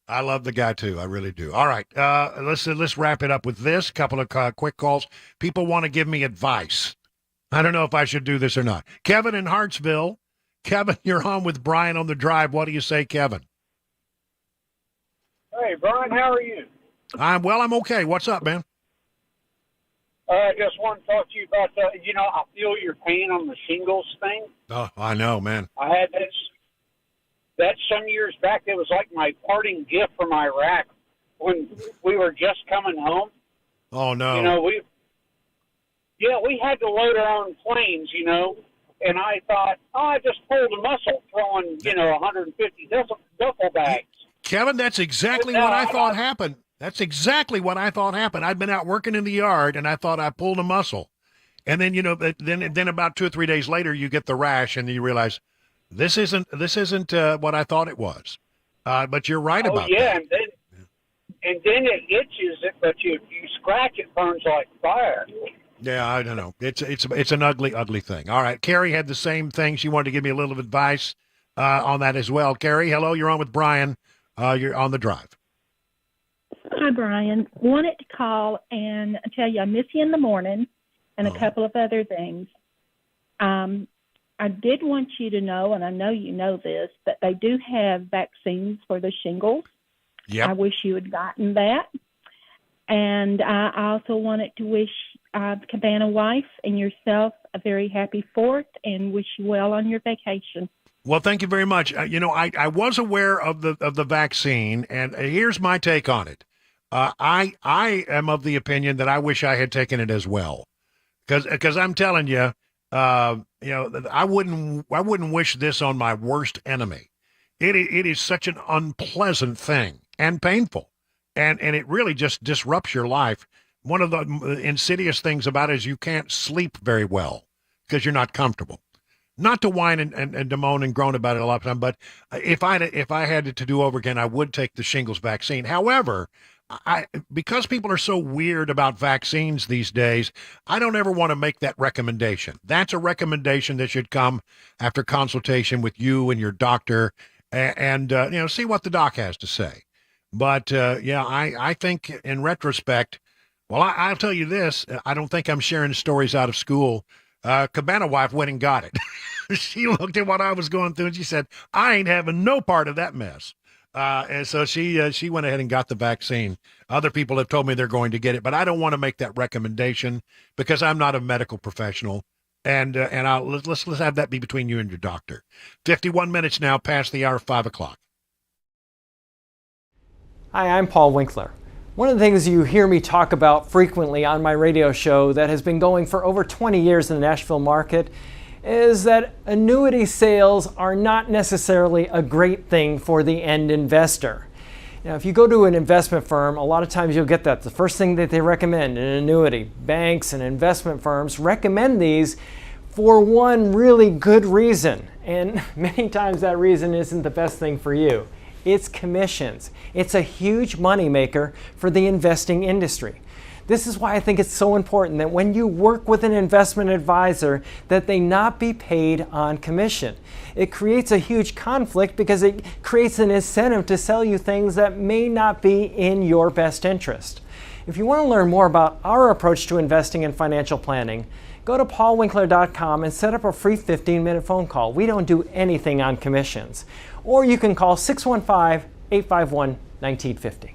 I love the guy too. I really do. All right, let's wrap it up with this couple of quick calls. People want to give me advice. I don't know if I should do this or not. Kevin in Hartsville. Kevin, you're on with Brian on the drive. What do you say, Kevin? Hey, Brian, how are you? I'm okay. What's up, man? I just want to talk to you about, I feel your pain on the shingles thing. Oh, I know, man. I had that some years back. It was like my parting gift from Iraq when we were just coming home. Oh, no. We had to load our own planes, and I thought, I just pulled a muscle throwing, 150 duffel bags. Kevin, that's exactly what I thought happened. That's exactly what I thought happened. I'd been out working in the yard, and I thought I pulled a muscle. And then, then about 2 or 3 days later, you get the rash, and you realize this isn't what I thought it was. But you're right about that. And then it itches, but you scratch it, burns like fire. Yeah, I don't know. It's an ugly, ugly thing. All right, Carrie had the same thing. She wanted to give me a little advice on that as well. Carrie, hello. You're on with Brian. You're on the drive. Hi, Brian. Wanted to call and tell you I miss you in the morning and a couple of other things. I did want you to know, and I know you know this, that they do have vaccines for the shingles. Yep. I wish you had gotten that. And I also wanted to wish Cabana wife and yourself a very happy 4th and wish you well on your vacation. Well, thank you very much. I was aware of the vaccine, and here's my take on it. I am of the opinion that I wish I had taken it as well, because I'm telling you, I wouldn't wish this on my worst enemy. It is such an unpleasant thing and painful, and it really just disrupts your life. One of the insidious things about it is you can't sleep very well because you're not comfortable. Not to whine and bemoan and groan about it a lot of time, but if I had it to do over again, I would take the shingles vaccine. However, because people are so weird about vaccines these days, I don't ever want to make that recommendation. That's a recommendation that should come after consultation with you and your doctor, and see what the doc has to say. But I think in retrospect, well, I'll tell you this: I don't think I'm sharing stories out of school. Cabana wife went and got it. She looked at what I was going through and she said, I ain't having no part of that mess. And so she went ahead and got the vaccine. Other people have told me they're going to get it, but I don't want to make that recommendation because I'm not a medical professional. And let's have that be between you and your doctor. 51 minutes now past the hour of 5 o'clock. Hi, I'm Paul Winkler. One of the things you hear me talk about frequently on my radio show that has been going for over 20 years in the Nashville market is that annuity sales are not necessarily a great thing for the end investor. Now, if you go to an investment firm, a lot of times you'll get that. The first thing that they recommend, an annuity. Banks and investment firms recommend these for one really good reason. And many times that reason isn't the best thing for you. It's commissions. It's a huge moneymaker for the investing industry. This is why I think it's so important that when you work with an investment advisor, that they not be paid on commission. It creates a huge conflict because it creates an incentive to sell you things that may not be in your best interest. If you want to learn more about our approach to investing and financial planning, go to paulwinkler.com and set up a free 15-minute phone call. We don't do anything on commissions. Or you can call 615-851-1950.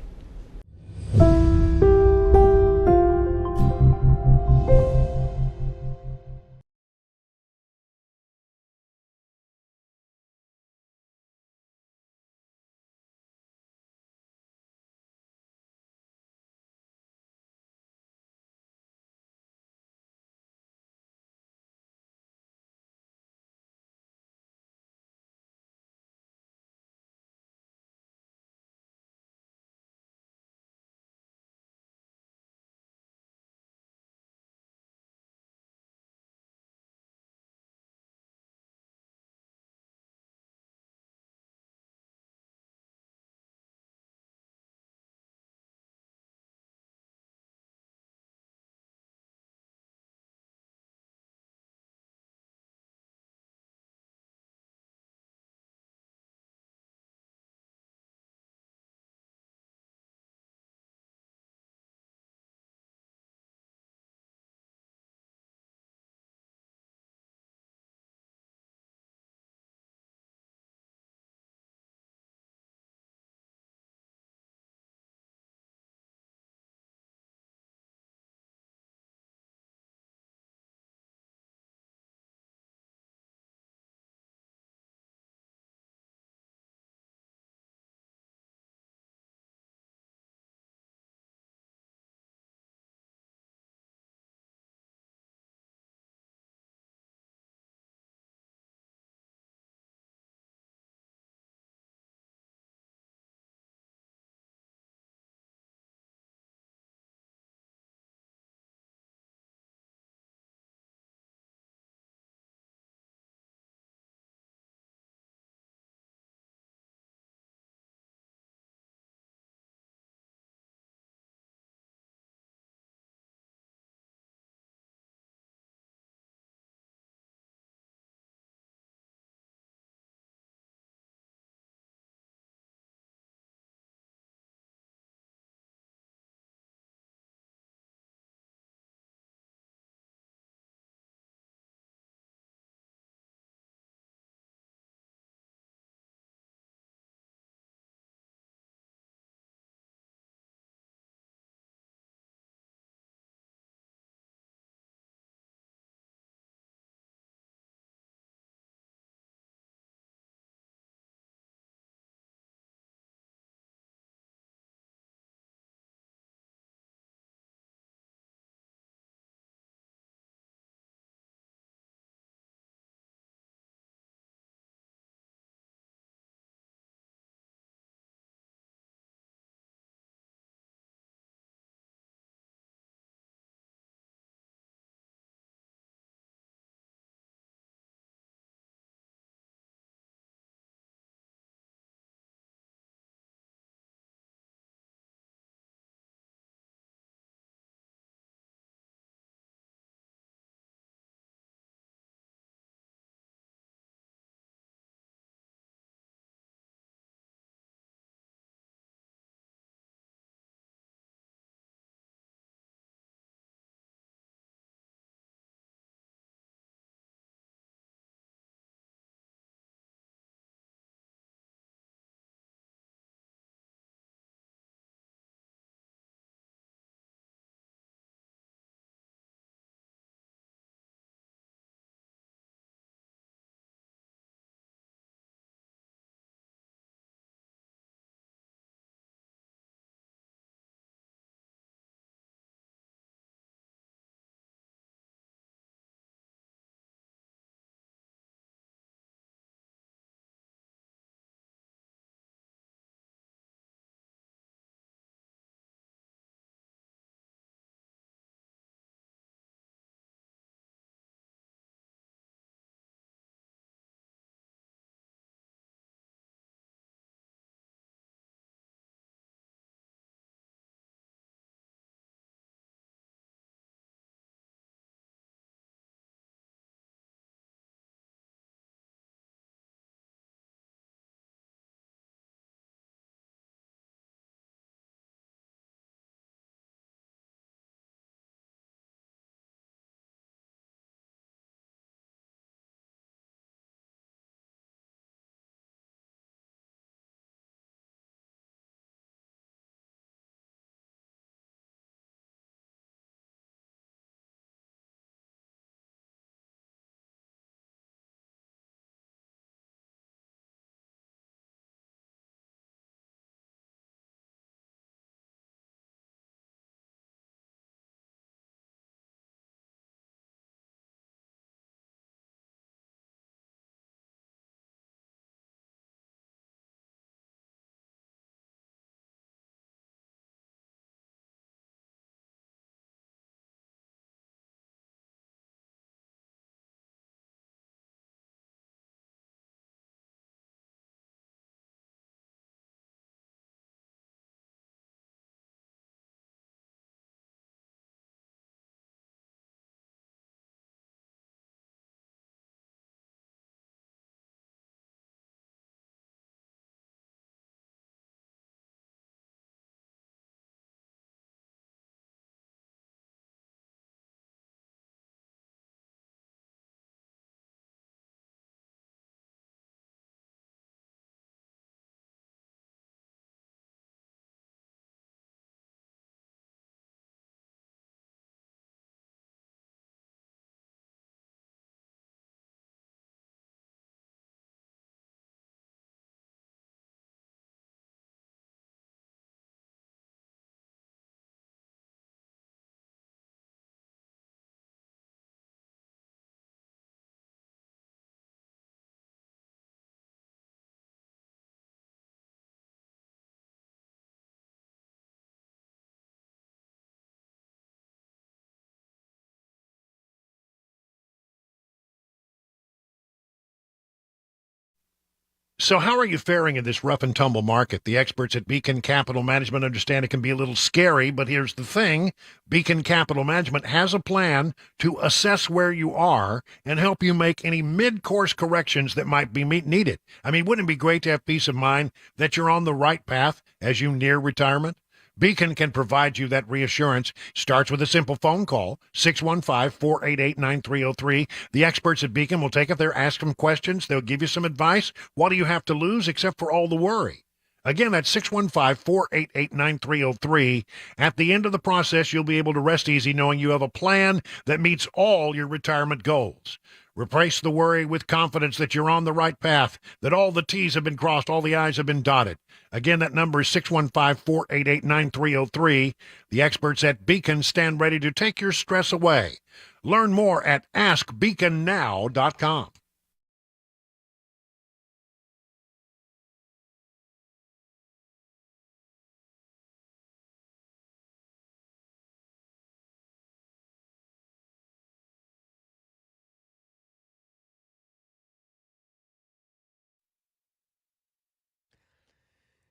So how are you faring in this rough and tumble market? The experts at Beacon Capital Management understand it can be a little scary, but here's the thing. Beacon Capital Management has a plan to assess where you are and help you make any mid-course corrections that might be needed. I mean, wouldn't it be great to have peace of mind that you're on the right path as you near retirement? Beacon can provide you that reassurance. Starts with a simple phone call, 615-488-9303. The experts at Beacon will take it there, ask them questions. They'll give you some advice. What do you have to lose except for all the worry? Again, that's 615-488-9303. At the end of the process, you'll be able to rest easy knowing you have a plan that meets all your retirement goals. Replace the worry with confidence that you're on the right path, that all the T's have been crossed, all the I's have been dotted. Again, that number is 615-488-9303. The experts at Beacon stand ready to take your stress away. Learn more at askbeaconnow.com.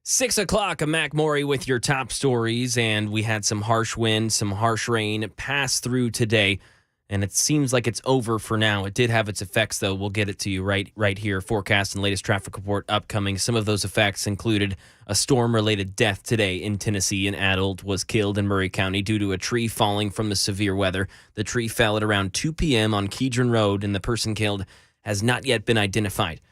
Six o'clock, a Mac Maury with your top stories, and we had some harsh wind, some harsh rain pass through today, and it seems like it's over for now. It did have its effects, though. We'll get it to you right here. Forecast and latest traffic report upcoming. Some of those effects included a storm-related death today in Tennessee. An adult was killed in Murray County due to a tree falling from the severe weather. The tree fell at around 2 p.m. on Kedron Road, and the person killed has not yet been identified.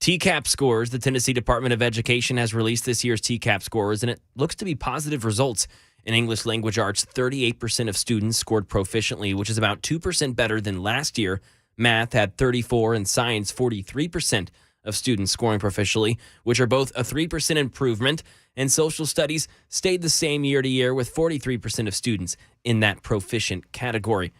TCAP scores. The Tennessee Department of Education has released this year's TCAP scores, and it looks to be positive results. In English language arts, 38% of students scored proficiently, which is about 2% better than last year. Math had 34%, and science 43% of students scoring proficiently, which are both a 3% improvement. And social studies stayed the same year to year, with 43% of students in that proficient category.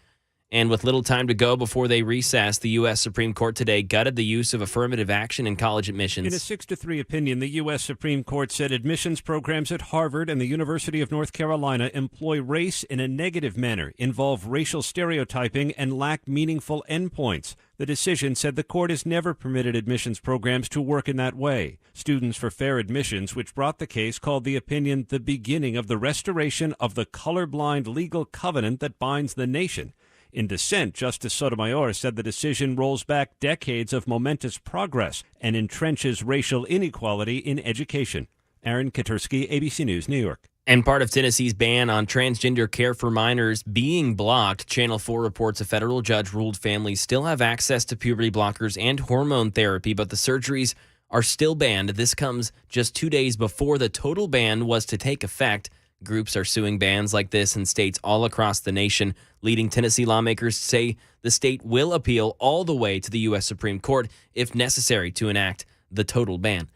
And with little time to go before they recess, the U.S. Supreme Court today gutted the use of affirmative action in college admissions. In a 6-3 opinion, the U.S. Supreme Court said admissions programs at Harvard and the University of North Carolina employ race in a negative manner, involve racial stereotyping, and lack meaningful endpoints. The decision said the court has never permitted admissions programs to work in that way. Students for Fair Admissions, which brought the case, called the opinion the beginning of the restoration of the colorblind legal covenant that binds the nation. In dissent, Justice Sotomayor said the decision rolls back decades of momentous progress and entrenches racial inequality in education. Aaron Katursky, ABC News, New York. And part of Tennessee's ban on transgender care for minors being blocked, Channel 4 reports a federal judge ruled families still have access to puberty blockers and hormone therapy, but the surgeries are still banned. This comes just 2 days before the total ban was to take effect. Groups are suing bans like this in states all across the nation, leading Tennessee lawmakers to say the state will appeal all the way to the U.S. Supreme Court if necessary to enact the total ban.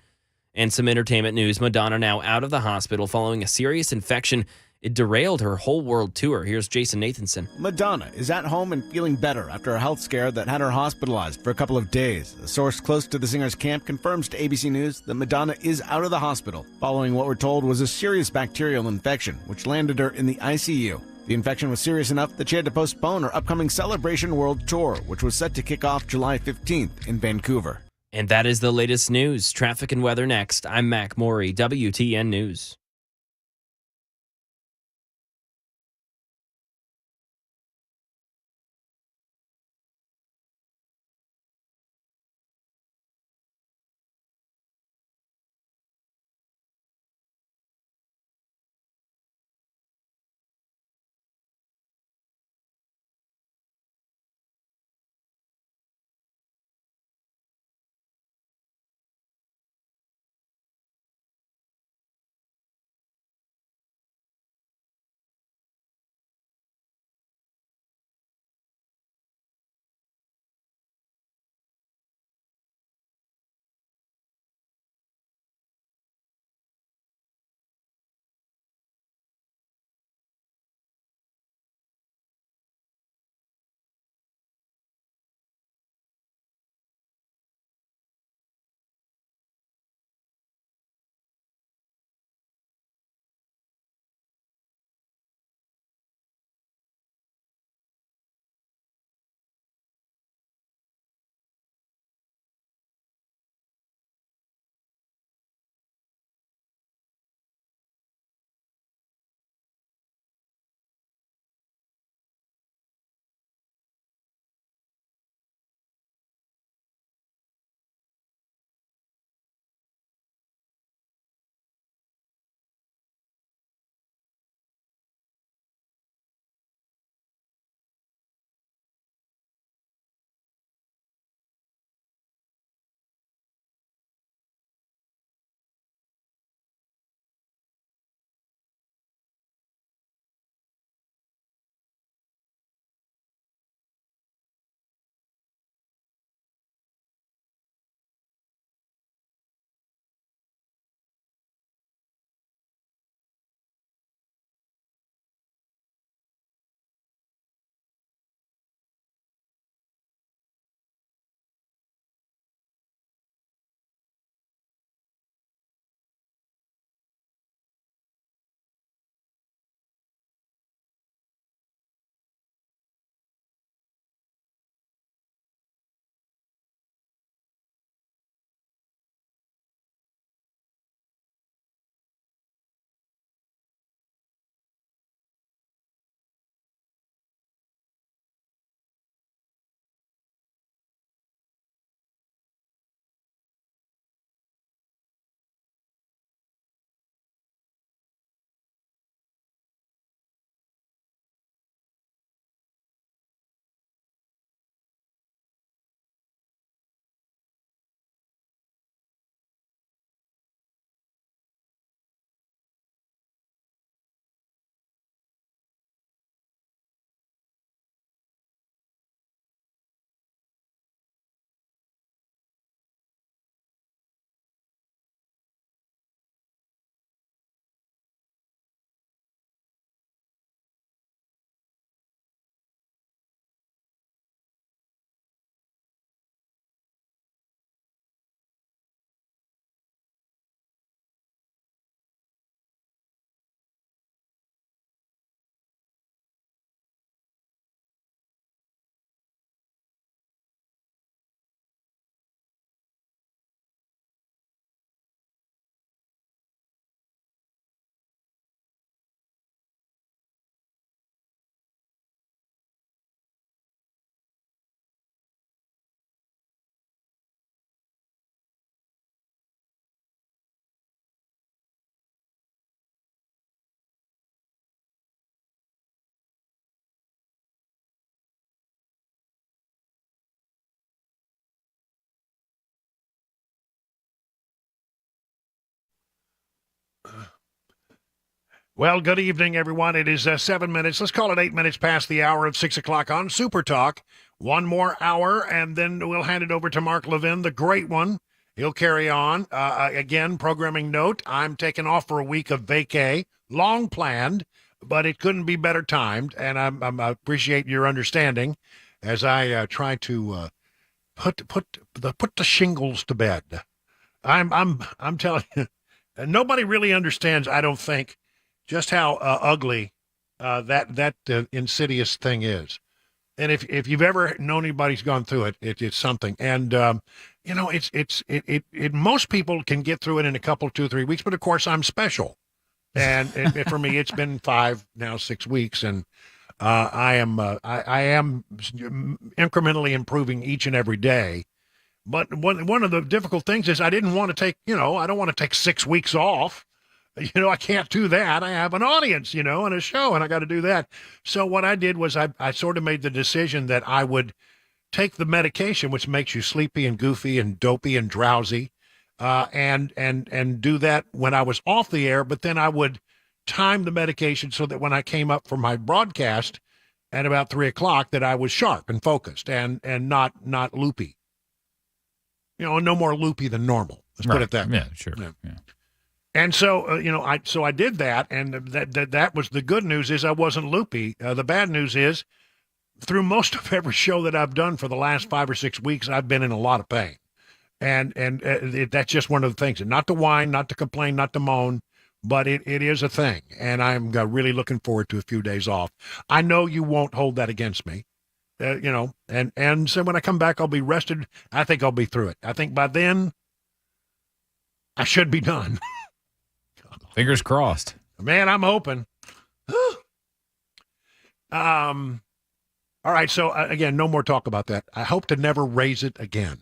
And some entertainment news. Madonna now out of the hospital following a serious infection. It derailed her whole world tour. Here's Jason Nathanson. Madonna is at home and feeling better after a health scare that had her hospitalized for a couple of days. A source close to the singer's camp confirms to ABC News that Madonna is out of the hospital following what we're told was a serious bacterial infection, which landed her in the ICU. The infection was serious enough that she had to postpone her upcoming Celebration World Tour, which was set to kick off July 15th in Vancouver. And that is the latest news. Traffic and weather next. I'm Mac Maury, WTN News. Well, good evening, everyone. It is 7 minutes. Let's call it 8 minutes past the hour of 6 o'clock on Super Talk. One more hour, and then we'll hand it over to Mark Levin, the great one. He'll carry on. Again, programming note, I'm taking off for a week of vacay, long planned, but it couldn't be better timed, and I appreciate your understanding as I try to put the shingles to bed. I'm telling you, nobody really understands, I don't think, just how ugly that insidious thing is. And if you've ever known anybody who's gone through it, it's something. And it most people can get through it in a couple, 2 or 3 weeks. But of course, I'm special, and for me, it's been 6 weeks, and I am incrementally improving each and every day. But one of the difficult things is I didn't want to take, I don't want to take 6 weeks off. I can't do that. I have an audience, and a show, and I got to do that. So what I did was I sort of made the decision that I would take the medication, which makes you sleepy and goofy and dopey and drowsy, and do that when I was off the air. But then I would time the medication so that when I came up for my broadcast at about 3 o'clock, that I was sharp and focused and not loopy. No more loopy than normal. Let's put it that way. Yeah, sure. Yeah. And so, I did that, and that was the good news is I wasn't loopy. The bad news is through most of every show that I've done for the last 5 or 6 weeks, I've been in a lot of pain. And that's just one of the things. And not to whine, not to complain, not to moan, but it is a thing. And I'm really looking forward to a few days off. I know you won't hold that against me, and so when I come back, I'll be rested. I think I'll be through it. I think by then I should be done. Fingers crossed. Man, I'm hoping. All right, so again, no more talk about that. I hope to never raise it again.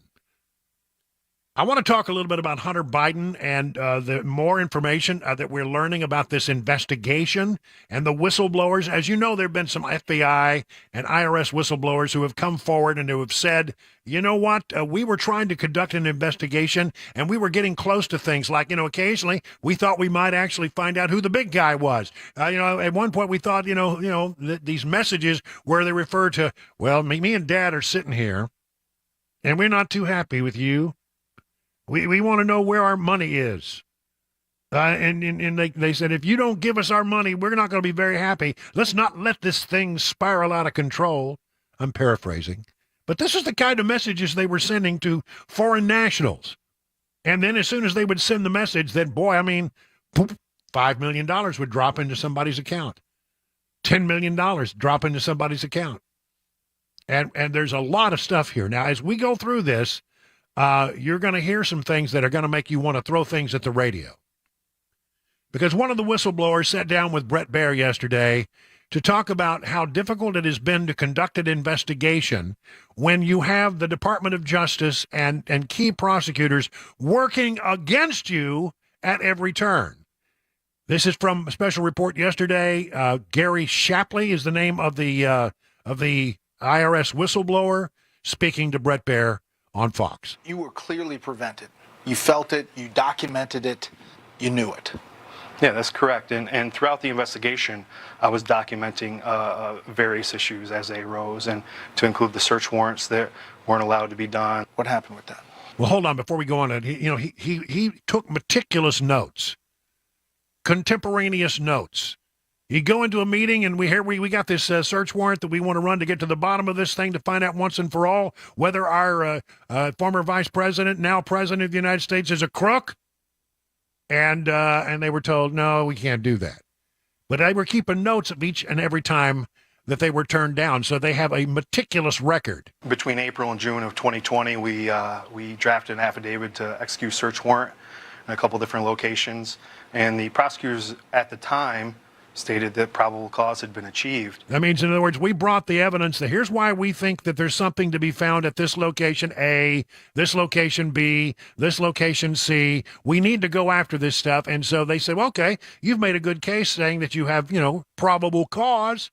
I want to talk a little bit about Hunter Biden and the more information that we're learning about this investigation and the whistleblowers. As you know, there have been some FBI and IRS whistleblowers who have come forward and who have said, you know what, we were trying to conduct an investigation and we were getting close to things like, occasionally we thought we might actually find out who the big guy was. At one point we thought, these messages where they refer to, well, me and Dad are sitting here and we're not too happy with you. We want to know where our money is. And they said, if you don't give us our money, we're not going to be very happy. Let's not let this thing spiral out of control. I'm paraphrasing. But this is the kind of messages they were sending to foreign nationals. And then as soon as they would send the message, then, $5 million would drop into somebody's account. $10 million drop into somebody's account. And there's a lot of stuff here. Now, as we go through this, you're going to hear some things that are going to make you want to throw things at the radio. Because one of the whistleblowers sat down with Bret Baier yesterday to talk about how difficult it has been to conduct an investigation when you have the Department of Justice and key prosecutors working against you at every turn. This is from a special report yesterday. Gary Shapley is the name of the IRS whistleblower speaking to Bret Baier on Fox. You were clearly prevented. You felt it, you documented it, you knew it. Yeah, that's correct. And throughout the investigation, I was documenting various issues as they arose, and to include the search warrants that weren't allowed to be done. What happened with that? Well, hold on. Before we go on, he took meticulous notes, contemporaneous notes. You go into a meeting and we got this search warrant that we want to run to get to the bottom of this thing to find out once and for all whether our former vice president, now president of the United States, is a crook. And they were told, no, we can't do that. But they were keeping notes of each and every time that they were turned down. So they have a meticulous record. Between April and June of 2020, we drafted an affidavit to execute search warrant in a couple different locations. And the prosecutors at the time stated that probable cause had been achieved. That means, in other words, we brought the evidence that here's why we think that there's something to be found at this location A, this location B, this location C. We need to go after this stuff. And so they said, well, okay, you've made a good case saying that you have, probable cause.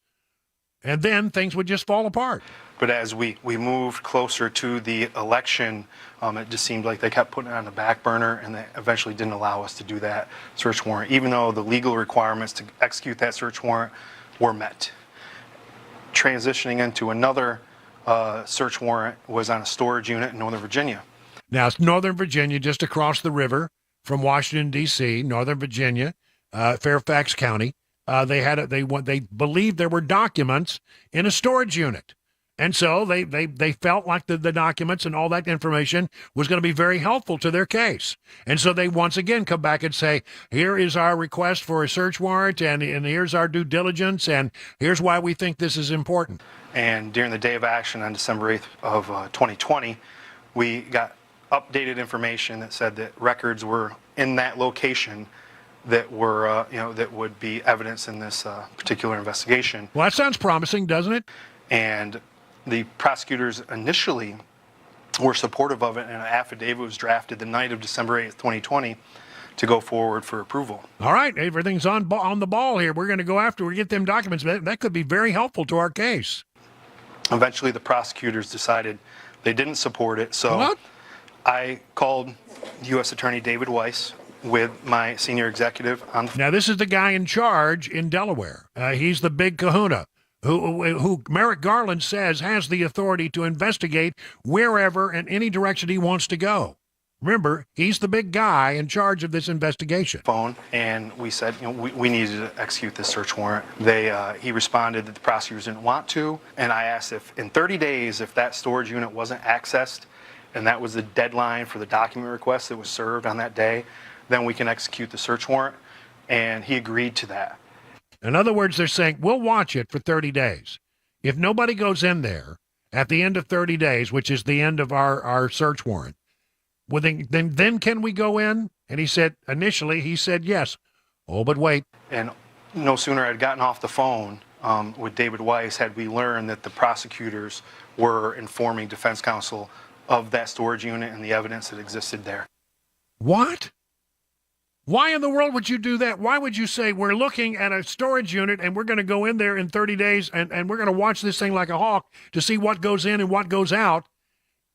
and then things would just fall apart. But as we moved closer to the election, it just seemed like they kept putting it on the back burner, and they eventually didn't allow us to do that search warrant, even though the legal requirements to execute that search warrant were met. Transitioning into another search warrant was on a storage unit in Northern Virginia. Now, it's Northern Virginia, just across the river from Washington, D.C., Northern Virginia, Fairfax County. They believed there were documents in a storage unit. And so they felt like the documents and all that information was going to be very helpful to their case. And so they once again come back and say, here is our request for a search warrant, and here's our due diligence, and here's why we think this is important. And during the day of action on December 8th of 2020, we got updated information that said that records were in that location that were, that would be evidence in this particular investigation. Well, that sounds promising, doesn't it? And the prosecutors initially were supportive of it, and an affidavit was drafted the night of December 8th, 2020, to go forward for approval. All right, everything's on the ball here. We're going to go after, we get them documents. That could be very helpful to our case. Eventually, the prosecutors decided they didn't support it, so what? I called U.S. Attorney David Weiss with my senior executive on the... Now, this is the guy in charge in Delaware. He's the big kahuna who Merrick Garland says has the authority to investigate wherever and any direction he wants to go. Remember, he's the big guy in charge of this investigation. Phone, and we said, we needed to execute this search warrant. He responded that the prosecutors didn't want to, and I asked if in 30 days, if that storage unit wasn't accessed, and that was the deadline for the document request that was served on that day, then we can execute the search warrant, and he agreed to that. In other words, they're saying, we'll watch it for 30 days. If nobody goes in there at the end of 30 days, which is the end of our search warrant, well, then can we go in? And he said, initially, he said yes. Oh, but wait. And no sooner had gotten off the phone with David Weiss had we learned that the prosecutors were informing defense counsel of that storage unit and the evidence that existed there. What? Why in the world would you do that? Why would you say we're looking at a storage unit and we're going to go in there in 30 days and we're going to watch this thing like a hawk to see what goes in and what goes out,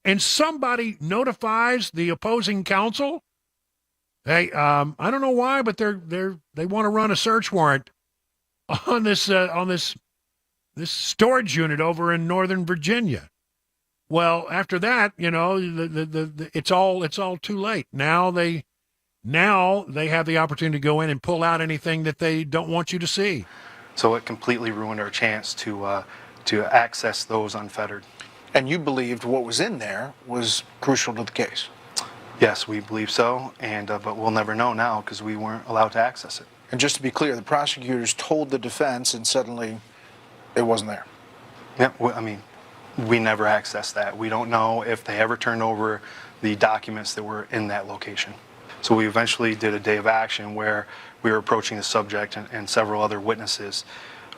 and somebody notifies the opposing counsel? Hey, I don't know why, but they want to run a search warrant on this storage unit over in Northern Virginia. Well, after that, it's all too late. Now they have the opportunity to go in and pull out anything that they don't want you to see. So it completely ruined our chance to access those unfettered. And you believed what was in there was crucial to the case? Yes, we believe so, but we'll never know now because we weren't allowed to access it. And just to be clear, the prosecutors told the defense and suddenly it wasn't there? Yeah, we never accessed that. We don't know if they ever turned over the documents that were in that location. So we eventually did a day of action where we were approaching the subject and several other witnesses.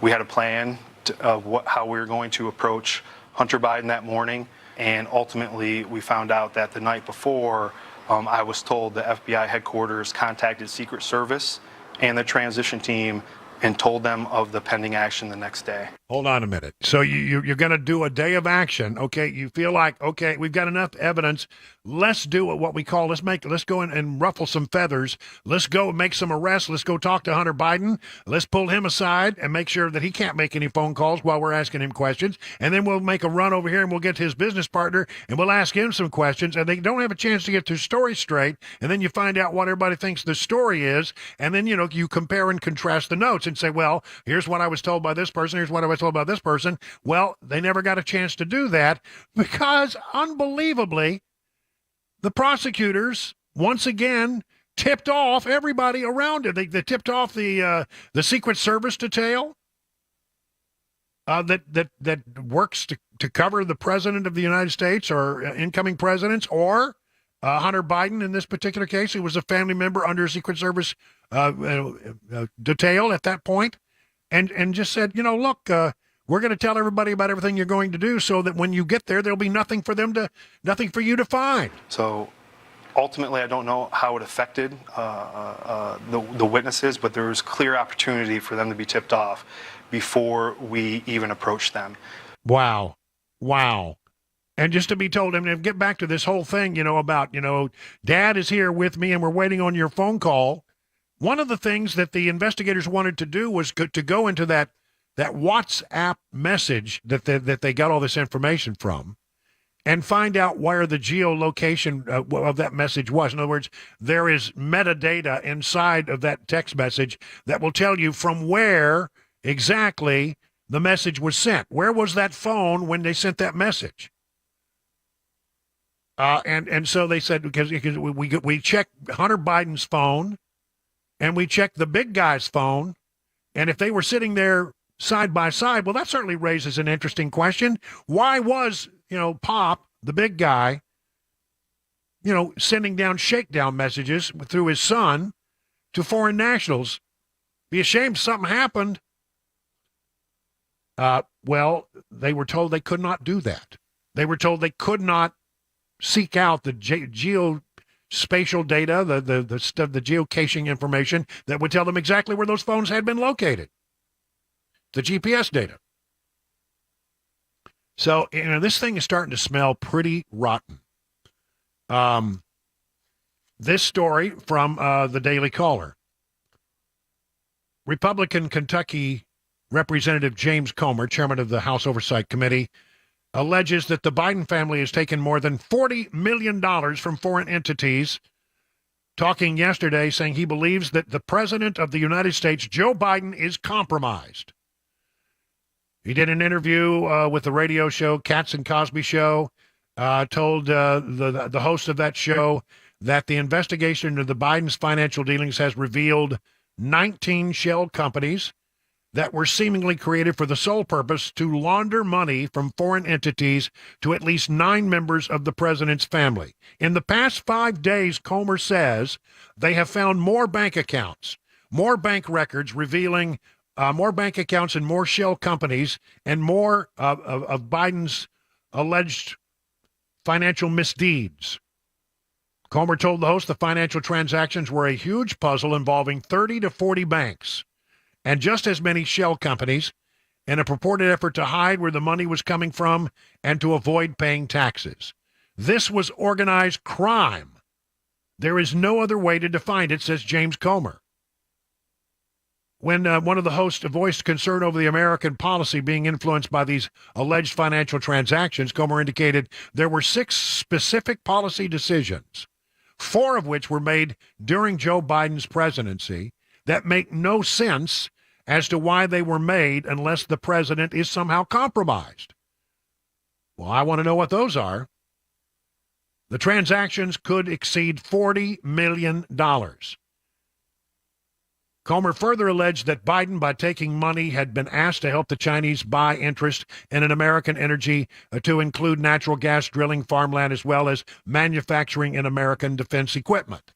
We had a plan of how we were going to approach Hunter Biden that morning, and ultimately we found out that the night before, I was told the FBI headquarters contacted Secret Service and the transition team and told them of the pending action the next day. Hold on a minute. So you're going to do a day of action. Okay, you feel like, okay, we've got enough evidence. Let's do what we call, let's go in and ruffle some feathers. Let's go make some arrests. Let's go talk to Hunter Biden. Let's pull him aside and make sure that he can't make any phone calls while we're asking him questions. And then we'll make a run over here and we'll get to his business partner and we'll ask him some questions. And they don't have a chance to get their story straight. And then you find out what everybody thinks the story is. And then, you compare and contrast the notes and say, well, here's what I was told by this person. Here's what I was told by this person. Well, they never got a chance to do that because, unbelievably, the prosecutors once again tipped off everybody around it. They tipped off the Secret Service detail that works to cover the president of the United States or incoming presidents, or Hunter Biden in this particular case, who was a family member under Secret Service detail at that point, and just said, look, we're going to tell everybody about everything you're going to do so that when you get there, there'll be nothing for you to find. So ultimately, I don't know how it affected the witnesses, but there was clear opportunity for them to be tipped off before we even approached them. Wow. And just to be told, get back to this whole thing, about, Dad is here with me and we're waiting on your phone call. One of the things that the investigators wanted to do was to go into that WhatsApp message that they got all this information from and find out where the geolocation of that message was. In other words, there is metadata inside of that text message that will tell you from where exactly the message was sent. Where was that phone when they sent that message? And so they said, because we checked Hunter Biden's phone and we checked the big guy's phone, and if they were sitting there side by side, well, that certainly raises an interesting question. Why was, Pop, the big guy, sending down shakedown messages through his son to foreign nationals? Be ashamed something happened. Well, they were told they could not do that. They were told they could not seek out the geospatial data, the stuff, the geocaching information that would tell them exactly where those phones had been located. The GPS data. So, this thing is starting to smell pretty rotten. This story from the Daily Caller. Republican Kentucky Representative James Comer, chairman of the House Oversight Committee, alleges that the Biden family has taken more than $40 million from foreign entities, talking yesterday saying he believes that the President of the United States, Joe Biden, is compromised. He did an interview with the radio show, Katz and Cosby Show, told the host of that show that the investigation into the Biden's financial dealings has revealed 19 shell companies that were seemingly created for the sole purpose to launder money from foreign entities to at least 9 members of the president's family. In the past 5 days, Comer says, they have found more bank accounts, more bank records revealing more bank accounts and more shell companies and more of Biden's alleged financial misdeeds. Comer told the host the financial transactions were a huge puzzle involving 30 to 40 banks and just as many shell companies in a purported effort to hide where the money was coming from and to avoid paying taxes. This was organized crime. There is no other way to define it, says James Comer. When one of the hosts voiced concern over the American policy being influenced by these alleged financial transactions, Comer indicated there were 6 specific policy decisions, 4 of which were made during Joe Biden's presidency, that make no sense as to why they were made unless the president is somehow compromised. Well, I want to know what those are. The transactions could exceed $40 million. Comer further alleged that Biden, by taking money, had been asked to help the Chinese buy interest in an American energy to include natural gas drilling, farmland, as well as manufacturing in American defense equipment.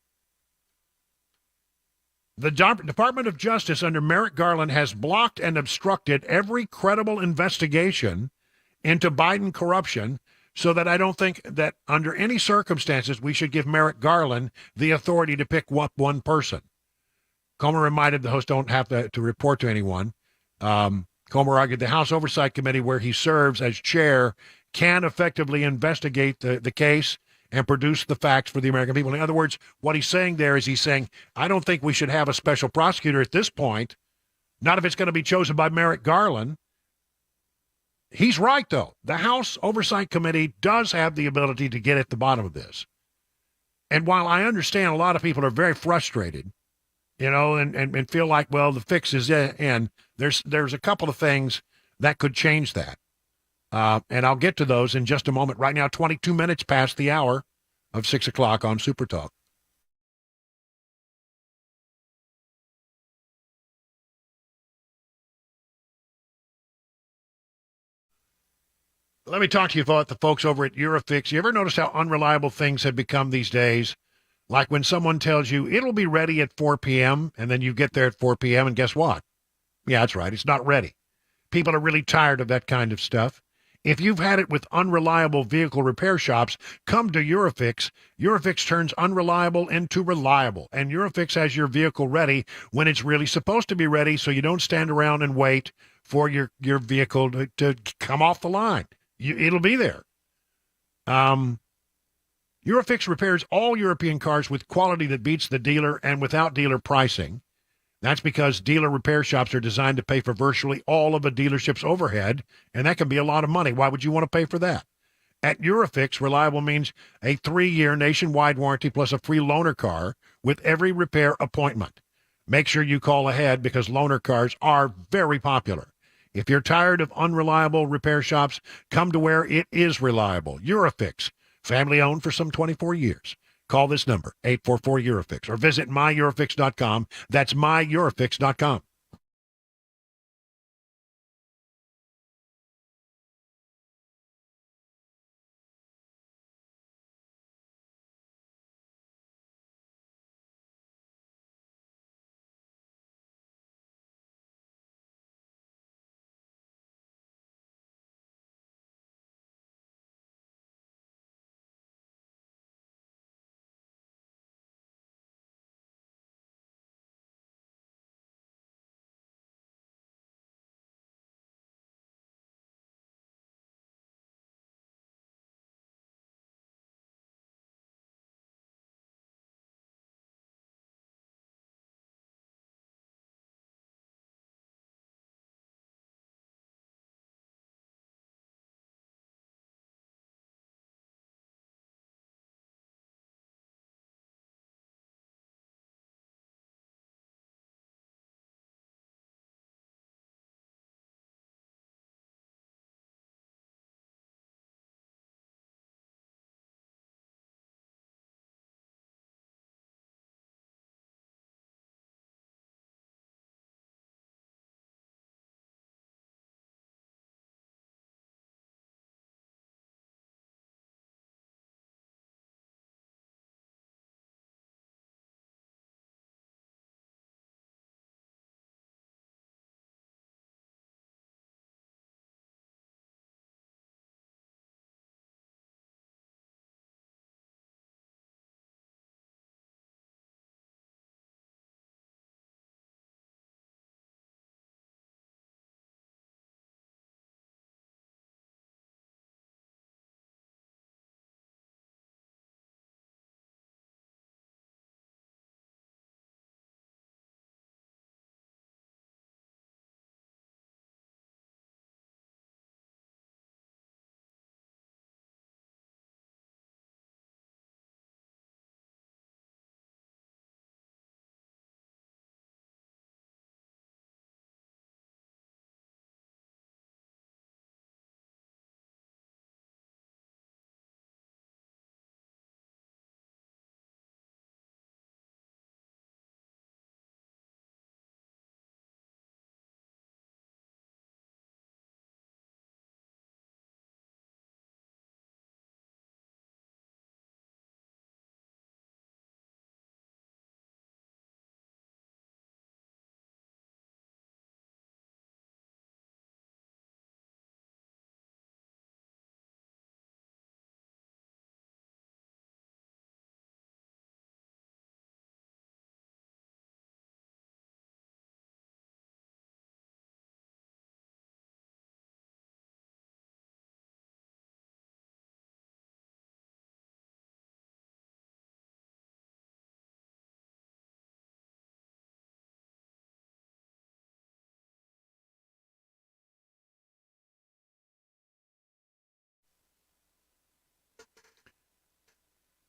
The Department of Justice under Merrick Garland has blocked and obstructed every credible investigation into Biden corruption, so that I don't think that under any circumstances we should give Merrick Garland the authority to pick up one person. Comer reminded the host don't have to report to anyone. Comer argued the House Oversight Committee, where he serves as chair, can effectively investigate the case and produce the facts for the American people. In other words, what he's saying there is he's saying, I don't think we should have a special prosecutor at this point, not if it's going to be chosen by Merrick Garland. He's right, though. The House Oversight Committee does have the ability to get at the bottom of this. And while I understand a lot of people are very frustrated, and feel like, well, the fix is in, there's a couple of things that could change that. And I'll get to those in just a moment. Right now, 22 minutes past the hour of 6 o'clock on Super Talk. Let me talk to you about the folks over at Eurofix. You ever notice how unreliable things have become these days? Like when someone tells you it'll be ready at 4 p.m., and then you get there at 4 p.m., and guess what? Yeah, that's right. It's not ready. People are really tired of that kind of stuff. If you've had it with unreliable vehicle repair shops, come to Eurofix. Eurofix turns unreliable into reliable, and Eurofix has your vehicle ready when it's really supposed to be ready, so you don't stand around and wait for your vehicle to come off the line. It'll be there. Eurofix repairs all European cars with quality that beats the dealer and without dealer pricing. That's because dealer repair shops are designed to pay for virtually all of a dealership's overhead, and that can be a lot of money. Why would you want to pay for that? At Eurofix, reliable means a 3-year nationwide warranty plus a free loaner car with every repair appointment. Make sure you call ahead because loaner cars are very popular. If you're tired of unreliable repair shops, come to where it is reliable. Eurofix, family-owned for some 24 years. Call this number, 844-EUROFIX, or visit myeurofix.com. That's myeurofix.com.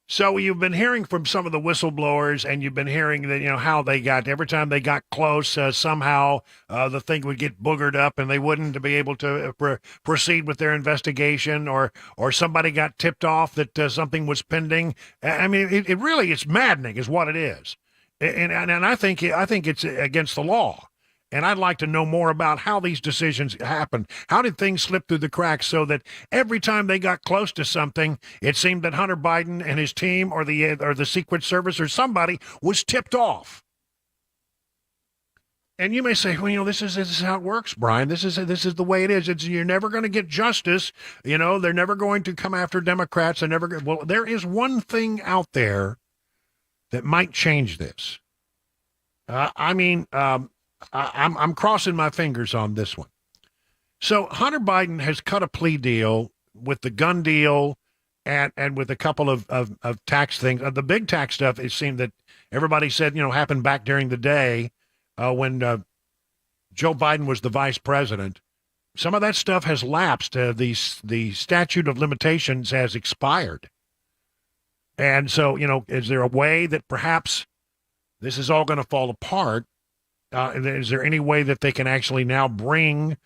So you've been hearing from some of the whistleblowers, and you've been hearing that, how they got, every time they got close, somehow the thing would get boogered up and they wouldn't be able to proceed with their investigation, or somebody got tipped off that something was pending. I mean, it really, it's maddening is what it is. And I think it's against the law. And I'd like to know more about how these decisions happened. How did things slip through the cracks so that every time they got close to something, it seemed that Hunter Biden and his team or the Secret Service or somebody was tipped off? And you may say, well, this is how it works, Brian. This is the way it is. You're never going to get justice. They're never going to come after Democrats. Well, there is one thing out there that might change this. I'm crossing my fingers on this one. So Hunter Biden has cut a plea deal with the gun deal and with a couple of tax things. The big tax stuff, it seemed that everybody said, happened back during the day when Joe Biden was the vice president. Some of that stuff has lapsed. The statute of limitations has expired. And so, is there a way that perhaps this is all going to fall apart? Is there any way that they can actually now bring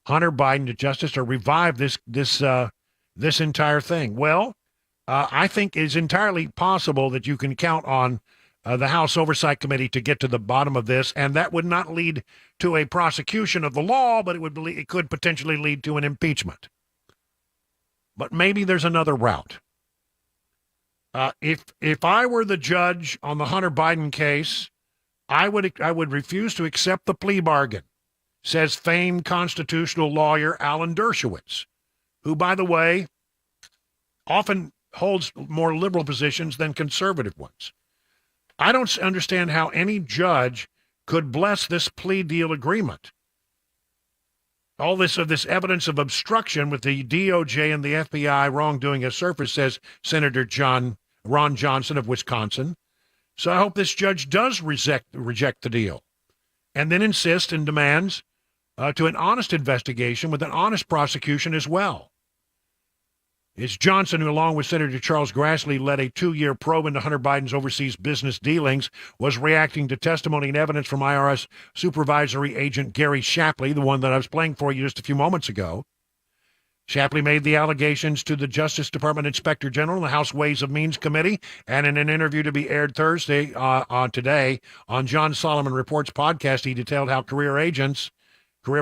Hunter Biden to justice or revive this entire thing? Well, I think it's entirely possible that you can count on the House Oversight Committee to get to the bottom of this, and that would not lead to a prosecution of the law, but it could potentially lead to an impeachment. But maybe there's another route. If I were the judge on the Hunter Biden case, I would refuse to accept the plea bargain, says famed constitutional lawyer Alan Dershowitz, who, by the way, often holds more liberal positions than conservative ones. I don't understand how any judge could bless this plea deal agreement. All this evidence of obstruction with the DOJ and the FBI wrongdoing has surfaced, says Senator Ron Johnson of Wisconsin. So I hope this judge does reject the deal and then insist and demands to an honest investigation with an honest prosecution as well. It's Johnson who, along with Senator Charles Grassley, led a 2-year probe into Hunter Biden's overseas business dealings, was reacting to testimony and evidence from IRS supervisory agent Gary Shapley, the one that I was playing for you just a few moments ago. Shapley made the allegations to the Justice Department Inspector General and the House Ways and Means Committee, and in an interview to be aired Thursday today on John Solomon Reports podcast, he detailed how career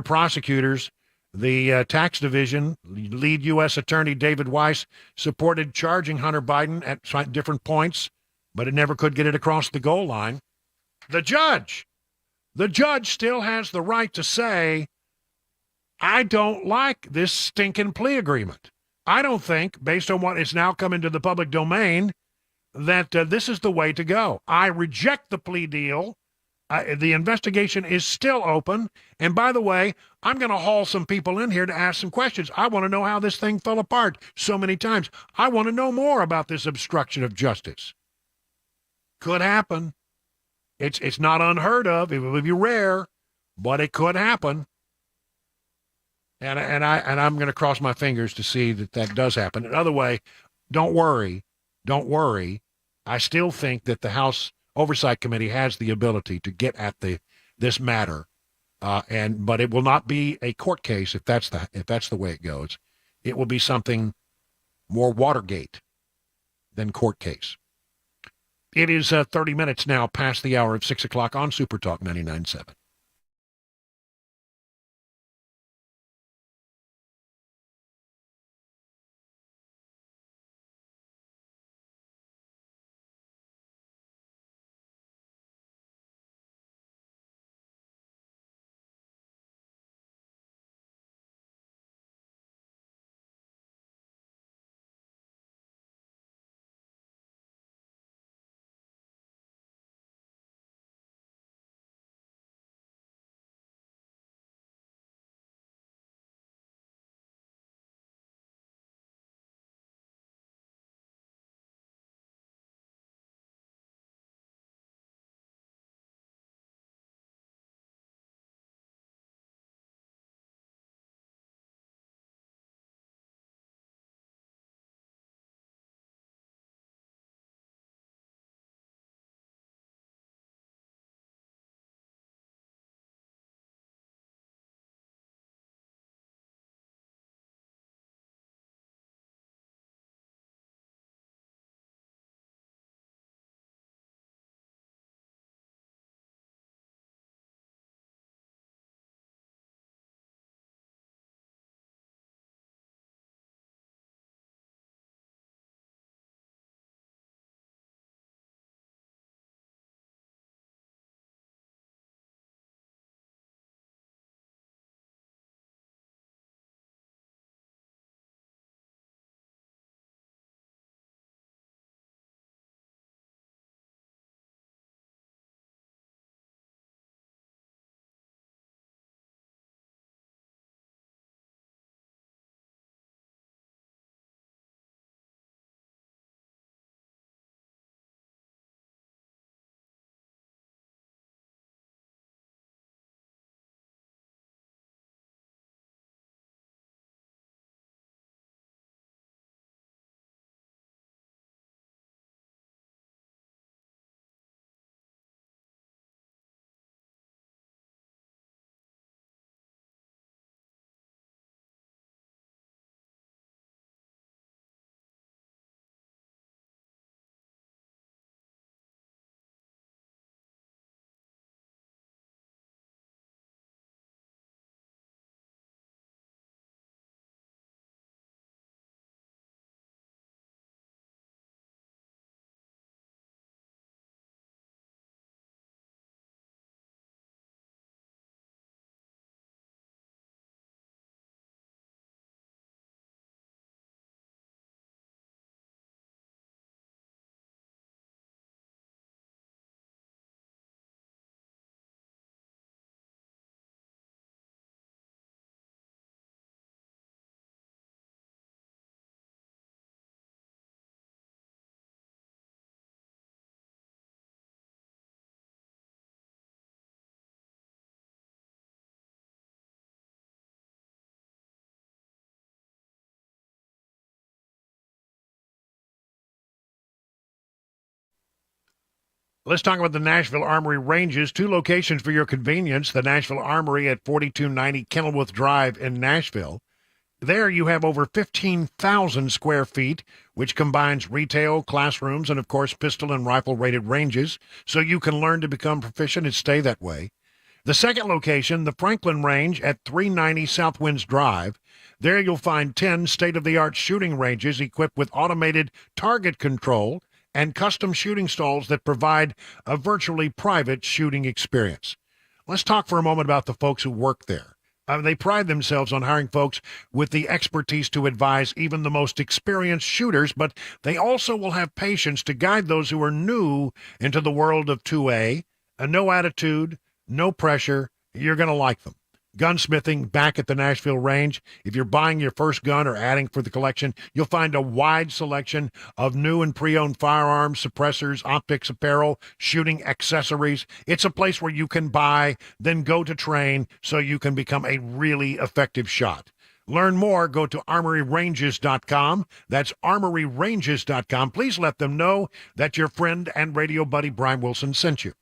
prosecutors, the tax division, lead U.S. Attorney David Weiss supported charging Hunter Biden at different points, but it never could get it across the goal line. The judge still has the right to say, I don't like this stinking plea agreement. I don't think, based on what has now come into the public domain, that this is the way to go. I reject the plea deal. The investigation is still open. And by the way, I'm going to haul some people in here to ask some questions. I want to know how this thing fell apart so many times. I want to know more about this obstruction of justice. Could happen. It's not unheard of. It would be rare, but it could happen. And I'm going to cross my fingers to see that does happen. Another way, don't worry. I still think that the House Oversight Committee has the ability to get at this matter, but it will not be a court case if that's the way it goes. It will be something more Watergate than court case. It is 30 minutes now past the hour of 6 o'clock on Super Talk 99.7. Let's talk about the Nashville Armory ranges. 2 locations for your convenience. The Nashville Armory at 4290 Kenilworth Drive in Nashville. There you have over 15,000 square feet, which combines retail, classrooms, and, of course, pistol and rifle-rated ranges, so you can learn to become proficient and stay that way. The second location, the Franklin Range at 390 Southwinds Drive. There you'll find 10 state-of-the-art shooting ranges equipped with automated target control and custom shooting stalls that provide a virtually private shooting experience. Let's talk for a moment about the folks who work there. They pride themselves on hiring folks with the expertise to advise even the most experienced shooters, but they also will have patience to guide those who are new into the world of 2A. No attitude, no pressure. You're going to like them. Gunsmithing back at the Nashville Range. If you're buying your first gun or adding for the collection, you'll find a wide selection of new and pre-owned firearms, suppressors, optics, apparel, shooting accessories. It's a place where you can buy, then go to train so you can become a really effective shot. Learn more, go to armoryranges.com. That's armoryranges.com. Please let them know that your friend and radio buddy Brian Wilson sent you.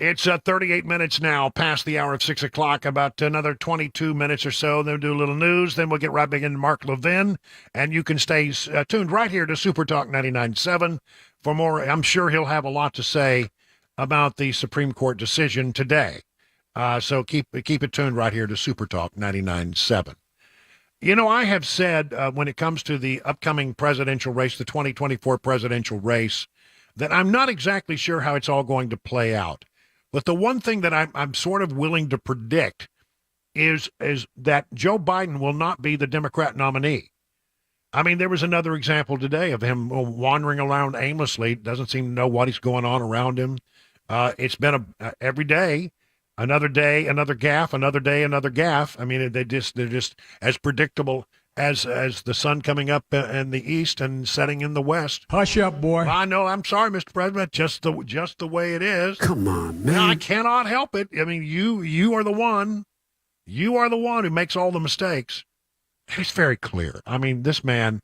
It's 38 minutes now past the hour of 6 o'clock, about another 22 minutes or so. Then we'll do a little news. Then we'll get right back into Mark Levin. And you can stay tuned right here to Super Talk 99.7 for more. I'm sure he'll have a lot to say about the Supreme Court decision today. So keep it tuned right here to Super Talk 99.7. You know, I have said when it comes to the upcoming presidential race, the 2024 presidential race, that I'm not exactly sure how it's all going to play out. But the one thing that I'm sort of willing to predict is that Joe Biden will not be the Democrat nominee. I mean, there was another example today of him wandering around aimlessly, doesn't seem to know what is going on around him. It's been every day, another gaffe, another day, another gaffe. I mean, they're just as predictable as the sun coming up in the east and setting in the west. Hush up, boy. I know. I'm sorry, Mr. President. Just the way it is. Come on, man. Now, I cannot help it. I mean, you are the one. You are the one who makes all the mistakes. It's very clear. I mean, this man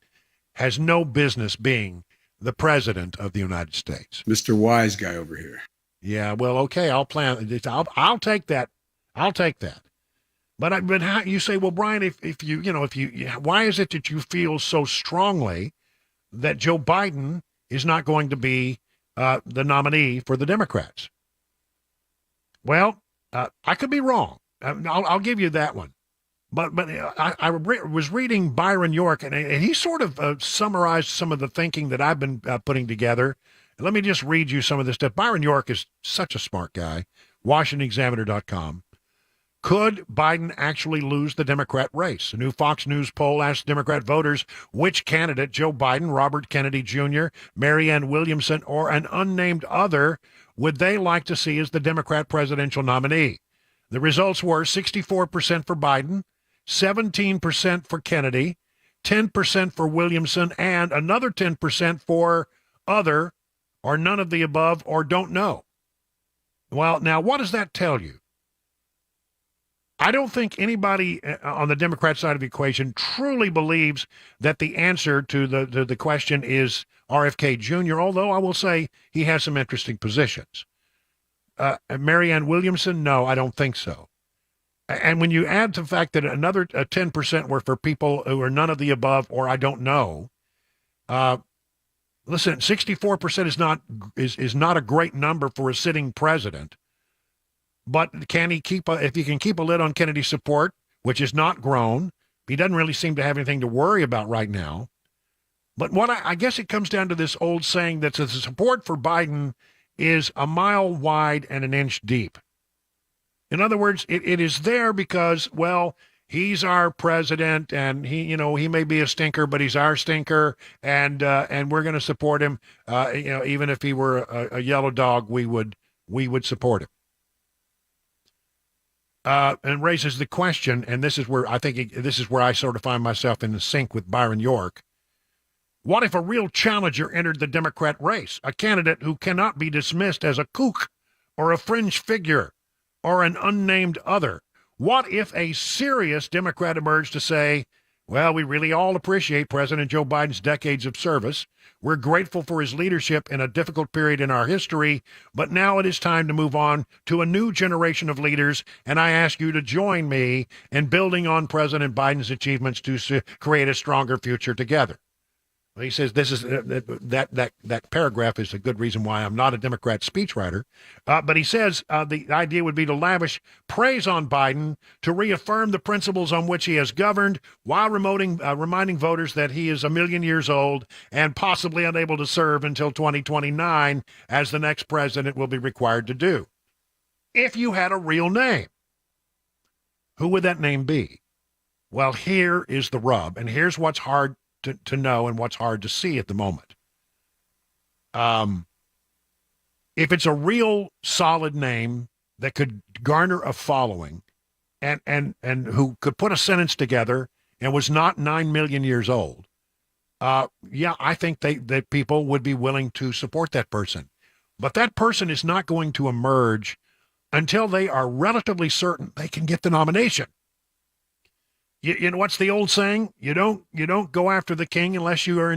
has no business being the president of the United States. Mr. Wise Guy over here. Yeah, well, okay, I'll take that. I'll take that. But how you say, well, Brian, if you why is it that you feel so strongly that Joe Biden is not going to be the nominee for the Democrats? Well, I could be wrong. I'll give you that one. But I was reading Byron York, and he sort of summarized some of the thinking that I've been putting together. Let me just read you some of this stuff. Byron York is such a smart guy. WashingtonExaminer.com. Could Biden actually lose the Democrat race? A new Fox News poll asked Democrat voters which candidate, Joe Biden, Robert Kennedy Jr., Marianne Williamson, or an unnamed other, would they like to see as the Democrat presidential nominee. The results were 64% for Biden, 17% for Kennedy, 10% for Williamson, and another 10% for other, or none of the above, or don't know. Well, now, what does that tell you? I don't think anybody on the Democrat side of the equation truly believes that the answer to the question is RFK Jr., although I will say he has some interesting positions. Marianne Williamson, no, I don't think so. And when you add the fact that another 10% were for people who are none of the above or I don't know, listen, 64% is not a great number for a sitting president. But can he if he can keep a lid on Kennedy's support, which is not grown, he doesn't really seem to have anything to worry about right now. But what I guess it comes down to this old saying that the support for Biden is a mile wide and an inch deep. In other words, it is there because, well, he's our president and he may be a stinker, but he's our stinker. And we're going to support him. Even if he were a yellow dog, we would support him. And raises the question, and this is where I sort of find myself in sync with Byron York. What if a real challenger entered the Democrat race, a candidate who cannot be dismissed as a kook or a fringe figure or an unnamed other? What if a serious Democrat emerged to say, well, we really all appreciate President Joe Biden's decades of service. We're grateful for his leadership in a difficult period in our history, but now it is time to move on to a new generation of leaders, and I ask you to join me in building on President Biden's achievements to create a stronger future together. Well, he says this is that paragraph is a good reason why I'm not a Democrat speechwriter. But he says the idea would be to lavish praise on Biden to reaffirm the principles on which he has governed while reminding voters that he is a million years old and possibly unable to serve until 2029, as the next president will be required to do. If you had a real name, who would that name be? Well, here is the rub, and here's what's hard to know and what's hard to see at the moment. If it's a real solid name that could garner a following and who could put a sentence together and was not 9 million years old, I think that people would be willing to support that person. But that person is not going to emerge until they are relatively certain they can get the nomination. You know what's the old saying? You don't go after the king unless you are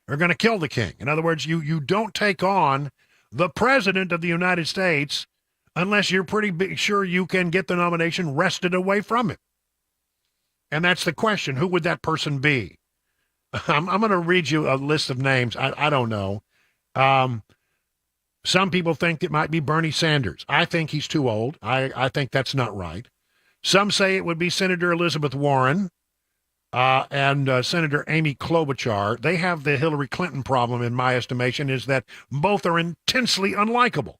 going to kill the king. In other words, you don't take on the president of the United States unless you're pretty sure you can get the nomination wrested away from him. And that's the question. Who would that person be? I'm going to read you a list of names. I don't know. Some people think it might be Bernie Sanders. I think he's too old. I think that's not right. Some say it would be Senator Elizabeth Warren and Senator Amy Klobuchar. They have the Hillary Clinton problem, in my estimation, is that both are intensely unlikable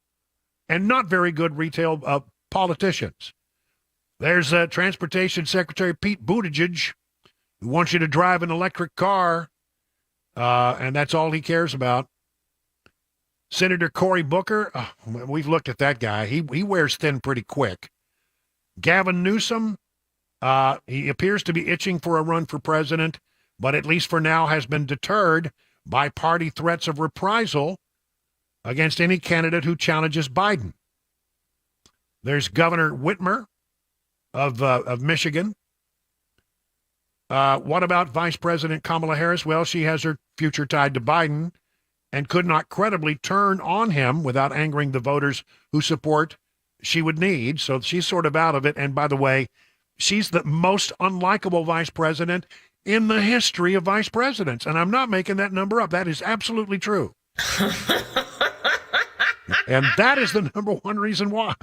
and not very good retail politicians. There's Transportation Secretary Pete Buttigieg, who wants you to drive an electric car, and that's all he cares about. Senator Cory Booker, we've looked at that guy. He wears thin pretty quick. Gavin Newsom, He appears to be itching for a run for president, but at least for now has been deterred by party threats of reprisal against any candidate who challenges Biden. There's Governor Whitmer of Michigan. What about Vice President Kamala Harris? Well, she has her future tied to Biden and could not credibly turn on him without angering the voters whose support she would need. So she's sort of out of it. And by the way, she's the most unlikable vice president in the history of vice presidents. And I'm not making that number up. That is absolutely true. And that is the number one reason why.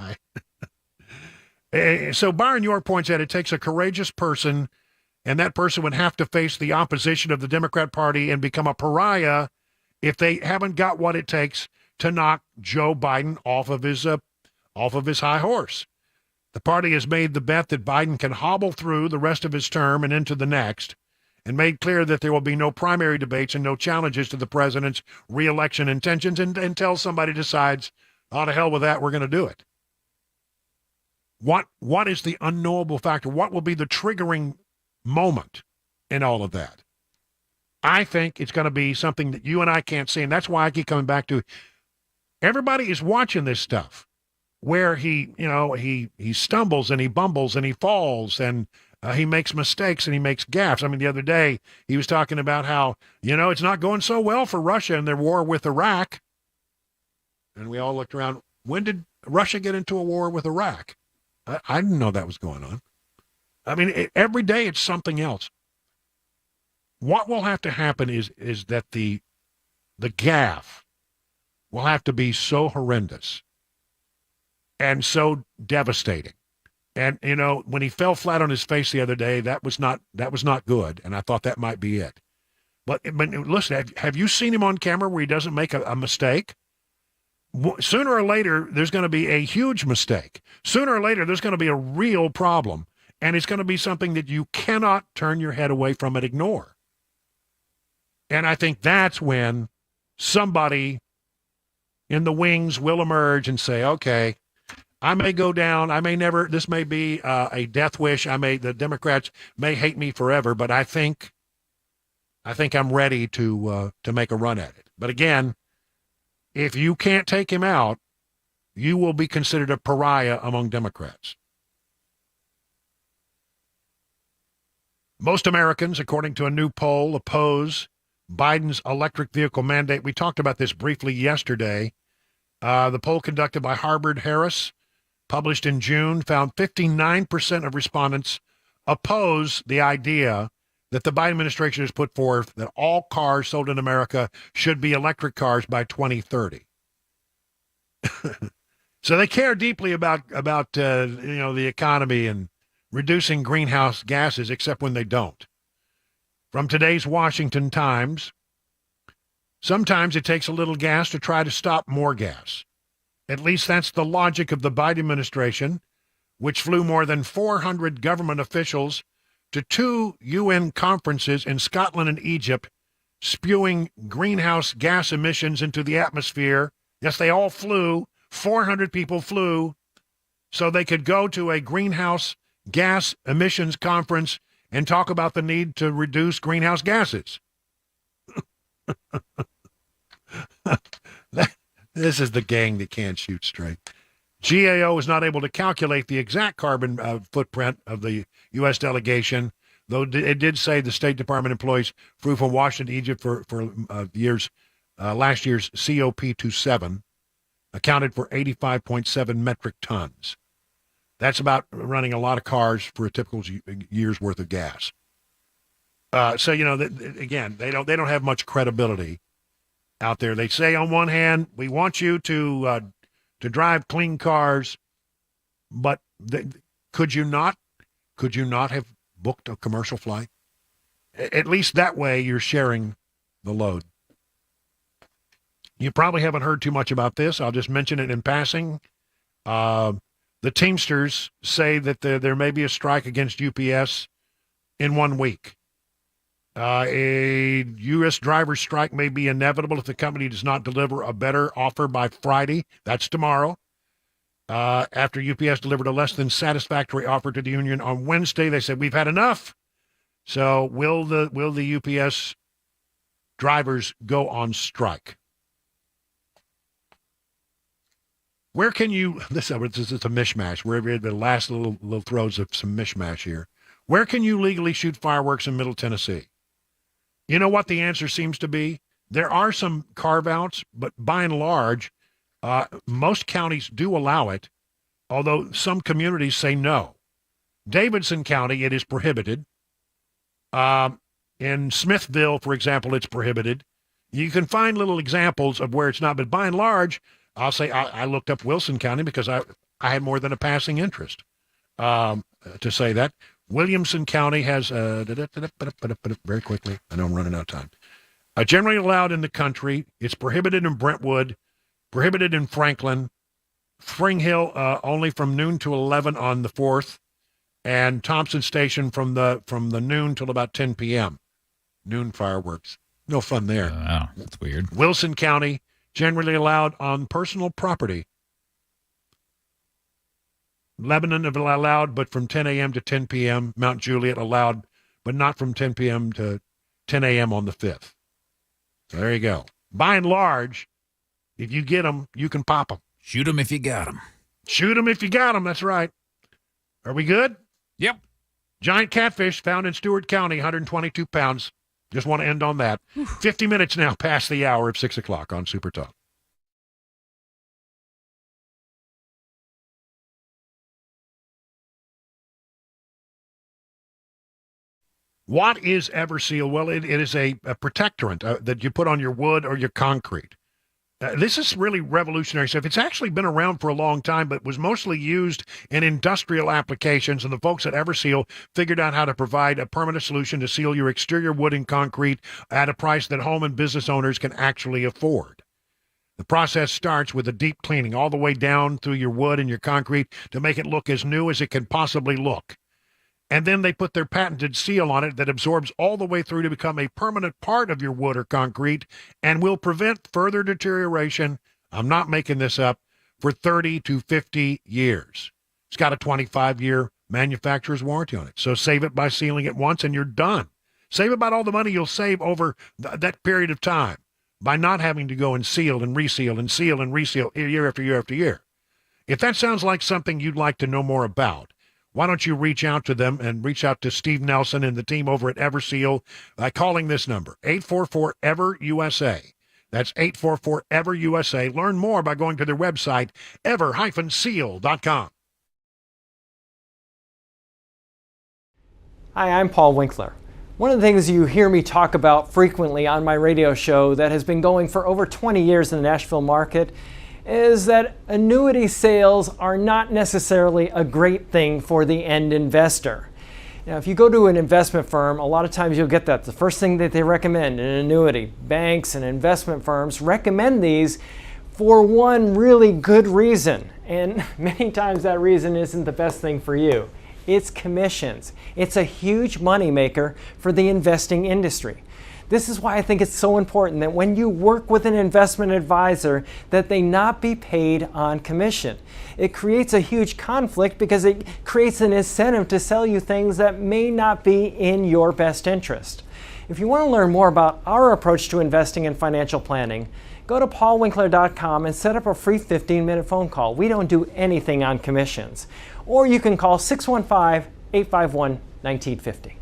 So Byron York points out it takes a courageous person, and that person would have to face the opposition of the Democrat Party and become a pariah if they haven't got what it takes to knock Joe Biden off of his high horse. The party has made the bet that Biden can hobble through the rest of his term and into the next, and made clear that there will be no primary debates and no challenges to the president's reelection intentions until somebody decides, oh, to hell with that, we're going to do it. What is the unknowable factor? What will be the triggering moment in all of that? I think it's going to be something that you and I can't see, and that's why I keep coming back to everybody is watching this stuff where he stumbles and he bumbles and he falls and he makes mistakes and he makes gaffes. I mean, the other day he was talking about how, it's not going so well for Russia in their war with Iraq. And we all looked around. When did Russia get into a war with Iraq? I didn't know that was going on. I mean, every day it's something else. What will have to happen is that the gaffe will have to be so horrendous and so devastating. And, when he fell flat on his face the other day, that was not good. And I thought that might be it. But listen, have you seen him on camera where he doesn't make a mistake? Sooner or later, there's going to be a huge mistake. Sooner or later, there's going to be a real problem. And it's going to be something that you cannot turn your head away from and ignore. And I think that's when somebody in the wings will emerge and say, okay, I may go down. I may never, this may be a death wish. The Democrats may hate me forever, but I think I'm ready to make a run at it. But again, if you can't take him out, you will be considered a pariah among Democrats. Most Americans, according to a new poll, oppose Biden's electric vehicle mandate. We talked about this briefly yesterday. The poll conducted by Harvard-Harris, published in June, found 59% of respondents oppose the idea that the Biden administration has put forth that all cars sold in America should be electric cars by 2030. So they care deeply about the economy and reducing greenhouse gases, except when they don't. From today's Washington Times, sometimes it takes a little gas to try to stop more gas. At least that's the logic of the Biden administration, which flew more than 400 government officials to 2 UN conferences in Scotland and Egypt, spewing greenhouse gas emissions into the atmosphere. Yes, they all flew. 400 people flew so they could go to a greenhouse gas emissions conference and talk about the need to reduce greenhouse gases. This is the gang that can't shoot straight. GAO was not able to calculate the exact carbon footprint of the U.S. delegation, though it did say the State Department employees flew from Washington, Egypt for last year's COP27, accounted for 85.7 metric tons. That's about running a lot of cars for a typical year's worth of gas. Again, they don't have much credibility out there. They say on one hand, we want you to drive clean cars, but could you not have booked a commercial flight? At least that way you're sharing the load. You probably haven't heard too much about this. I'll just mention it in passing. The Teamsters say that there may be a strike against UPS in 1 week. A U.S. driver strike may be inevitable if the company does not deliver a better offer by Friday. That's tomorrow. After UPS delivered a less than satisfactory offer to the union on Wednesday, they said, we've had enough. So will the UPS drivers go on strike? Where can you, this is a mishmash, we're at the last little throws of some mishmash here. Where can you legally shoot fireworks in Middle Tennessee? You know what the answer seems to be? There are some carve-outs, but by and large, most counties do allow it, although some communities say no. Davidson County, it is prohibited. In Smithville, for example, it's prohibited. You can find little examples of where it's not, but by and large, I'll say I looked up Wilson County because I had more than a passing interest to say that. Williamson County has, very quickly, I know I'm running out of time. Generally allowed in the country. It's prohibited in Brentwood, prohibited in Franklin, Spring Hill only from noon to 11 on the 4th, and Thompson Station from the noon till about 10 p.m. Noon fireworks. No fun there. Wow, that's weird. Wilson County, generally allowed on personal property. Lebanon allowed, but from 10 a.m. to 10 p.m. Mount Juliet allowed, but not from 10 p.m. to 10 a.m. on the 5th. So there you go. By and large, if you get them, you can pop them. Shoot them if you got them. Shoot them if you got them. That's right. Are we good? Yep. Giant catfish found in Stewart County, 122 pounds. Just want to end on that. 50 minutes now past the hour of 6 o'clock on Super Talk. What is Everseal? Well, it is a protectorant that you put on your wood or your concrete. This is really revolutionary stuff. It's actually been around for a long time, but was mostly used in industrial applications, and the folks at Everseal figured out how to provide a permanent solution to seal your exterior wood and concrete at a price that home and business owners can actually afford. The process starts with a deep cleaning all the way down through your wood and your concrete to make it look as new as it can possibly look. And then they put their patented seal on it that absorbs all the way through to become a permanent part of your wood or concrete and will prevent further deterioration, I'm not making this up, for 30 to 50 years. It's got a 25-year manufacturer's warranty on it. So save it by sealing it once and you're done. Save about all the money you'll save over that period of time by not having to go and seal and reseal and seal and reseal year after year after year. If that sounds like something you'd like to know more about, why don't you reach out to them and reach out to Steve Nelson and the team over at Everseal by calling this number, 844-EVER-USA. That's 844-EVER-USA. Learn more by going to their website, ever-seal.com. Hi, I'm Paul Winkler. One of the things you hear me talk about frequently on my radio show that has been going for over 20 years in the Nashville market is that annuity sales are not necessarily a great thing for the end investor. Now, if you go to an investment firm, a lot of times you'll get that. The first thing that they recommend, an annuity. Banks and investment firms recommend these for one really good reason. And many times that reason isn't the best thing for you. It's commissions. It's a huge moneymaker for the investing industry. This is why I think it's so important that when you work with an investment advisor, that they not be paid on commission. It creates a huge conflict because it creates an incentive to sell you things that may not be in your best interest. If you want to learn more about our approach to investing and financial planning, go to paulwinkler.com and set up a free 15-minute phone call. We don't do anything on commissions. Or you can call 615-851-1950.